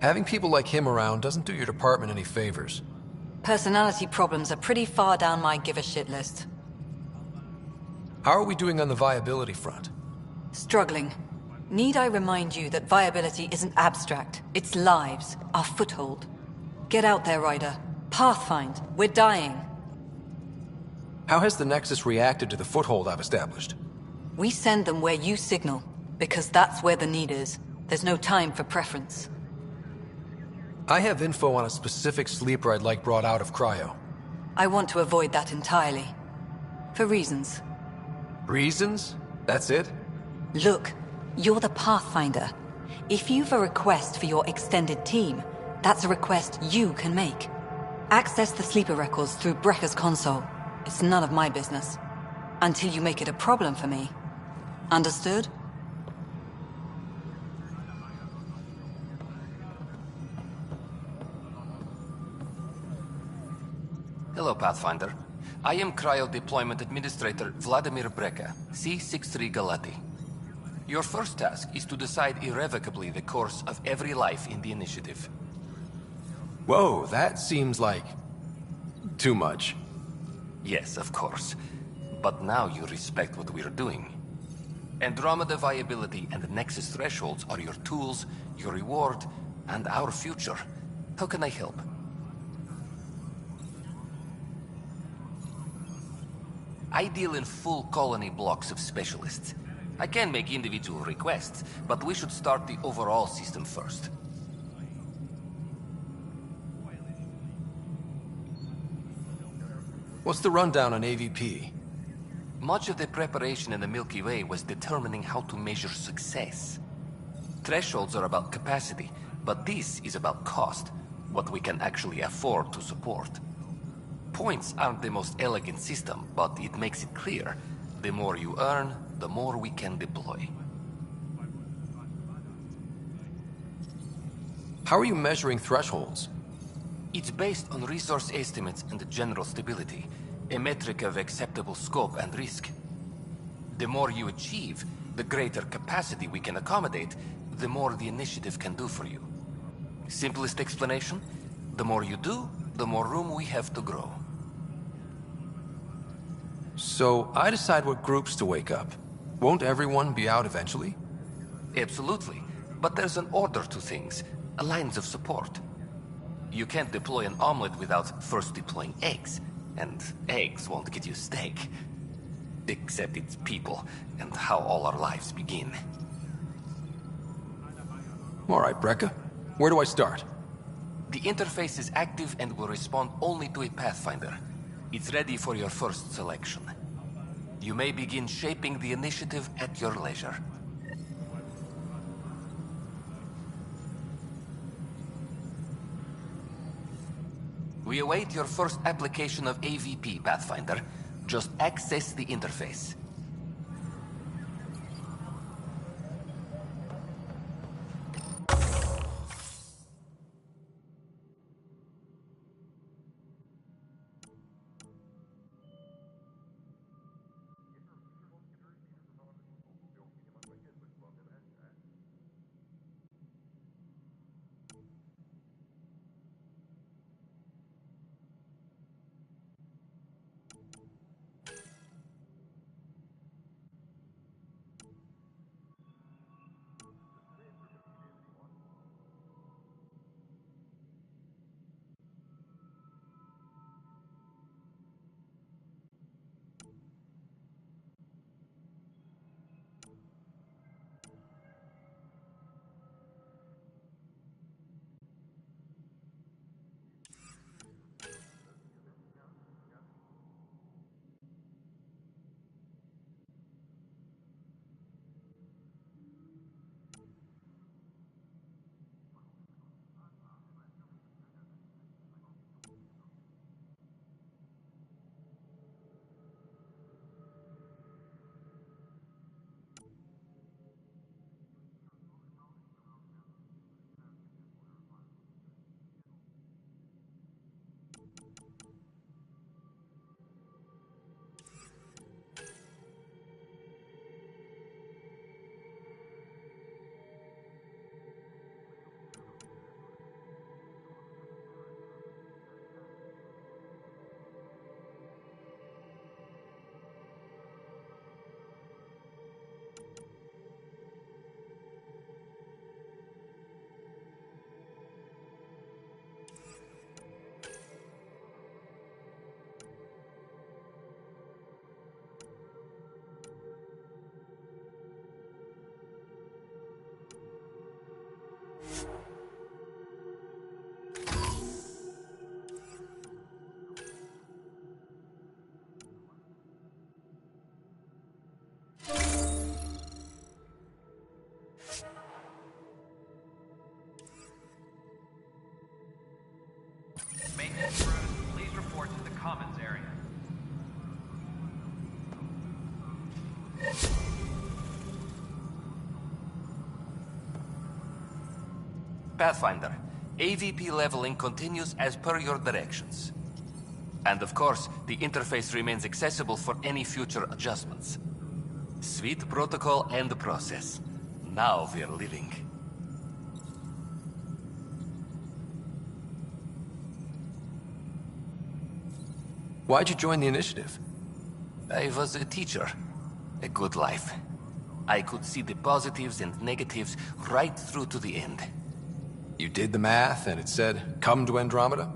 Having people like him around doesn't do your department any favors. Personality problems are pretty far down my give-a-shit list. How are we doing on the viability front? Struggling. Need I remind you that viability isn't abstract, it's lives, our foothold. Get out there, Ryder. Pathfind, we're dying. How has the Nexus reacted to the foothold I've established? We send them where you signal, because that's where the need is. There's no time for preference. I have info on a specific sleeper I'd like brought out of cryo. I want to avoid that entirely. For reasons. Reasons? That's it? Look, you're the Pathfinder. If you've a request for your extended team, that's a request you can make. Access the sleeper records through Brecker's console. It's none of my business. Until you make it a problem for me. Understood? Hello, Pathfinder. I am Cryo Deployment Administrator Vladimir Brecker, C-63 Galati. Your first task is to decide irrevocably the course of every life in the initiative. Whoa, that seems like... too much. Yes, of course. But now you respect what we're doing. Andromeda viability and the Nexus thresholds are your tools, your reward, and our future. How can I help? I deal in full colony blocks of specialists. I can make individual requests, but we should start the overall system first. What's the rundown on AVP? Much of the preparation in the Milky Way was determining how to measure success. Thresholds are about capacity, but this is about cost. what we can actually afford to support. Points aren't the most elegant system, but it makes it clear. The more you earn, the more we can deploy. How are you measuring thresholds? It's based on resource estimates and general stability, a metric of acceptable scope and risk. The more you achieve, the greater capacity we can accommodate, the more the initiative can do for you. Simplest explanation, the more you do, the more room we have to grow. So, I decide what groups to wake up. Won't everyone be out eventually? Absolutely. But there's an order to things, lines of support. You can't deploy an omelet without first deploying eggs, and eggs won't get you steak. Except it's people, and how all our lives begin. Alright, Brekka. Where do I start? The interface is active and will respond only to a Pathfinder. It's ready for your first selection. You may begin shaping the initiative at your leisure. We await your first application of AVP, Pathfinder. Just access the interface. Maintenance crews, please report to the commons area. Pathfinder, AVP leveling continues as per your directions. And of course, the interface remains accessible for any future adjustments. Sweet protocol and process. Now we're living. Why'd you join the initiative? I was a teacher. A good life. I could see the positives and negatives right through to the end. You did the math and it said, come to Andromeda?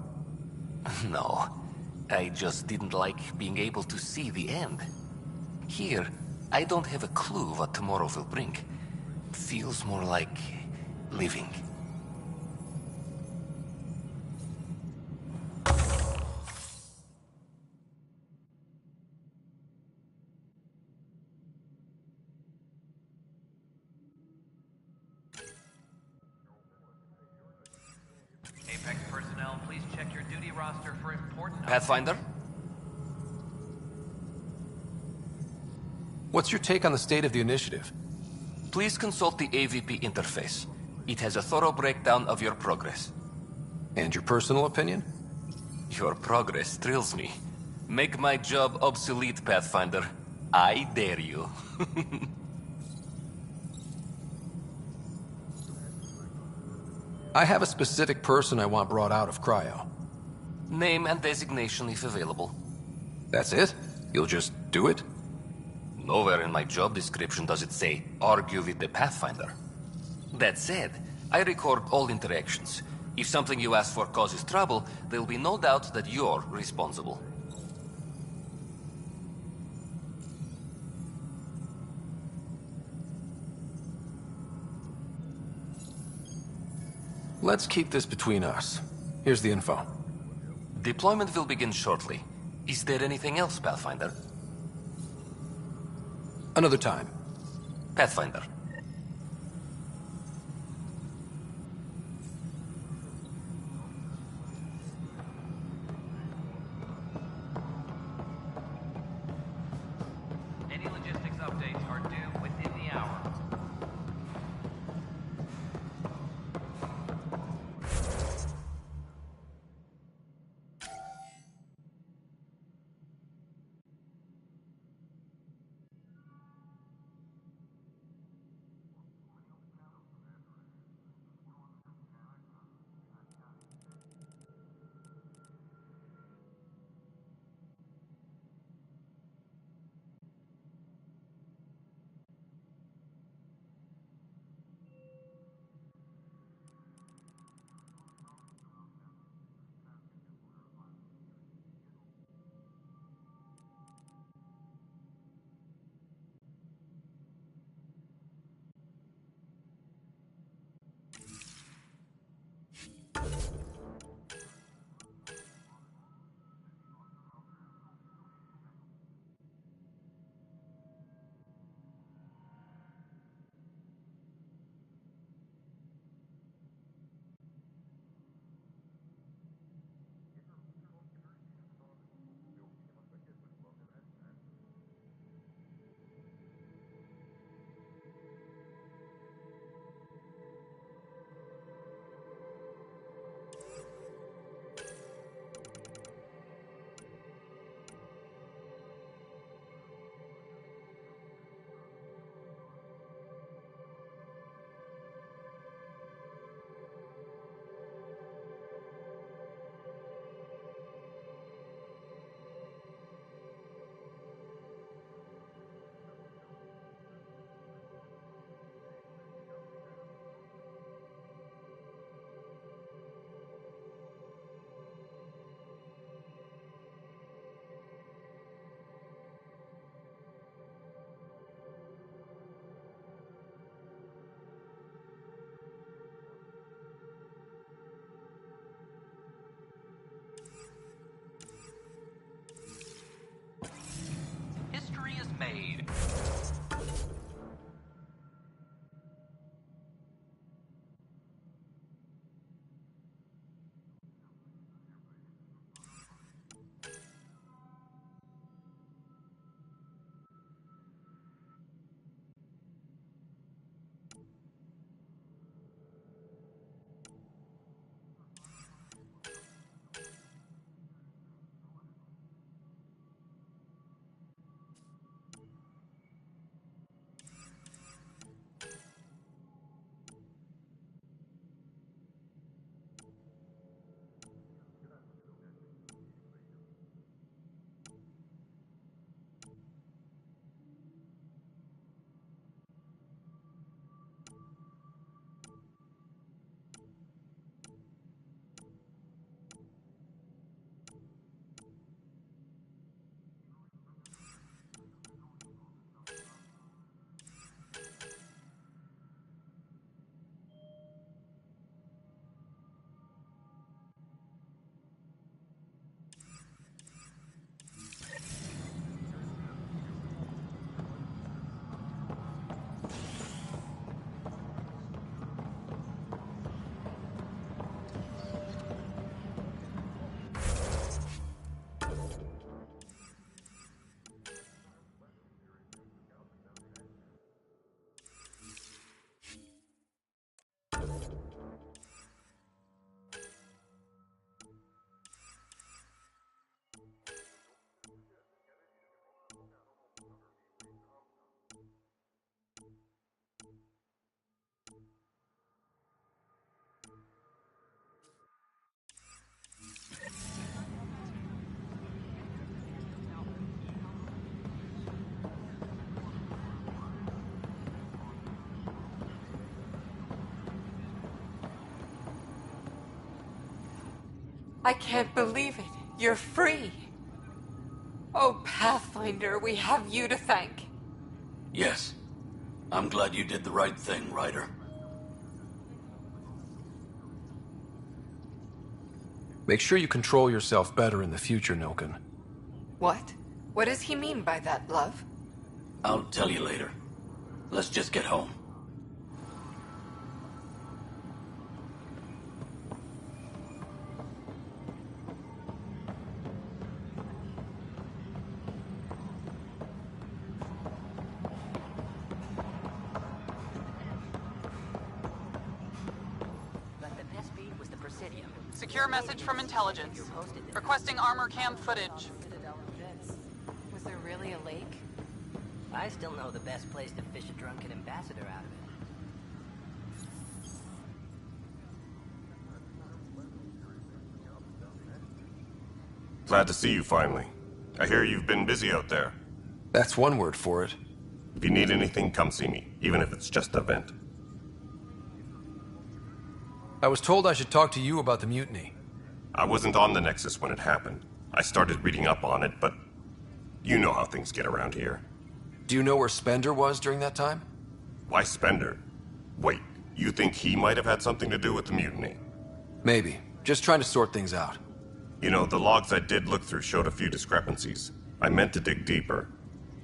No. I just didn't like being able to see the end. Here, I don't have a clue what tomorrow will bring. Feels more like living. A Apex personnel, please check your duty roster for important... Pathfinder? What's your take on the state of the initiative? Please consult the AVP interface. It has a thorough breakdown of your progress. And your personal opinion? Your progress thrills me. Make my job obsolete, Pathfinder. I dare you. I have a specific person I want brought out of cryo. Name and designation if available. That's it? You'll just do it? Nowhere in my job description does it say, argue with the Pathfinder. That said, I record all interactions. If something you ask for causes trouble, there will be no doubt that you're responsible. Let's keep this between us. Here's the info. Deployment will begin shortly. Is there anything else, Pathfinder? Another time. Pathfinder. Any logistics updates are due within the hour. I can't believe it. You're free. Oh, Pathfinder, we have you to thank. Yes. I'm glad you did the right thing, Ryder. Make sure you control yourself better in the future, Nilken. What? What does he mean by that, love? I'll tell you later. Let's just get home. Secure message from intelligence. Requesting armor cam footage. Was there really a lake? I still know the best place to fish a drunken ambassador out of it. Glad to see you finally. I hear you've been busy out there. That's one word for it. If you need anything, come see me, even if it's just a vent. I was told I should talk to you about the mutiny. I wasn't on the Nexus when it happened. I started reading up on it, but you know how things get around here. Do you know where Spender was during that time? Why Spender? Wait, you think he might have had something to do with the mutiny? Maybe. Just trying to sort things out. You know, the logs I did look through showed a few discrepancies. I meant to dig deeper.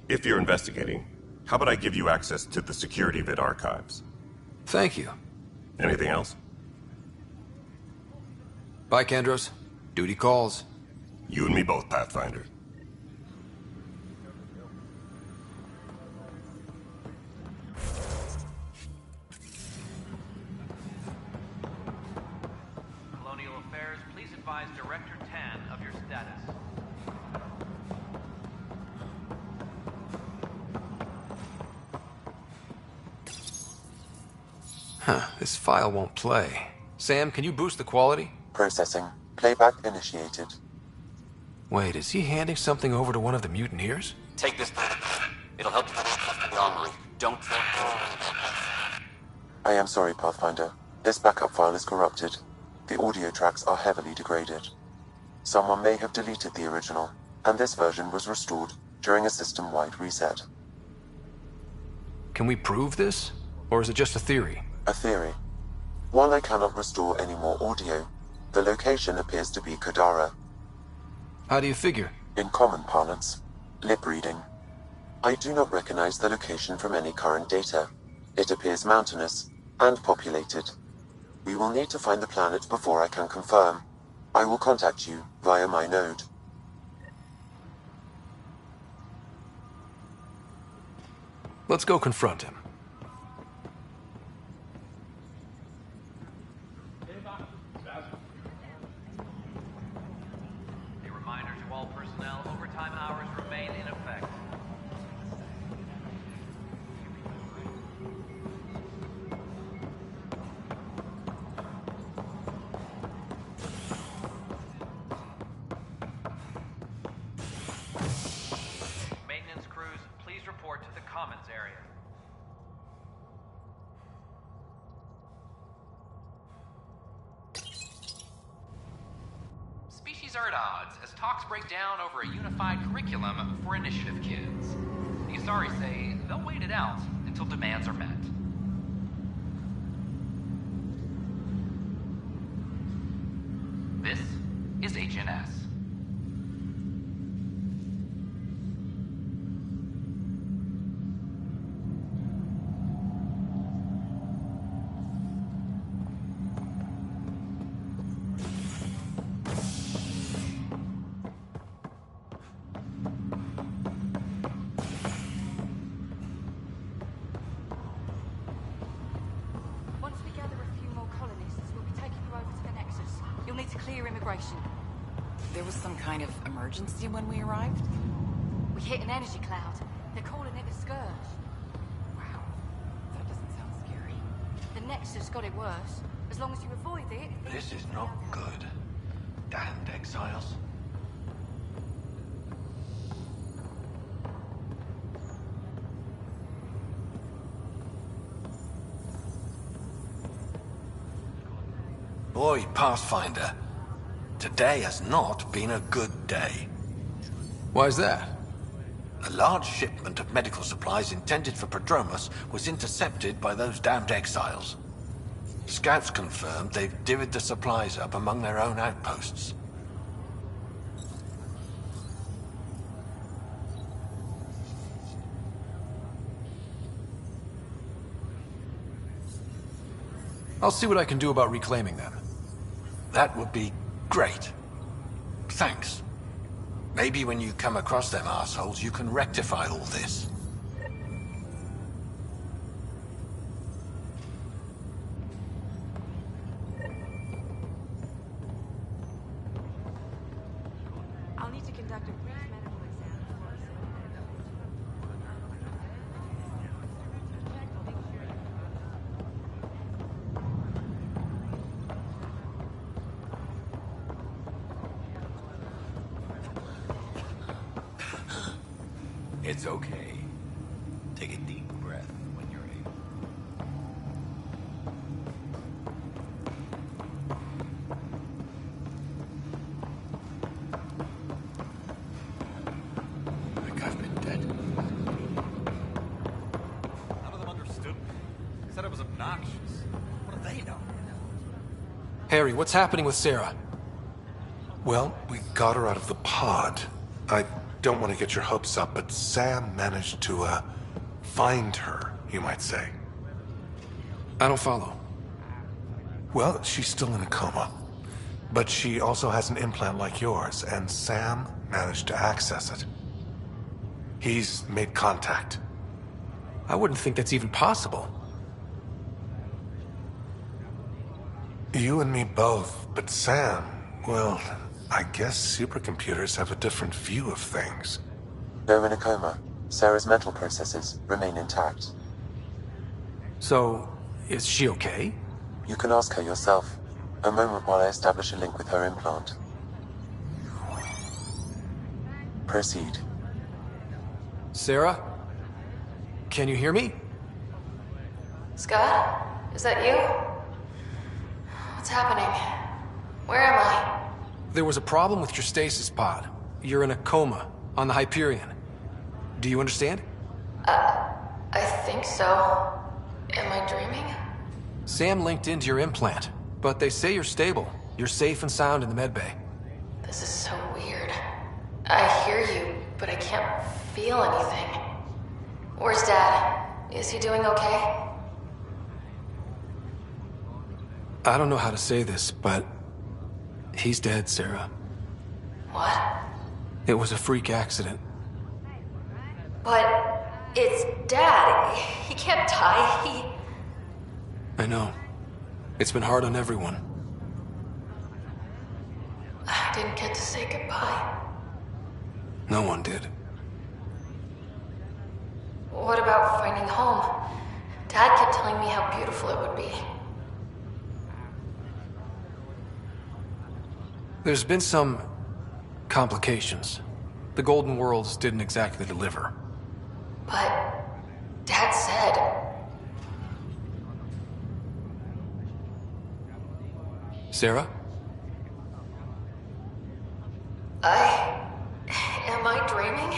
If you're investigating, how about I give you access to the security vid archives? Thank you. Anything else? Bye, Kandros. Duty calls. You and me both, Pathfinder. Colonial Affairs, please advise Director Tan of your status. Huh, this file won't play. Sam, can you boost the quality? Processing. Playback initiated. Wait, is he handing something over to one of the mutineers? Take this. It'll help you with the armory. Don't... I am sorry, Pathfinder. This backup file is corrupted. The audio tracks are heavily degraded. Someone may have deleted the original, and this version was restored during a system-wide reset. Can we prove this? Or is it just a theory? A theory. While I cannot restore any more audio, the location appears to be Kadara. How do you figure? In common parlance, lip reading. I do not recognize the location from any current data. It appears mountainous and populated. We will need to find the planet before I can confirm. I will contact you via my node. Let's go confront him. Are at odds as talks break down over a unified curriculum for initiative kids. The Asari say they'll wait it out until demands are met. This is HNS. There was some kind of emergency when we arrived? We hit an energy cloud. They're calling it a scourge. Wow, that doesn't sound scary. The Nexus got it worse. As long as you avoid it... This is not good. Damned exiles. Boy, Pathfinder. today has not been a good day. Why's that? A large shipment of medical supplies intended for Prodromus was intercepted by those damned exiles. Scouts confirmed they've divvied the supplies up among their own outposts. I'll see what I can do about reclaiming them. That would be great. Thanks. Maybe when you come across them assholes, you can rectify all this. I'll need to conduct a brief medical exam before It's okay. Take a deep breath when you're able. Like I've been dead. None of them understood me. They said I was obnoxious. What do they know? Harry, what's happening with Sarah? Well, we got her out of the pod. I don't want to get your hopes up, but Sam managed to, find her, you might say. I don't follow. Well, she's still in a coma. But she also has an implant like yours, and Sam managed to access it. He's made contact. I wouldn't think that's even possible. You and me both, but Sam, well, I guess supercomputers have a different view of things. Though in a coma, Sarah's mental processes remain intact. So, is she okay? You can ask her yourself. A moment while I establish a link with her implant. Proceed. Sarah? Can you hear me? Scott? Is that you? What's happening? Where am I? There was a problem with your stasis pod. You're in a coma on the Hyperion. Do you understand? I think so. Am I dreaming? Sam linked into your implant, but they say you're stable. You're safe and sound in the medbay. This is so weird. I hear you, but I can't feel anything. Where's Dad? Is he doing okay? I don't know how to say this, but he's dead, Sarah. What? It was a freak accident. But it's Dad. He can't die. I know. It's been hard on everyone. I didn't get to say goodbye. No one did. What about finding home? Dad kept telling me how beautiful it would be. There's been some complications. The Golden Worlds didn't exactly deliver. But Dad said... Sarah? Am I dreaming?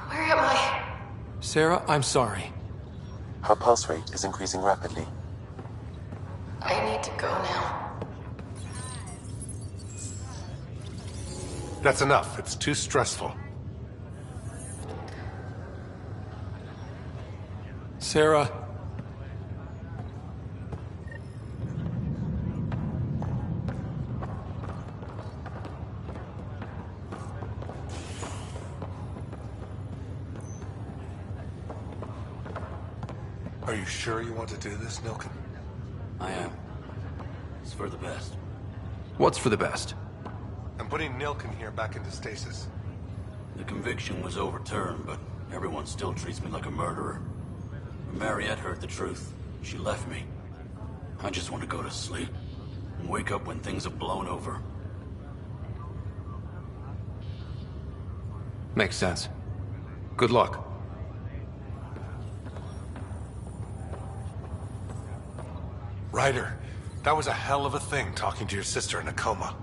Where am I? Sarah, I'm sorry. Her pulse rate is increasing rapidly. I need to go now. That's enough. It's too stressful. Sarah. Are you sure you want to do this, Nilken? I am. It's for the best. What's for the best? I'm putting Nilken here back into stasis. The conviction was overturned, but everyone still treats me like a murderer. When Mariette heard the truth, she left me. I just want to go to sleep and wake up when things have blown over. Makes sense. Good luck. Ryder, that was a hell of a thing talking to your sister in a coma.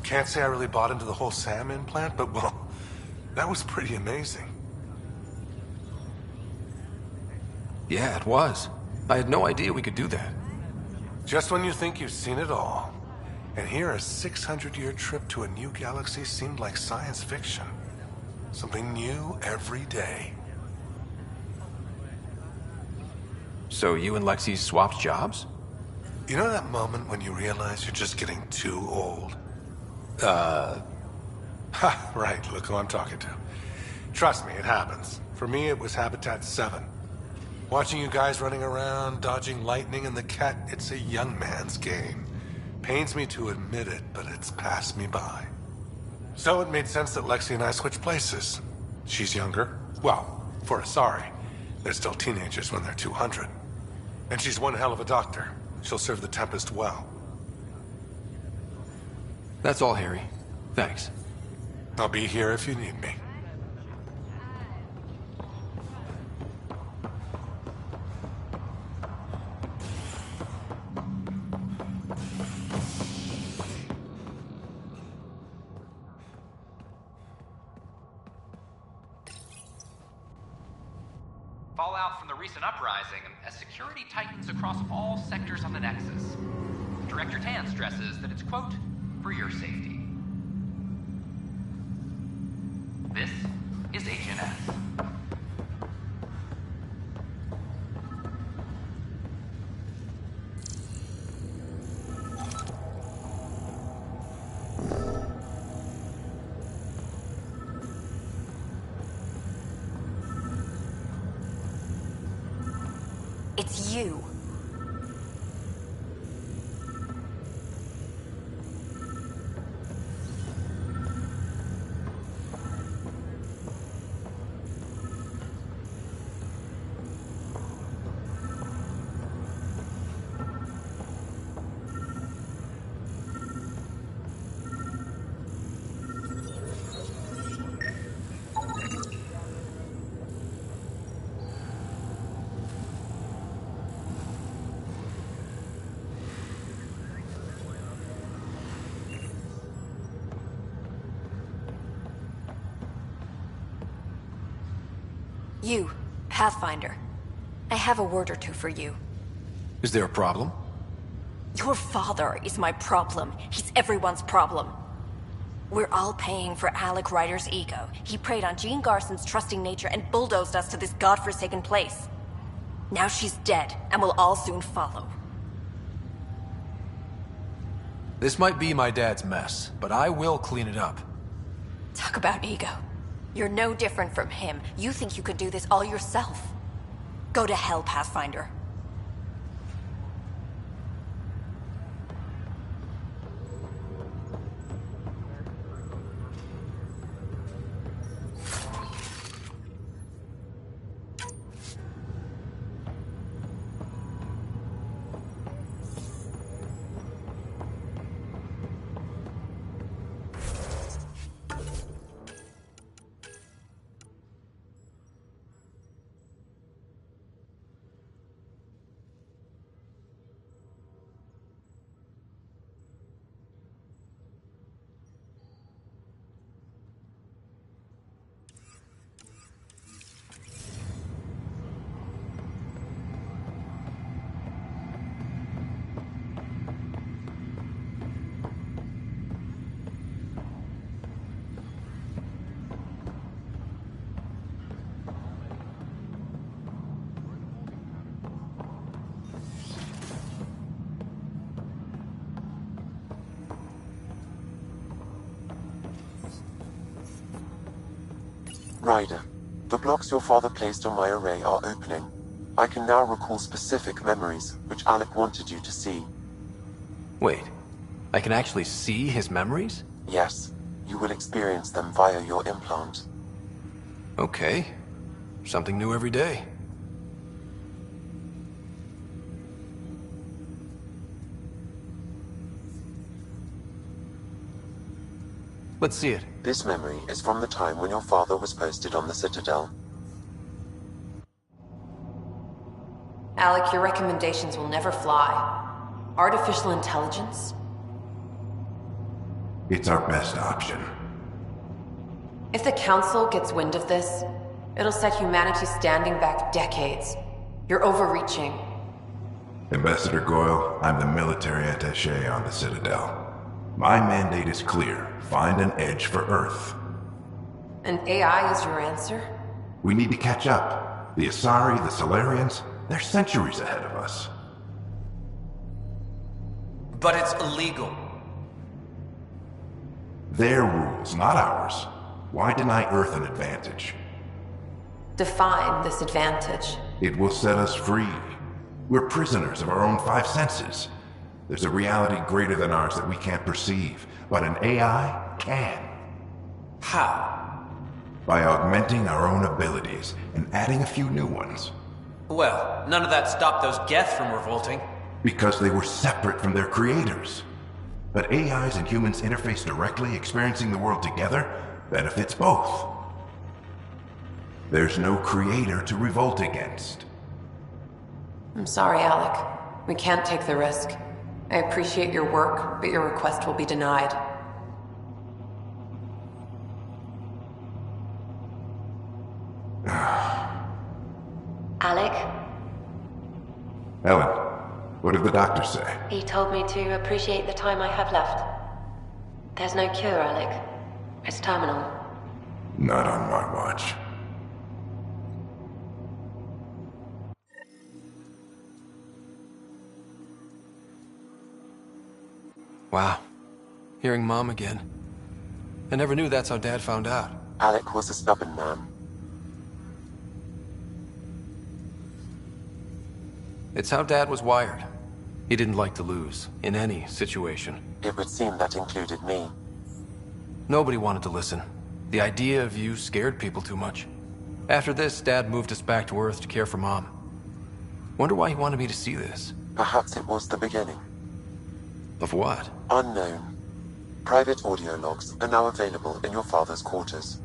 Can't say I really bought into the whole Sam implant, but well, that was pretty amazing. Yeah, it was. I had no idea we could do that. Just when you think you've seen it all. And here a 600-year trip to a new galaxy seemed like science fiction. Something new every day. So you and Lexi swapped jobs? You know that moment when you realize you're just getting too old? Ha, right, look who I'm talking to. Trust me, it happens. For me, it was Habitat 7. Watching you guys running around, dodging lightning and the cat, it's a young man's game. Pains me to admit it, but it's passed me by. So it made sense that Lexi and I switched places. She's younger. Well, for Asari. They're still teenagers when they're 200. And she's one hell of a doctor. She'll serve the Tempest well. That's all, Harry. Thanks. I'll be here if you need me. Fallout from the recent uprising as security tightens across all sectors on the Nexus. Director Tan stresses that it's, quote, for your safety. This is HNS. It's you. You, Pathfinder. I have a word or two for you. Is there a problem? Your father is my problem. He's everyone's problem. We're all paying for Alec Ryder's ego. He preyed on Jean Garson's trusting nature and bulldozed us to this godforsaken place. Now she's dead, and we'll all soon follow. This might be my dad's mess, but I will clean it up. Talk about ego. You're no different from him. You think you could do this all yourself. Go to hell, Pathfinder. Ryder, the blocks your father placed on my array are opening. I can now recall specific memories, which Alec wanted you to see. Wait, I can actually see his memories? Yes, you will experience them via your implant. Okay. Something new every day. Let's see it. This memory is from the time when your father was posted on the Citadel. Alec, your recommendations will never fly. Artificial intelligence? It's our best option. If the Council gets wind of this, it'll set humanity standing back decades. You're overreaching. Ambassador Goyle, I'm the military attaché on the Citadel. My mandate is clear. Find an edge for Earth. And AI is your answer? We need to catch up. The Asari, the Solarians, they're centuries ahead of us. But it's illegal. Their rules, not ours. Why deny Earth an advantage? Define this advantage. It will set us free. We're prisoners of our own five senses. There's a reality greater than ours that we can't perceive, but an AI can. How? By augmenting our own abilities and adding a few new ones. Well, none of that stopped those Geth from revolting. Because they were separate from their creators. But AIs and humans interface directly, experiencing the world together, benefits both. There's no creator to revolt against. I'm sorry, Alec. We can't take the risk. I appreciate your work, but your request will be denied. Alec? Ellen, what did the doctor say? He told me to appreciate the time I have left. There's no cure, Alec. It's terminal. Not on my watch. Wow. Hearing Mom again. I never knew that's how Dad found out. Alec was a stubborn man. It's how Dad was wired. He didn't like to lose, in any situation. It would seem that included me. Nobody wanted to listen. The idea of you scared people too much. After this, Dad moved us back to Earth to care for Mom. Wonder why he wanted me to see this. Perhaps it was the beginning. Of what? Unknown. Private audio logs are now available in your father's quarters.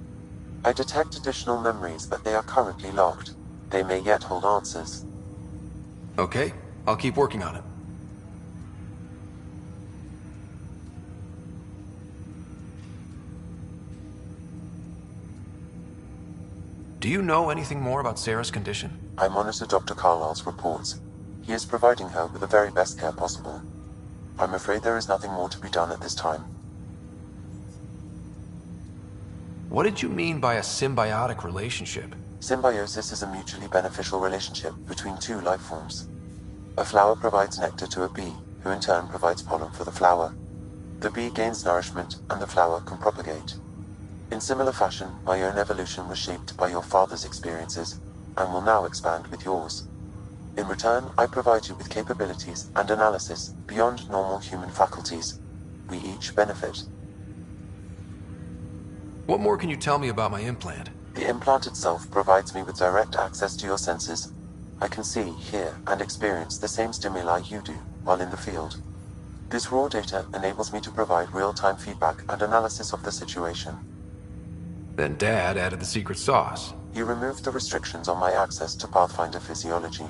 I detect additional memories, but they are currently locked. They may yet hold answers. Okay, I'll keep working on it. Do you know anything more about Sarah's condition? I monitor Dr. Carlisle's reports. He is providing her with the very best care possible. I'm afraid there is nothing more to be done at this time. What did you mean by a symbiotic relationship? Symbiosis is a mutually beneficial relationship between two life forms. A flower provides nectar to a bee, who in turn provides pollen for the flower. The bee gains nourishment, and the flower can propagate. In similar fashion, my own evolution was shaped by your father's experiences, and will now expand with yours. In return, I provide you with capabilities and analysis beyond normal human faculties. We each benefit. What more can you tell me about my implant? The implant itself provides me with direct access to your senses. I can see, hear, and experience the same stimuli you do while in the field. This raw data enables me to provide real-time feedback and analysis of the situation. Then Dad added the secret sauce. He removed the restrictions on my access to Pathfinder physiology.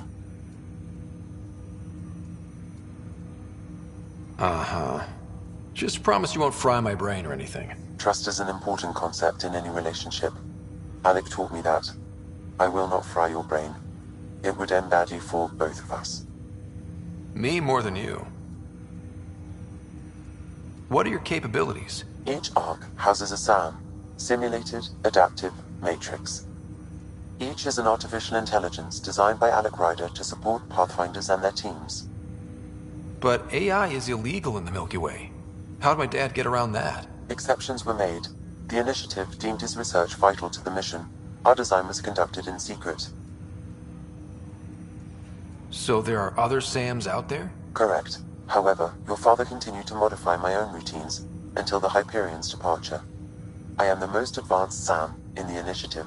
Uh-huh. Just promise you won't fry my brain or anything. Trust is an important concept in any relationship. Alec taught me that. I will not fry your brain. It would end badly for both of us. Me more than you. What are your capabilities? Each arc houses a SAM, Simulated Adaptive Matrix. Each is an artificial intelligence designed by Alec Ryder to support Pathfinders and their teams. But AI is illegal in the Milky Way. How'd my dad get around that? Exceptions were made. The initiative deemed his research vital to the mission. Our design was conducted in secret. So there are other SAMs out there? Correct. However, your father continued to modify my own routines until the Hyperion's departure. I am the most advanced SAM in the initiative.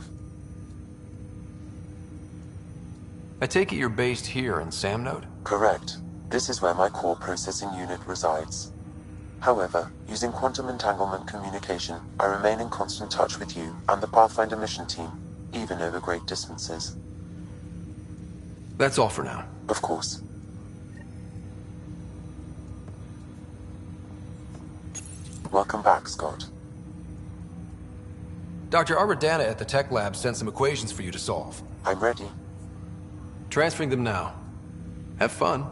I take it you're based here in Sam Node? Correct. This is where my core processing unit resides. However, using quantum entanglement communication, I remain in constant touch with you and the Pathfinder mission team, even over great distances. That's all for now. Of course. Welcome back, Scott. Dr. Aradana at the tech lab sent some equations for you to solve. I'm ready. Transferring them now. Have fun.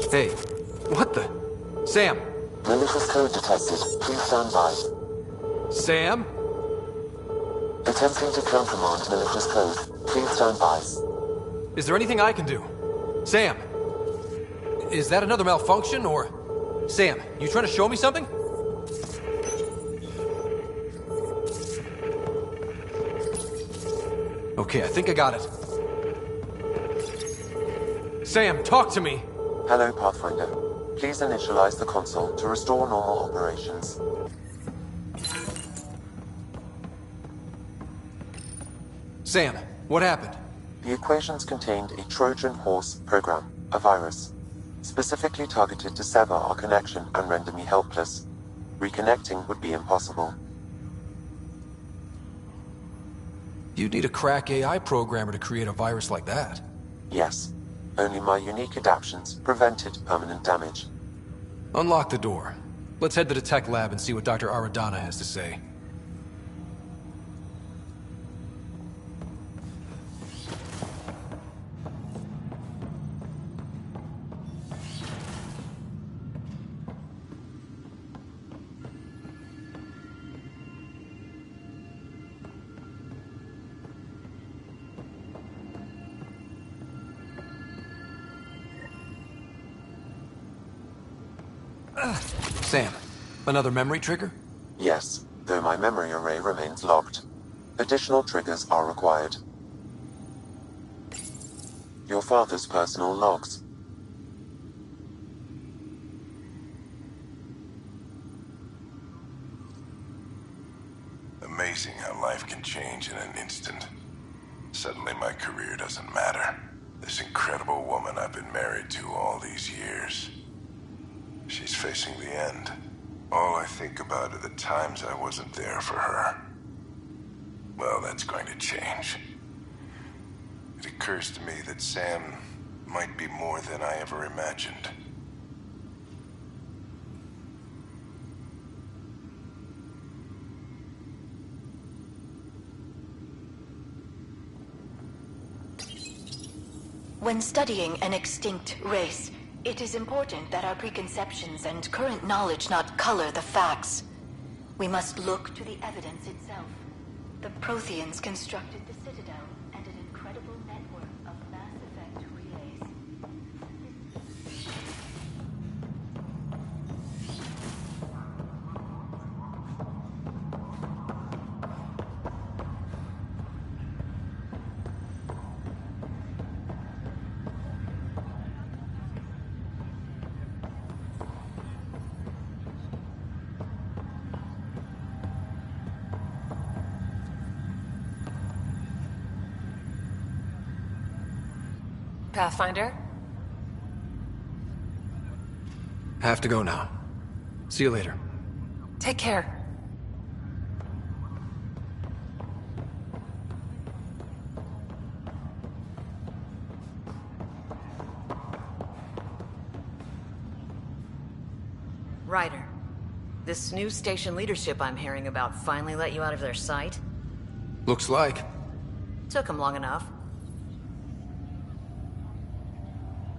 Hey, what the? Sam! Malicious code detected. Please stand by. Sam? Attempting to countermand malicious code. Please stand by. Is there anything I can do? Sam! Is that another malfunction, or... Sam, you trying to show me something? Okay, I think I got it. Sam, talk to me! Hello, Pathfinder. Please initialize the console to restore normal operations. Sam, what happened? The equations contained a Trojan horse program, a virus, specifically targeted to sever our connection and render me helpless. Reconnecting would be impossible. You'd need a crack AI programmer to create a virus like that. Yes. Only my unique adaptions prevented permanent damage. Unlock the door. Let's head to the tech lab and see what Dr. Aradana has to say. Sam, another memory trigger? Yes, though my memory array remains locked. Additional triggers are required. Your father's personal logs. Amazing how life can change in an instant. Suddenly my career doesn't matter. This incredible woman I've been married to all these years. She's facing the end. All I think about are the times I wasn't there for her. Well, that's going to change. It occurs to me that Sam might be more than I ever imagined. When studying an extinct race, it is important that our preconceptions and current knowledge not color the facts. We must look to the evidence itself. The Protheans constructed the Citadel and an incredible network of mass effect relays. Pathfinder? Have to go now. See you later. Take care. Ryder, this new station leadership I'm hearing about finally let you out of their sight? Looks like. Took them long enough.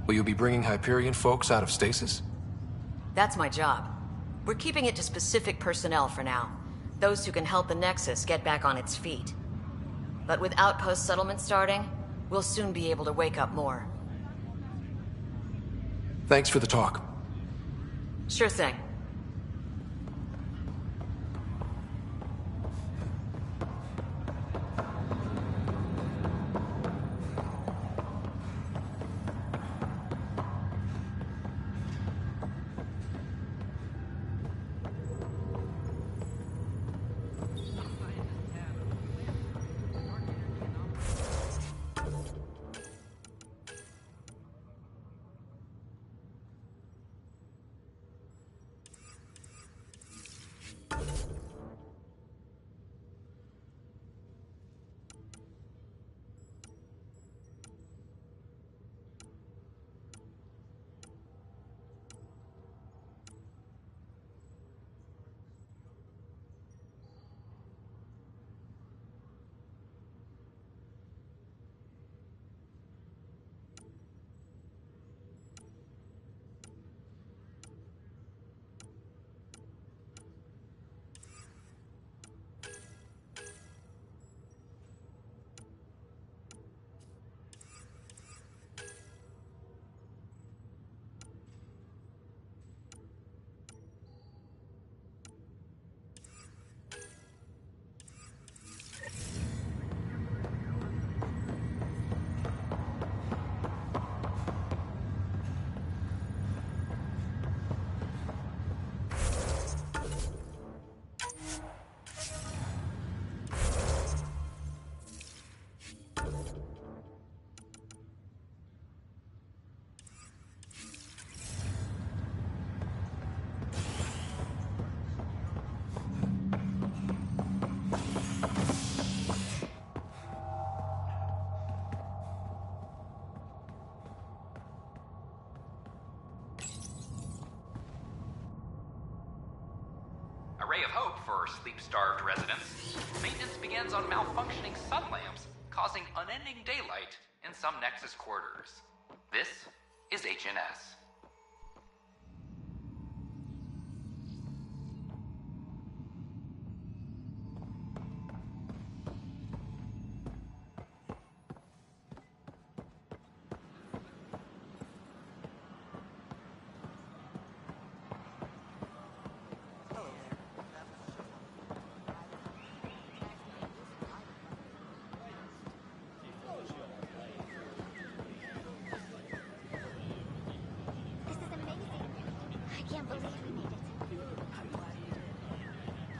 Will you be bringing Hyperion folks out of stasis? That's my job. We're keeping it to specific personnel for now. Those who can help the Nexus get back on its feet. But with outpost settlement starting, we'll soon be able to wake up more. Thanks for the talk. Sure thing. for sleep-starved residents. Maintenance begins on malfunctioning sun lamps, causing unending daylight in some Nexus quarters. This is HNS.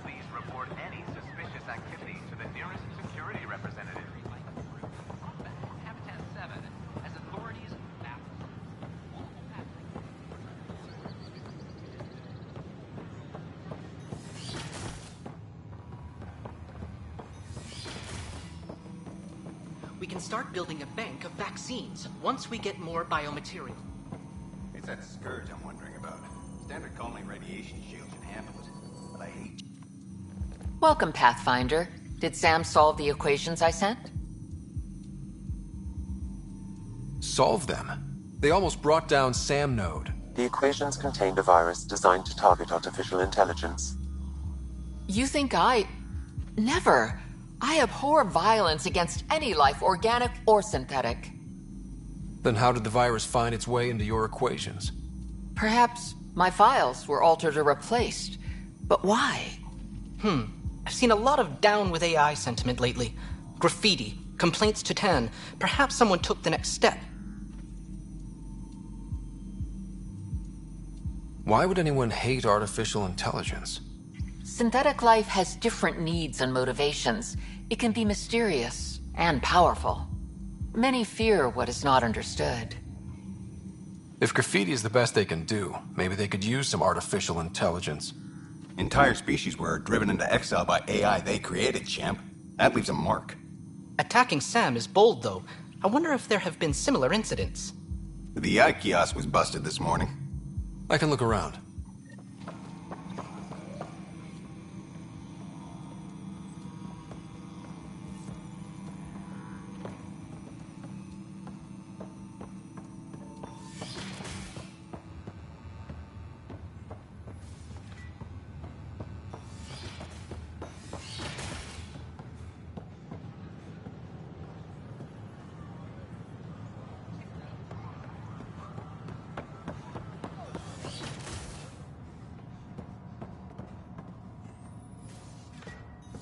Please report any suspicious activity to the nearest security representative. Habitat 7, as authorities map. We can start building a bank of vaccines once we get more biomaterial. It's that scourge I'm wondering about. Standard colony radiation shield can handle it, but I hate... Welcome, Pathfinder. Did Sam solve the equations I sent? Solve them? They almost brought down Sam Node. The equations contained a virus designed to target artificial intelligence. You think I... Never. I abhor violence against any life, organic or synthetic. Then how did the virus find its way into your equations? Perhaps my files were altered or replaced. But why? I've seen a lot of down with AI sentiment lately. Graffiti, complaints to 10. Perhaps someone took the next step. Why would anyone hate artificial intelligence? Synthetic life has different needs and motivations. It can be mysterious and powerful. Many fear what is not understood. If graffiti is the best they can do, maybe they could use some artificial intelligence. Entire species were driven into exile by AI they created, champ. That leaves a mark. Attacking Sam is bold, though. I wonder if there have been similar incidents. The AI kiosk was busted this morning. I can look around.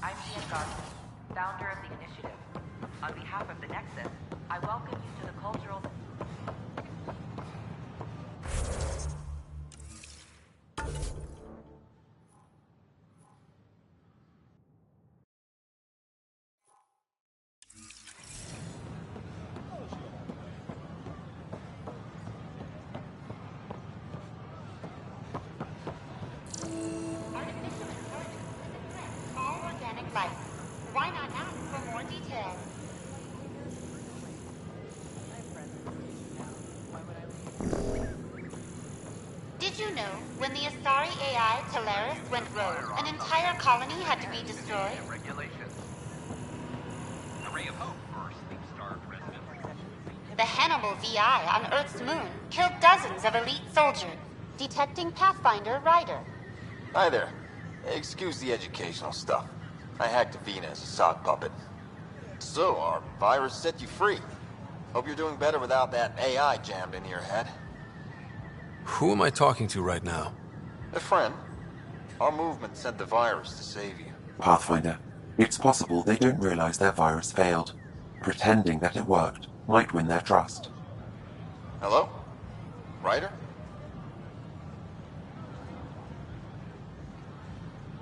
I'm Ian Garson, founder of the initiative. On behalf of the Nexus, I welcome you to the cultural... All organic life. Why not ask for more details? Did you know when the Asari AI Teleris went rogue, an entire colony had to be destroyed? Regulations. A ray of hope for sleep-starved residents. The Hannibal VI on Earth's moon killed dozens of elite soldiers. Detecting Pathfinder Ryder. Hi there. Excuse the educational stuff. I hacked Avina as a sock puppet. So, our virus set you free. Hope you're doing better without that AI jammed into your head. Who am I talking to right now? A friend. Our movement sent the virus to save you. Pathfinder, it's possible they don't realize their virus failed. Pretending that it worked might win their trust. Hello? Ryder?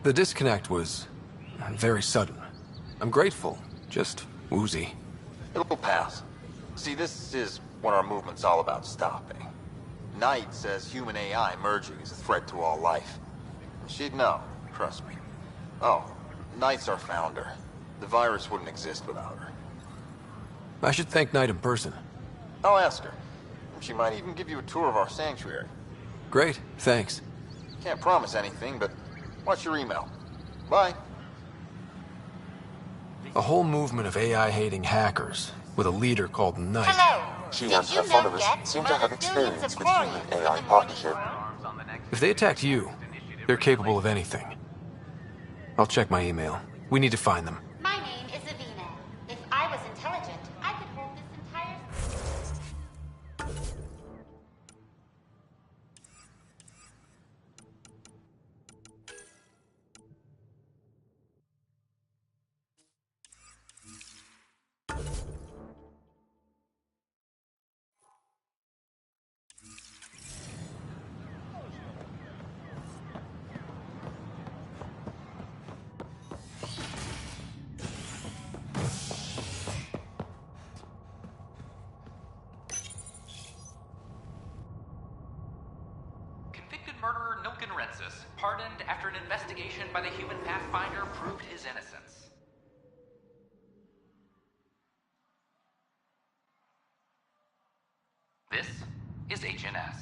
The disconnect was very sudden. I'm grateful, just woozy. It'll pass. See, this is what our movement's all about stopping. Knight says human AI merging is a threat to all life. She'd know, trust me. Oh, Knight's our founder. The virus wouldn't exist without her. I should thank Knight in person. I'll ask her. She might even give you a tour of our sanctuary. Great, thanks. Can't promise anything, but what's your email? Bye. A whole movement of AI-hating hackers, with a leader called Knight. Hello. She Did and you her know followers yet seem to have millions experience of with warriors human-AI for the partnership. If they attacked you, they're capable of anything. I'll check my email. We need to find them. My name is Avina. If I was intelligent, I could hold this entire... Convicted murderer Nilken Rensis, pardoned after an investigation by the human Pathfinder proved his innocence. This is HNS.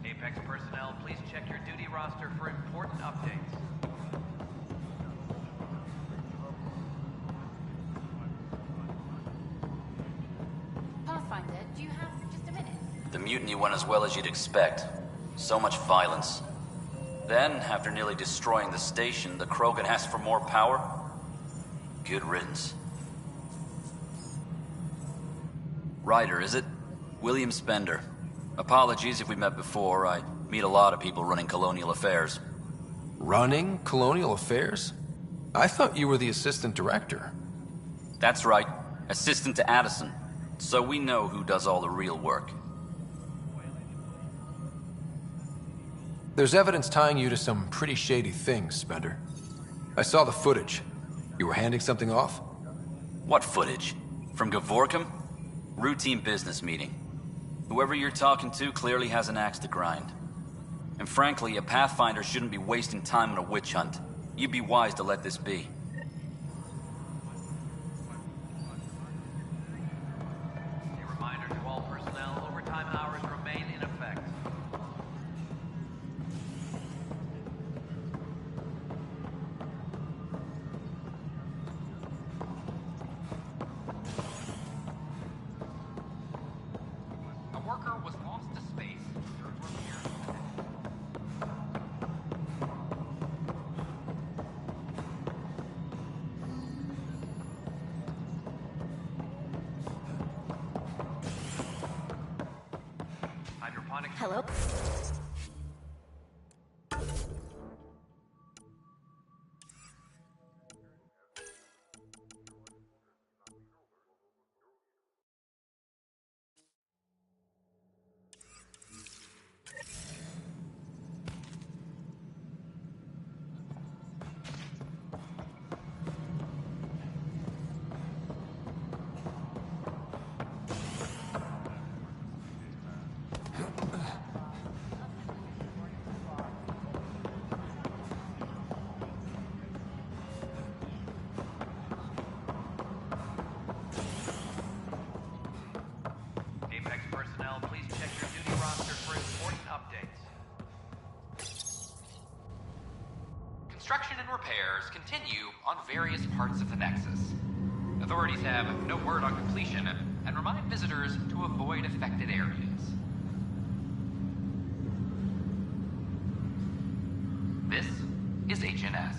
Apex personnel, please check your duty roster for important updates. Pathfinder, do you have just a minute? The mutiny went as well as you'd expect. So much violence. Then, after nearly destroying the station, the Krogan asked for more power? Good riddance. Ryder, is it? William Spender. Apologies if we met before. I meet a lot of people running colonial affairs. Running colonial affairs? I thought you were the assistant director. That's right. Assistant to Addison. So we know who does all the real work. There's evidence tying you to some pretty shady things, Spender. I saw the footage. You were handing something off? What footage? From Gavorkum? Routine business meeting. Whoever you're talking to clearly has an axe to grind. And frankly, a Pathfinder shouldn't be wasting time on a witch hunt. You'd be wise to let this be. A reminder to all personnel, overtime hours remain in effect. A worker was lost to space. Hydroponics. Hello? Apex personnel, please check your duty roster for important updates. Construction and repairs continue on various parts of the Nexus. Authorities have no word on completion and remind visitors to avoid affected areas. This is HNS.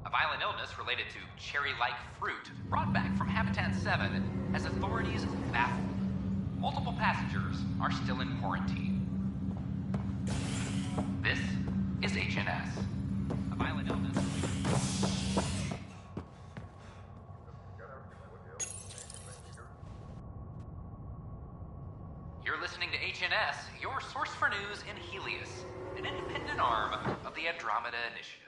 A violent illness related to cherry-like fruit brought back from Habitat 7 has authorities baffled. Multiple passengers are still in quarantine. This is HNS. A violent illness. You're listening to HNS, your source for news in Helios, an independent arm of the Andromeda Initiative.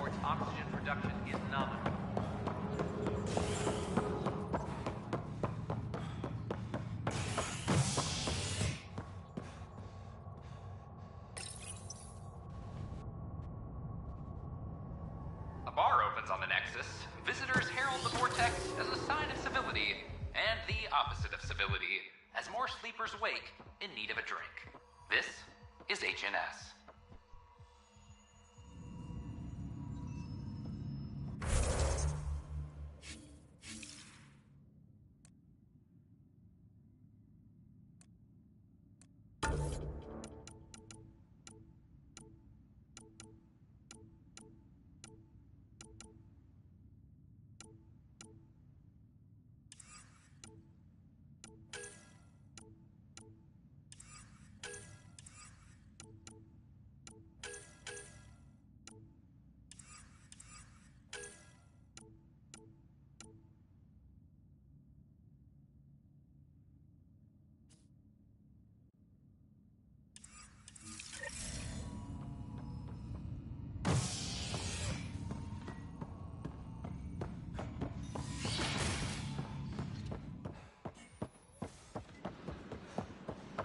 therefore its oxygen production is nominal. A bar opens on the Nexus. Visitors herald the vortex as a sign of civility, and the opposite of civility, as more sleepers wake in need of a drink. This is HNS.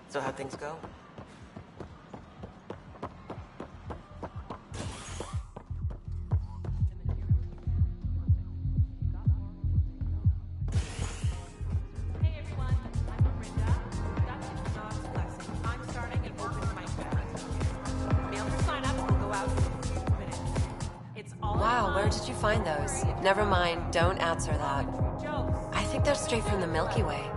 So how'd things go? Hey everyone, I'm Brenda. Production not flexing. I'm starting an open mic battle. Mail for sign-ups will go out in a few minutes. It's all Wow, where did you find those? Never mind, don't answer that. I think they're straight from the Milky Way.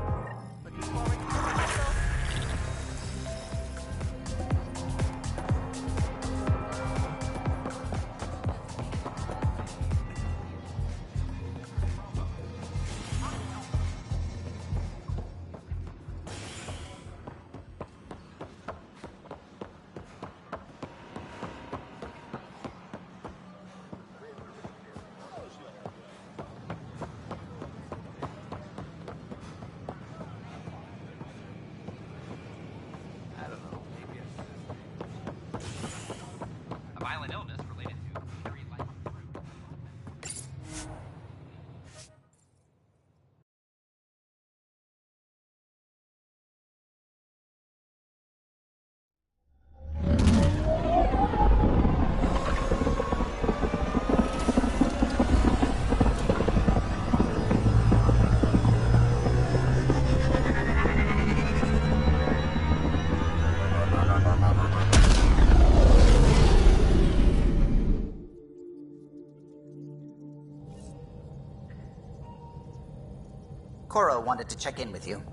A violent illness related to very light. Cora wanted to check in with you.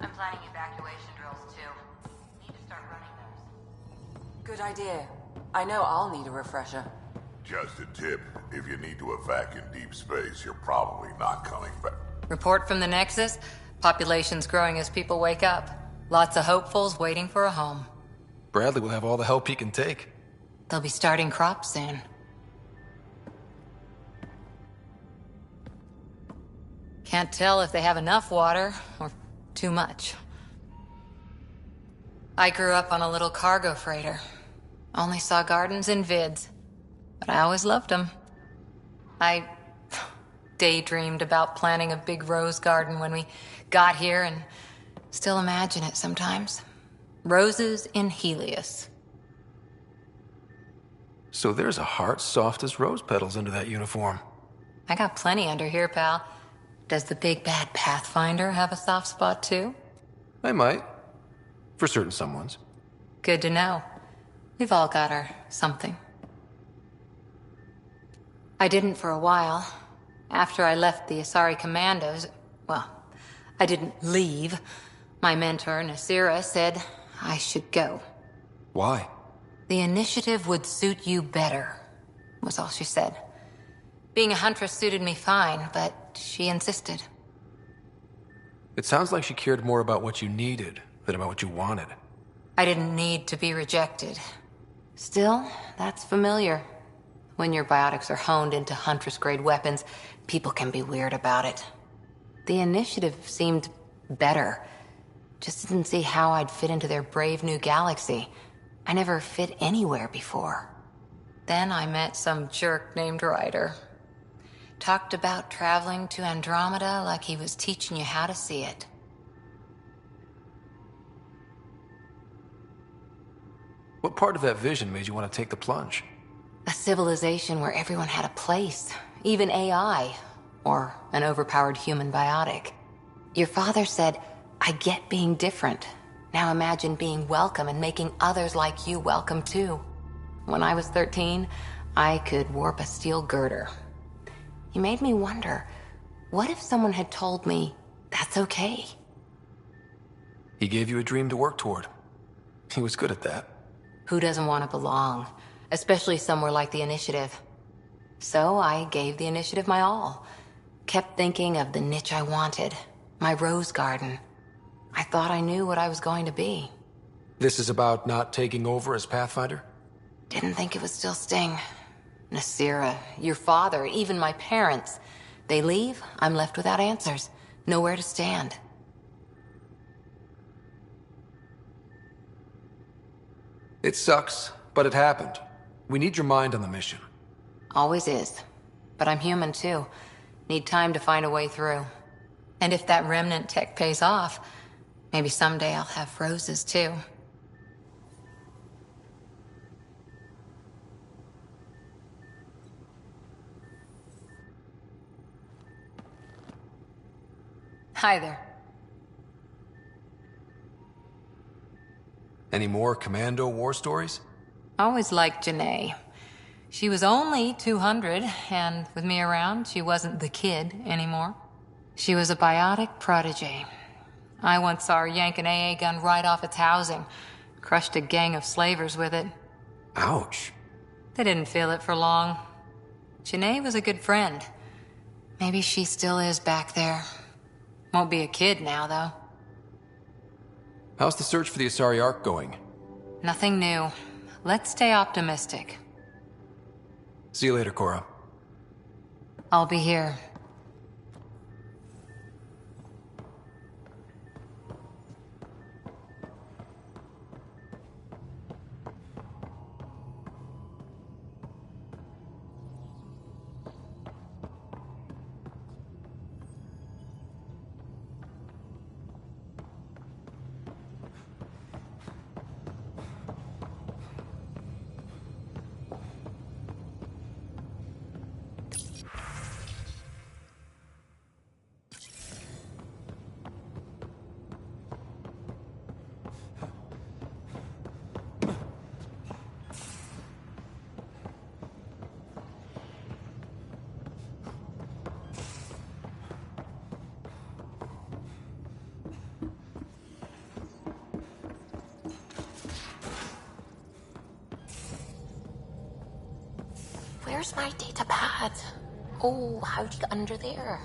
I'm planning evacuation drills too. Need to start running those. Good idea. I know I'll need a refresher. Just a tip, if you need to evac in deep space, you're probably not coming back. Report from the Nexus. Population's growing as people wake up. Lots of hopefuls waiting for a home. Bradley will have all the help he can take. They'll be starting crops soon. Can't tell if they have enough water or too much. I grew up on a little cargo freighter. Only saw gardens in vids, but I always loved them. I daydreamed about planting a big rose garden when we got here and still imagine it sometimes. Roses in Helios. So there's a heart soft as rose petals under that uniform. I got plenty under here, pal. Does the big bad Pathfinder have a soft spot too? I might. For certain someones. Good to know. We've all got our something. I didn't for a while. After I left the Asari Commandos, well, I didn't leave. My mentor, Nasira, said I should go. Why? The initiative would suit you better, was all she said. Being a huntress suited me fine, but she insisted. It sounds like she cared more about what you needed than about what you wanted. I didn't need to be rejected. Still, that's familiar. When your biotics are honed into Huntress-grade weapons, people can be weird about it. The initiative seemed better. Just didn't see how I'd fit into their brave new galaxy. I never fit anywhere before. Then I met some jerk named Ryder. Talked about traveling to Andromeda like he was teaching you how to see it. What part of that vision made you want to take the plunge? A civilization where everyone had a place, even AI, or an overpowered human biotic. Your father said, I get being different. Now imagine being welcome and making others like you welcome too. When I was 13, I could warp a steel girder. He made me wonder, what if someone had told me that's okay? He gave you a dream to work toward. He was good at that. Who doesn't want to belong? Especially somewhere like the Initiative. So I gave the Initiative my all. Kept thinking of the niche I wanted. My rose garden. I thought I knew what I was going to be. This is about not taking over as Pathfinder? Didn't think it would still sting. Nasira, your father, even my parents. They leave, I'm left without answers. Nowhere to stand. It sucks, but it happened. We need your mind on the mission. Always is. But I'm human too. Need time to find a way through. And if that remnant tech pays off, maybe someday I'll have roses too. Hi there. Any more Commando war stories? Always liked Janae. She was only 200, and with me around, she wasn't the kid anymore. She was a biotic protege. I once saw her yank an AA gun right off its housing. Crushed a gang of slavers with it. Ouch. They didn't feel it for long. Janae was a good friend. Maybe she still is back there. Won't be a kid now, though. How's the search for the Asari Ark going? Nothing new. Let's stay optimistic. See you later, Cora. I'll be here. Where's my data pad? Oh, how'd you get under there?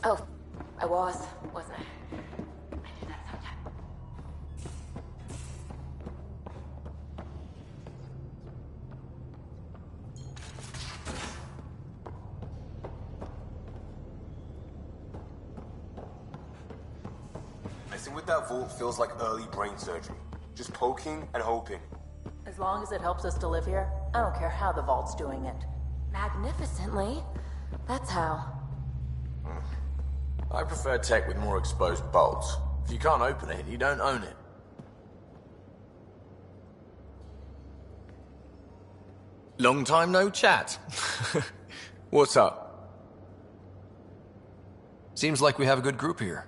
Oh, I wasn't I? I do that sometimes. Messing with that vault feels like early brain surgery. Just poking and hoping. As long as it helps us to live here, I don't care how the vault's doing it. Magnificently. That's how. I prefer tech with more exposed bolts. If you can't open it, you don't own it. Long time no chat. What's up? Seems like we have a good group here.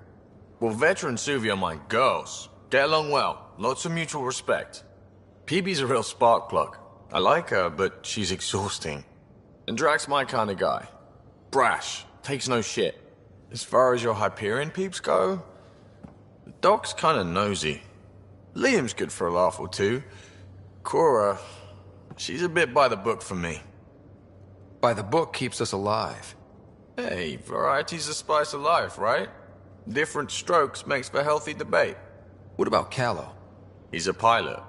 Well, Vetra and Suvi are my girls. Get along well. Lots of mutual respect. PB's a real spark plug. I like her, but she's exhausting. And Drax's my kind of guy. Brash. Takes no shit. As far as your Hyperion peeps go, the Doc's kind of nosy. Liam's good for a laugh or two. Cora, she's a bit by the book for me. By the book keeps us alive. Hey, variety's the spice of life, right? Different strokes makes for healthy debate. What about Callow? He's a pilot.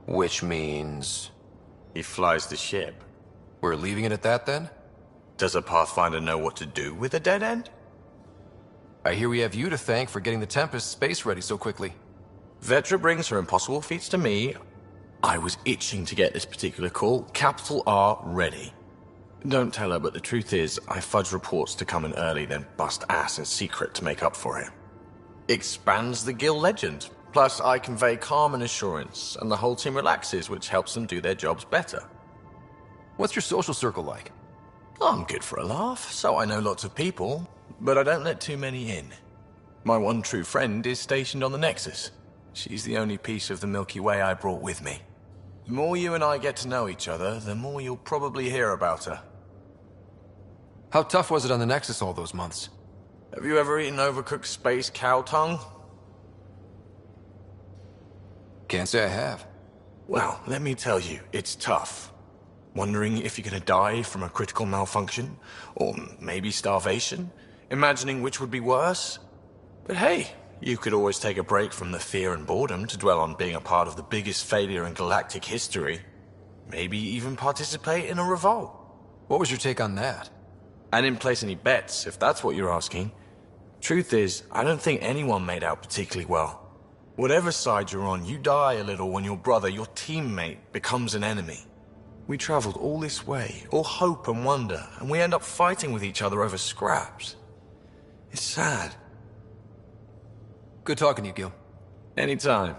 Which means... he flies the ship. We're leaving it at that, then? Does a Pathfinder know what to do with a dead end? I hear we have you to thank for getting the Tempest space ready so quickly. Vetra brings her impossible feats to me. I was itching to get this particular call. Capital R ready. Don't tell her, but the truth is, I fudge reports to come in early, then bust ass in secret to make up for it. Expands the guild legend. Plus, I convey calm and assurance, and the whole team relaxes, which helps them do their jobs better. What's your social circle like? I'm good for a laugh, so I know lots of people, but I don't let too many in. My one true friend is stationed on the Nexus. She's the only piece of the Milky Way I brought with me. The more you and I get to know each other, the more you'll probably hear about her. How tough was it on the Nexus all those months? Have you ever eaten overcooked space cow tongue? Can't say I have. Well, let me tell you, it's tough. Wondering if you're gonna die from a critical malfunction, or maybe starvation, imagining which would be worse. But hey, you could always take a break from the fear and boredom to dwell on being a part of the biggest failure in galactic history. Maybe even participate in a revolt. What was your take on that? I didn't place any bets, if that's what you're asking. Truth is, I don't think anyone made out particularly well. Whatever side you're on, you die a little when your brother, your teammate, becomes an enemy. We traveled all this way, all hope and wonder, and we end up fighting with each other over scraps. It's sad. Good talking to you, Gil. Anytime.